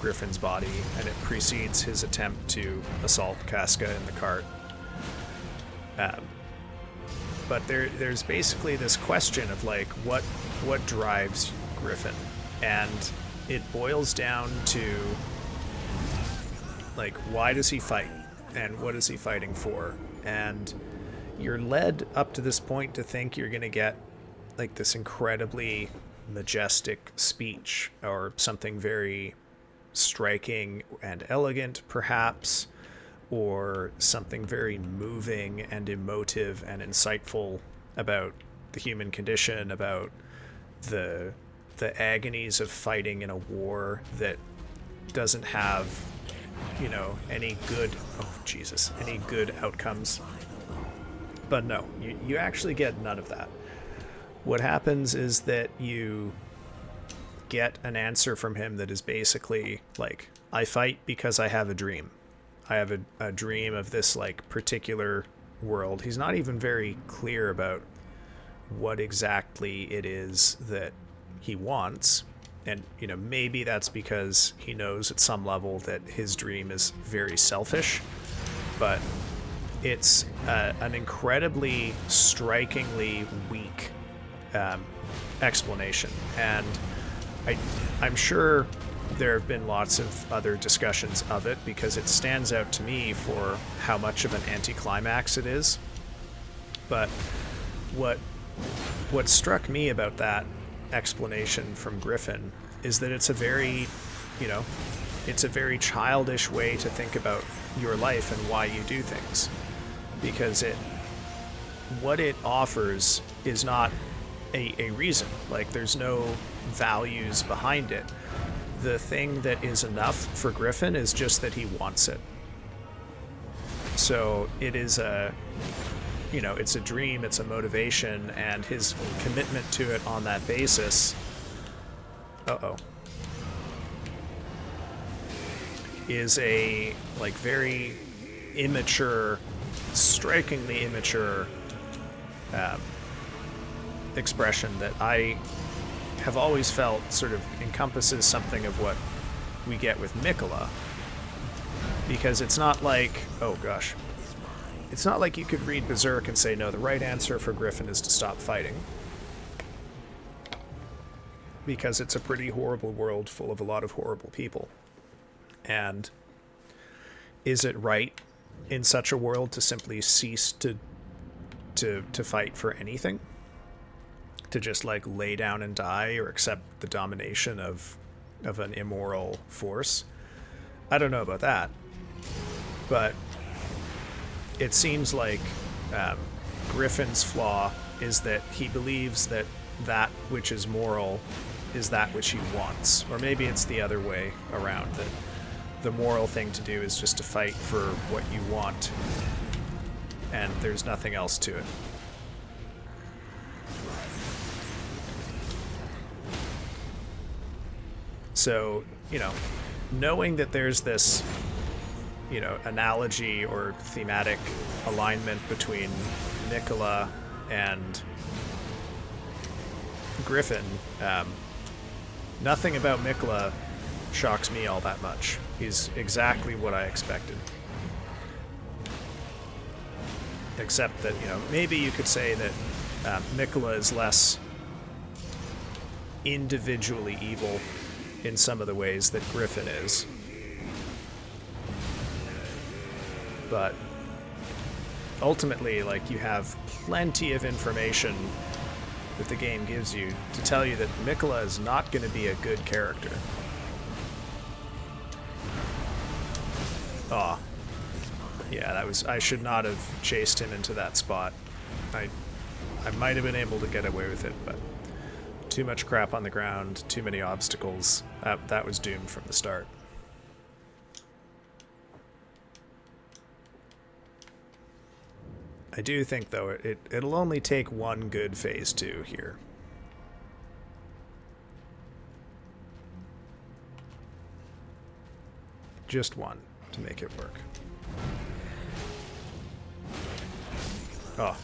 Speaker 1: Griffin's body, and it precedes his attempt to assault Casca in the cart. But there's basically this question of like what drives Griffin, and it boils down to like, why does he fight and what is he fighting for? And you're led up to this point to think you're going to get like this incredibly majestic speech or something very striking and elegant, perhaps, or something very moving and emotive and insightful about the human condition, about the agonies of fighting in a war that doesn't have, you know, any good outcomes. But no, you actually get none of that. What happens is that you get an answer from him that is basically like, I fight because I have a dream. I have a dream of this like particular world. He's not even very clear about what exactly it is that he wants. And, you know, maybe that's because he knows at some level that his dream is very selfish. But it's an incredibly strikingly weak explanation, and I'm sure there have been lots of other discussions of it, because it stands out to me for how much of an anticlimax it is. But what struck me about that explanation from Griffin is that it's a very, it's a very childish way to think about your life and why you do things, because what it offers is not a reason. Like, there's no values behind it. The thing that is enough for Griffin is just that he wants it. So it is it's a dream, it's a motivation, and his commitment to it on that basis is a very immature, strikingly immature expression that I have always felt sort of encompasses something of what we get with Mikola. Because it's not like, it's not like you could read Berserk and say, no, the right answer for Griffin is to stop fighting. Because it's a pretty horrible world full of a lot of horrible people. And is it right in such a world to simply cease to fight for anything? To just lay down and die, or accept the domination of an immoral force? I don't know about that. But it seems like Griffin's flaw is that he believes that which is moral is that which he wants. Or maybe it's the other way around, that the moral thing to do is just to fight for what you want, and there's nothing else to it. So, knowing that there's this, analogy or thematic alignment between Mikola and Griffin, nothing about Mikola shocks me all that much. He's exactly what I expected. Except that, maybe you could say that Mikola is less individually evil in some of the ways that Griffin is. But ultimately, you have plenty of information that the game gives you to tell you that Mikola is not going to be a good character. Yeah, I should not have chased him into that spot. I might have been able to get away with it, but too much crap on the ground, too many obstacles. That was doomed from the start. I do think, though, it'll only take one good phase 2 here. Just one to make it work. Oh,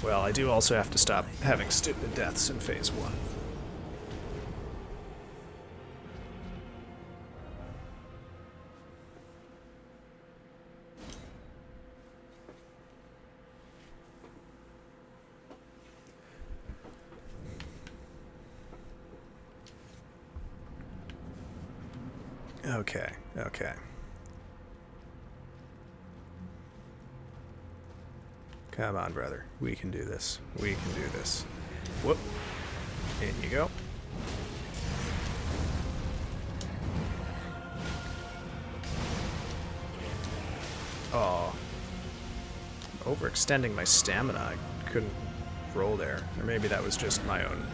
Speaker 1: well, I do also have to stop having stupid deaths in phase 1. Okay. Come on, brother. We can do this. Whoop. In you go. Oh. Overextending my stamina. I couldn't roll there. Or maybe that was just my own...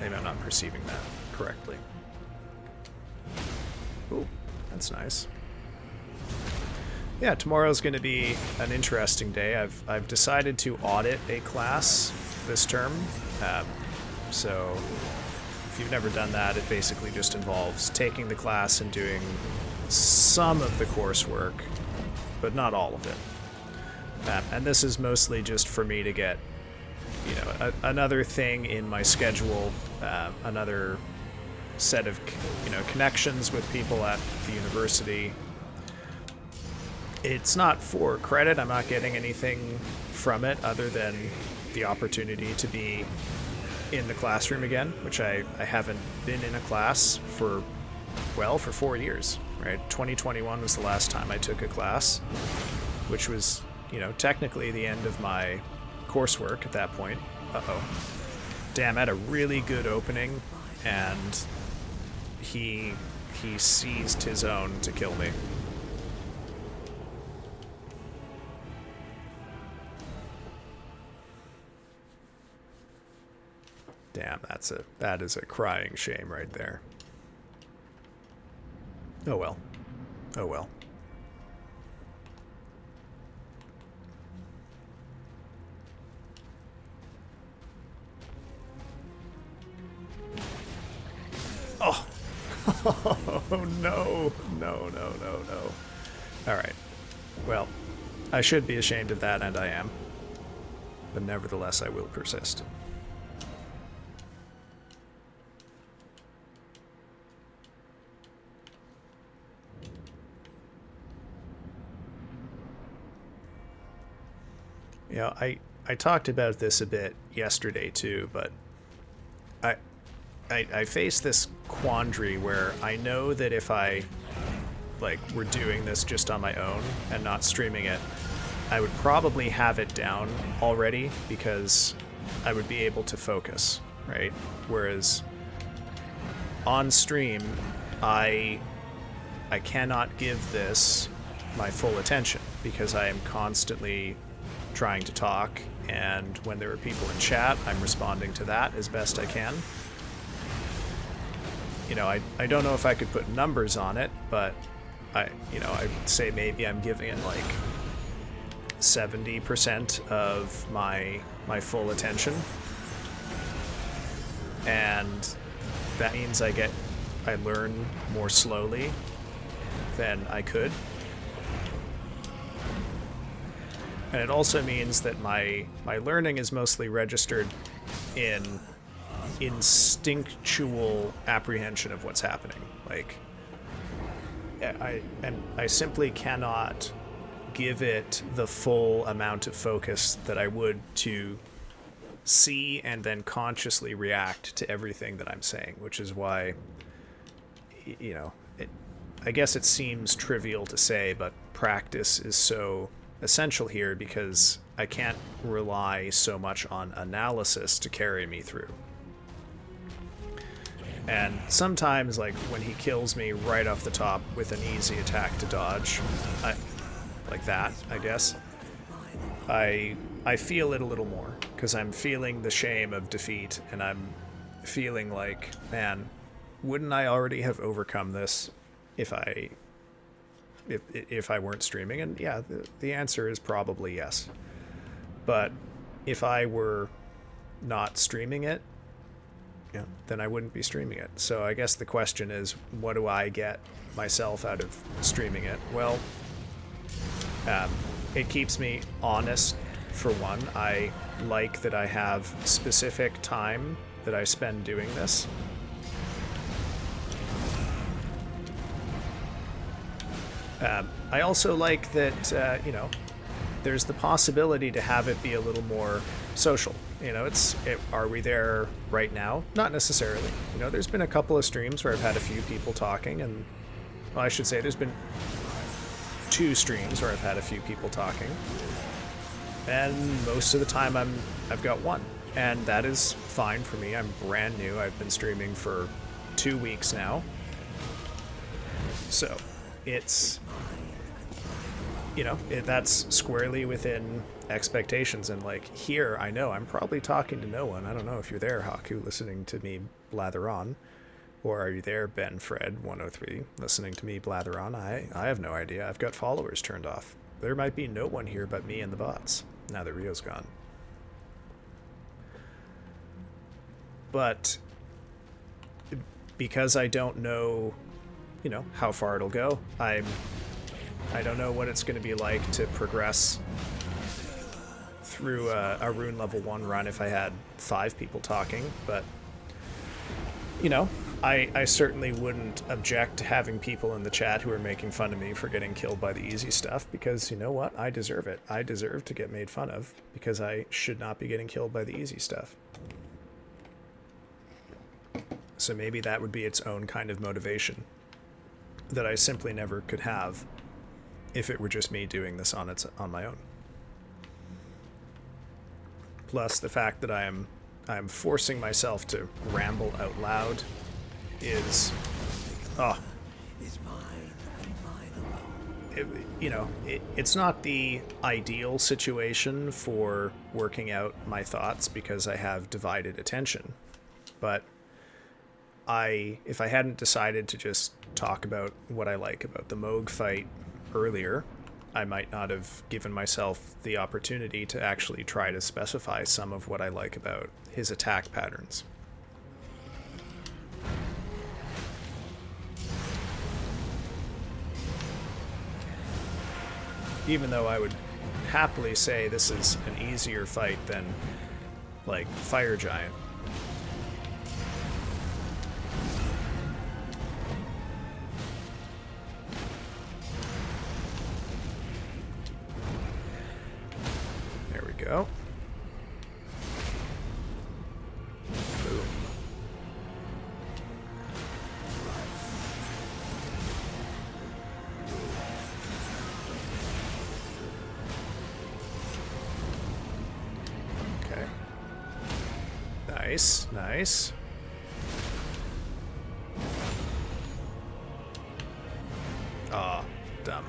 Speaker 1: Maybe I'm not perceiving that correctly. Ooh, that's nice. Yeah, tomorrow's going to be an interesting day. I've decided to audit a class this term. So if you've never done that, it basically just involves taking the class and doing some of the coursework, but not all of it. And this is mostly just for me to get, another thing in my schedule, another set of, connections with people at the university. It's not for credit. I'm not getting anything from it other than the opportunity to be in the classroom again, which I haven't been in a class for 4 years, right? 2021 was the last time I took a class, which was, technically the end of my coursework at that point. Uh-oh. Damn, I had a really good opening, and he seized his own to kill me. Damn, that is a crying shame right there. Oh well. Oh well. Oh. Oh no. No. Alright. Well, I should be ashamed of that, and I am. But nevertheless, I will persist. I talked about this a bit yesterday too, but I face this quandary where I know that if I were doing this just on my own and not streaming it, I would probably have it down already because I would be able to focus, right? Whereas on stream, I cannot give this my full attention because I am constantly trying to talk, and when there are people in chat, I'm responding to that as best I can. I don't know if I could put numbers on it, but I'd say maybe I'm giving it 70% of my full attention, and that means I learn more slowly than I could. And it also means that my learning is mostly registered in instinctual apprehension of what's happening. I simply cannot give it the full amount of focus that I would to see and then consciously react to everything that I'm saying, which is why, I guess it seems trivial to say, but practice is so essential here because I can't rely so much on analysis to carry me through. And sometimes, when he kills me right off the top with an easy attack to dodge, like that, I guess, I feel it a little more because I'm feeling the shame of defeat, and I'm feeling like, man, wouldn't I already have overcome this if I weren't streaming? And yeah, the answer is probably yes. But if I were not streaming it, then I wouldn't be streaming it. So I guess the question is, what do I get myself out of streaming it? Well, it keeps me honest, for one. I like that I have specific time that I spend doing this. I also like that, there's the possibility to have it be a little more social. Are we there right now? Not necessarily. There's been a couple of streams where I've had a few people talking, and, well, I should say there's been 2 streams where I've had a few people talking, and most of the time I've got 1, and that is fine for me. I'm brand new. I've been streaming for 2 weeks now, so it's, that's squarely within expectations. And here, I know I'm probably talking to no one. I don't know if you're there, Haku, listening to me blather on, or are you there, Ben Fred 103, listening to me blather on? I have no idea. I've got followers turned off. There might be no one here but me and the bots now that Rio's gone. But because I don't know, how far it'll go, I don't know what it's going to be like to progress through a rune level 1 run if I had 5 people talking, but I certainly wouldn't object to having people in the chat who are making fun of me for getting killed by the easy stuff, because you know what? I deserve it. I deserve to get made fun of, because I should not be getting killed by the easy stuff. So maybe that would be its own kind of motivation that I simply never could have if it were just me doing this on my own. Plus the fact that I'm forcing myself to ramble out loud is, it's not the ideal situation for working out my thoughts because I have divided attention. But if I hadn't decided to just talk about what I like about the Mohg fight earlier, I might not have given myself the opportunity to actually try to specify some of what I like about his attack patterns. Even though I would happily say this is an easier fight than, like, Fire Giant. There we go. Boom. Okay. Nice, nice. Ah, dumb.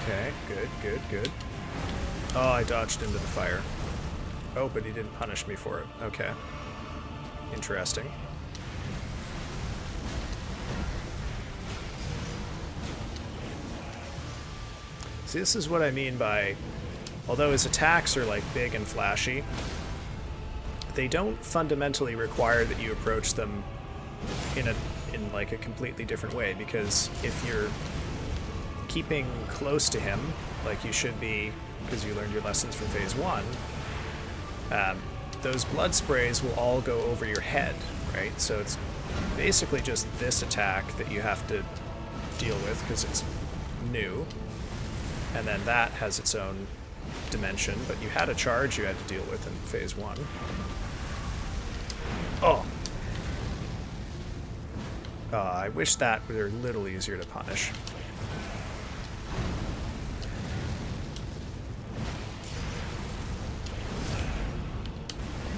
Speaker 1: Okay, good, good, good. Oh, I dodged into the fire. Oh, but he didn't punish me for it. Okay. Interesting. See, this is what I mean by, although his attacks are like big and flashy, they don't fundamentally require that you approach them in like a completely different way, because if you're keeping close to him, like you should be, because you learned your lessons from Phase 1, those blood sprays will all go over your head, right? So it's basically just this attack that you have to deal with because it's new, and then that has its own dimension, but you had a charge you had to deal with in Phase 1. Oh! I wish that were a little easier to punish.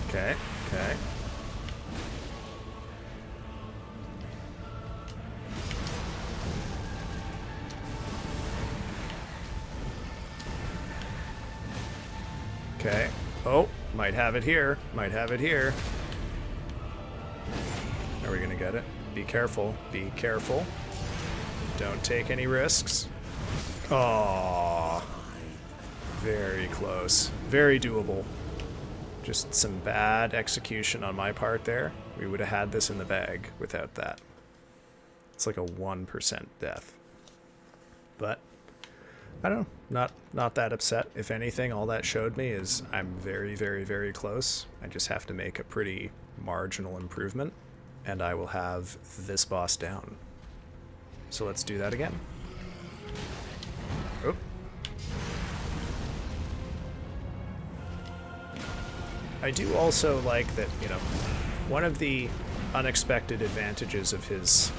Speaker 1: Okay, okay. Okay. Oh, might have it here. Might have it here. Are we gonna get it? Be careful. Be careful. Don't take any risks. Oh, very close. Very doable. Just some bad execution on my part there. We would have had this in the bag without that. It's like a 1% death. But I don't know, not that upset. If anything, all that showed me is I'm very, very, very close. I just have to make a pretty marginal improvement, and I will have this boss down. So let's do that again. Oh. I do also like that, you know, one of the unexpected advantages of his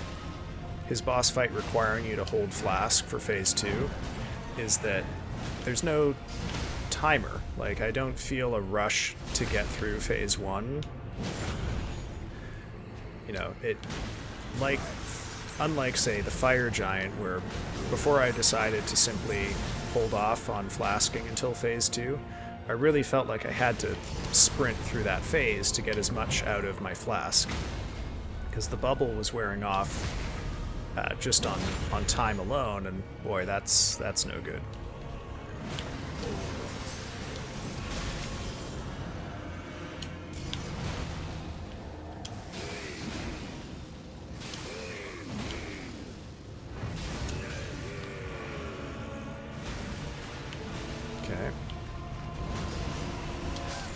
Speaker 1: boss fight requiring you to hold Flask for Phase 2 is that there's no timer. Like, I don't feel a rush to get through Phase 1. You know, unlike, say, the Fire Giant, where before I decided to simply hold off on flasking until Phase 2, I really felt like I had to sprint through that phase to get as much out of my flask, because the bubble was wearing off just on time alone, and boy, that's no good.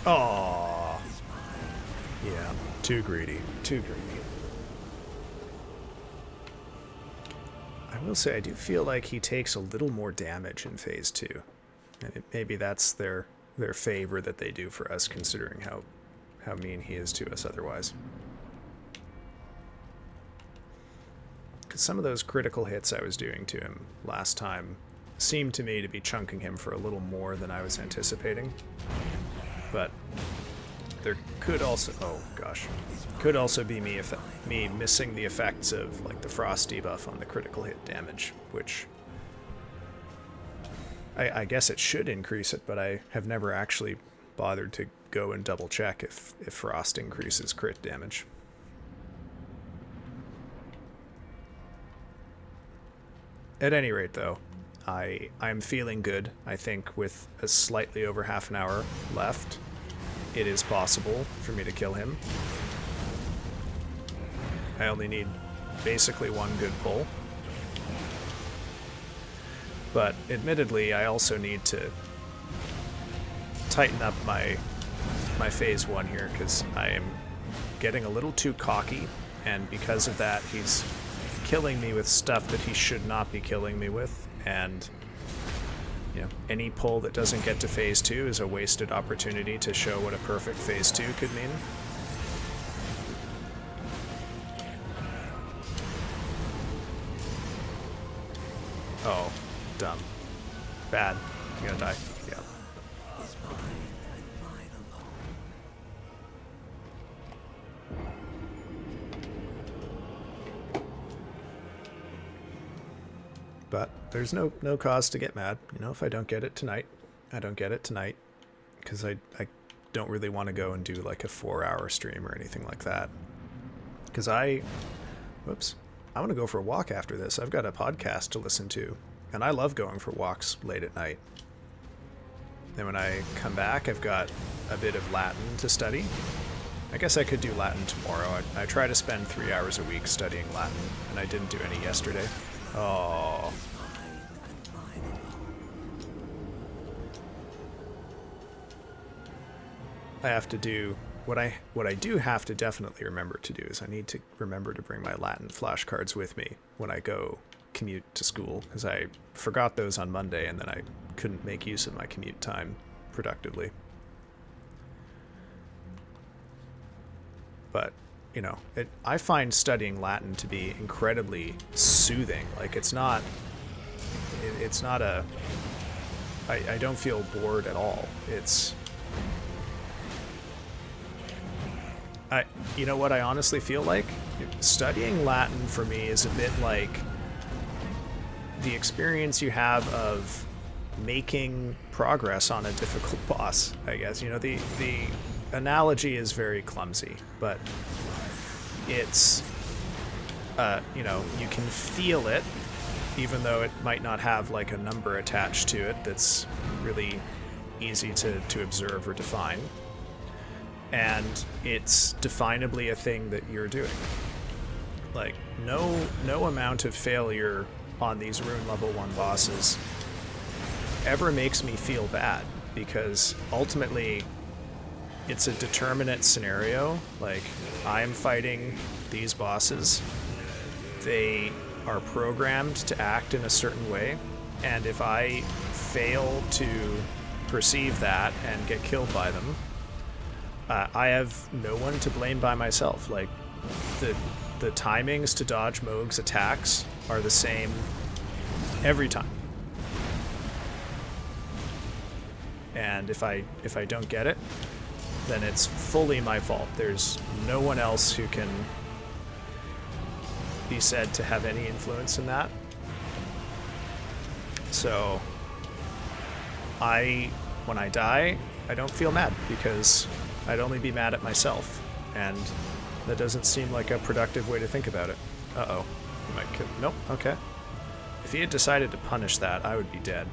Speaker 1: Oh, yeah, too greedy, too greedy. I will say I do feel like he takes a little more damage in phase 2. And maybe that's their favor that they do for us, considering how mean he is to us otherwise. Because some of those critical hits I was doing to him last time seemed to me to be chunking him for a little more than I was anticipating. But there could also, oh gosh, could also be me missing the effects of like the frost debuff on the critical hit damage, which I guess it should increase it, but I have never actually bothered to go and double check if frost increases crit damage. At any rate, though, I'm feeling good. I think with a slightly over half an hour left, it is possible for me to kill him. I only need basically one good pull. But admittedly, I also need to tighten up my phase 1 here, because I am getting a little too cocky, and because of that, he's killing me with stuff that he should not be killing me with, and you know, any pull that doesn't get to phase 2 is a wasted opportunity to show what a perfect phase 2 could mean. Oh, dumb. Bad. You're gonna die. Yeah.
Speaker 2: Is mine and mine alone.
Speaker 1: But there's no cause to get mad. You know, if I don't get it tonight, I don't get it tonight. Because I don't really want to go and do like a 4-hour stream or anything like that. Because whoops. I want to go for a walk after this. I've got a podcast to listen to. And I love going for walks late at night. Then when I come back, I've got a bit of Latin to study. I guess I could do Latin tomorrow. I try to spend 3 hours a week studying Latin, and I didn't do any yesterday. Oh. I have to do what I do have to definitely remember to do is I need to remember to bring my Latin flashcards with me when I go commute to school, because I forgot those on Monday and then I couldn't make use of my commute time productively. But you know, I find studying Latin to be incredibly soothing. Like it's not a I don't feel bored at all. You know what I honestly feel like? Studying Latin for me is a bit like the experience you have of making progress on a difficult boss, I guess. You know, the analogy is very clumsy, but it's, you know, you can feel it, even though it might not have like a number attached to it that's really easy to observe or define. And it's definably a thing that you're doing. Like, no amount of failure on these rune level 1 bosses ever makes me feel bad, because ultimately it's a determinate scenario. Like, I'm fighting these bosses. They are programmed to act in a certain way, and if I fail to perceive that and get killed by them, I have no one to blame by myself. Like, the timings to dodge Mohg's attacks are the same every time. And if I don't get it, then it's fully my fault. There's no one else who can be said to have any influence in that. So when I die, I don't feel mad, because I'd only be mad at myself, and that doesn't seem like a productive way to think about it. Uh-oh. He might kill. Nope. Okay. If he had decided to punish that, I would be dead.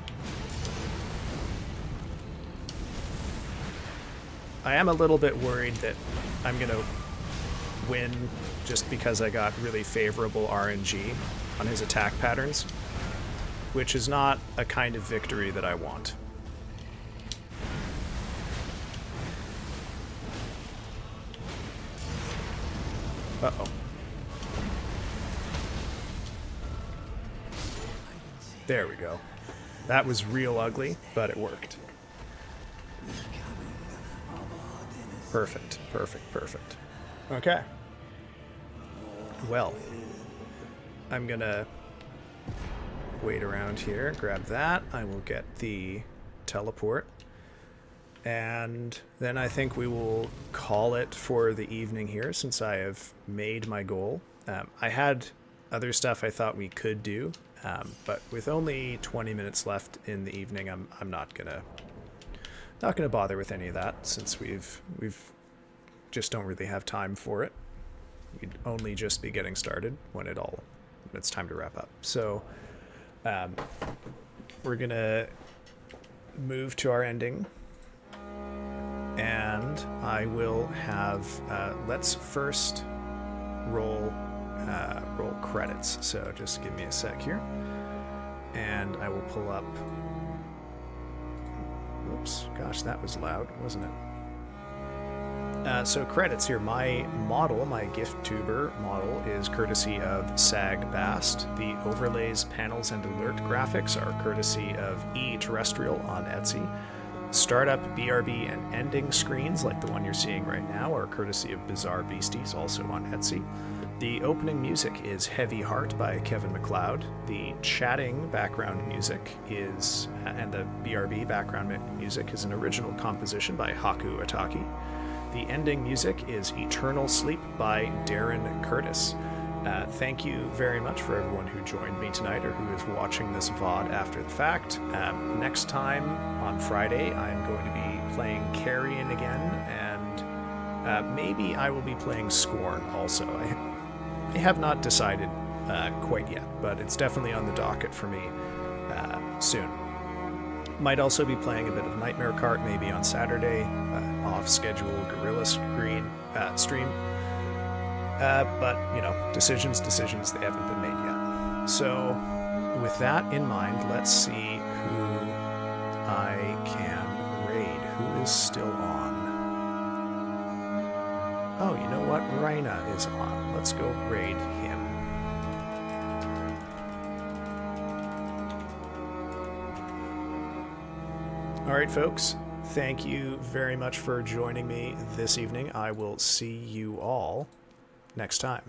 Speaker 1: I am a little bit worried that I'm going to win just because I got really favorable RNG on his attack patterns, which is not a kind of victory that I want. Uh-oh. There we go. That was real ugly, but it worked. Perfect, perfect, perfect. Okay. Well, I'm gonna wait around here, grab that. I will get the teleport. And then I think we will call it for the evening here, since I have made my goal. I had other stuff I thought we could do, but with only 20 minutes left in the evening, I'm not gonna bother with any of that, since we've just don't really have time for it. We'd only just be getting started when it's time to wrap up. So we're gonna move to our ending. And I will have, let's first roll credits. So just give me a sec here. And I will pull up, whoops, gosh, that was loud, wasn't it? So credits here. My model, my GiftTuber model, is courtesy of Sag Bast. The overlays, panels, and alert graphics are courtesy of E-Terrestrial on Etsy. Startup, BRB, and ending screens, like the one you're seeing right now, are courtesy of Bizarre Beasties, also on Etsy. The opening music is Heavy Heart by Kevin MacLeod. The chatting background music is, and the BRB background music is an original composition by Haku Ataki. The ending music is Eternal Sleep by Darren Curtis. Thank you very much for everyone who joined me tonight or who is watching this VOD after the fact. Next time on Friday, I'm going to be playing Carrion again, and maybe I will be playing Scorn also. I have not decided quite yet, but it's definitely on the docket for me soon. Might also be playing a bit of Nightmare Cart maybe on Saturday, off-schedule Guerrilla stream. But, you know, decisions, they haven't been made yet. So, with that in mind, let's see who I can raid. Who is still on? Oh, you know what? Rhina is on. Let's go raid him. Alright, folks. Thank you very much for joining me this evening. I will see you all next time.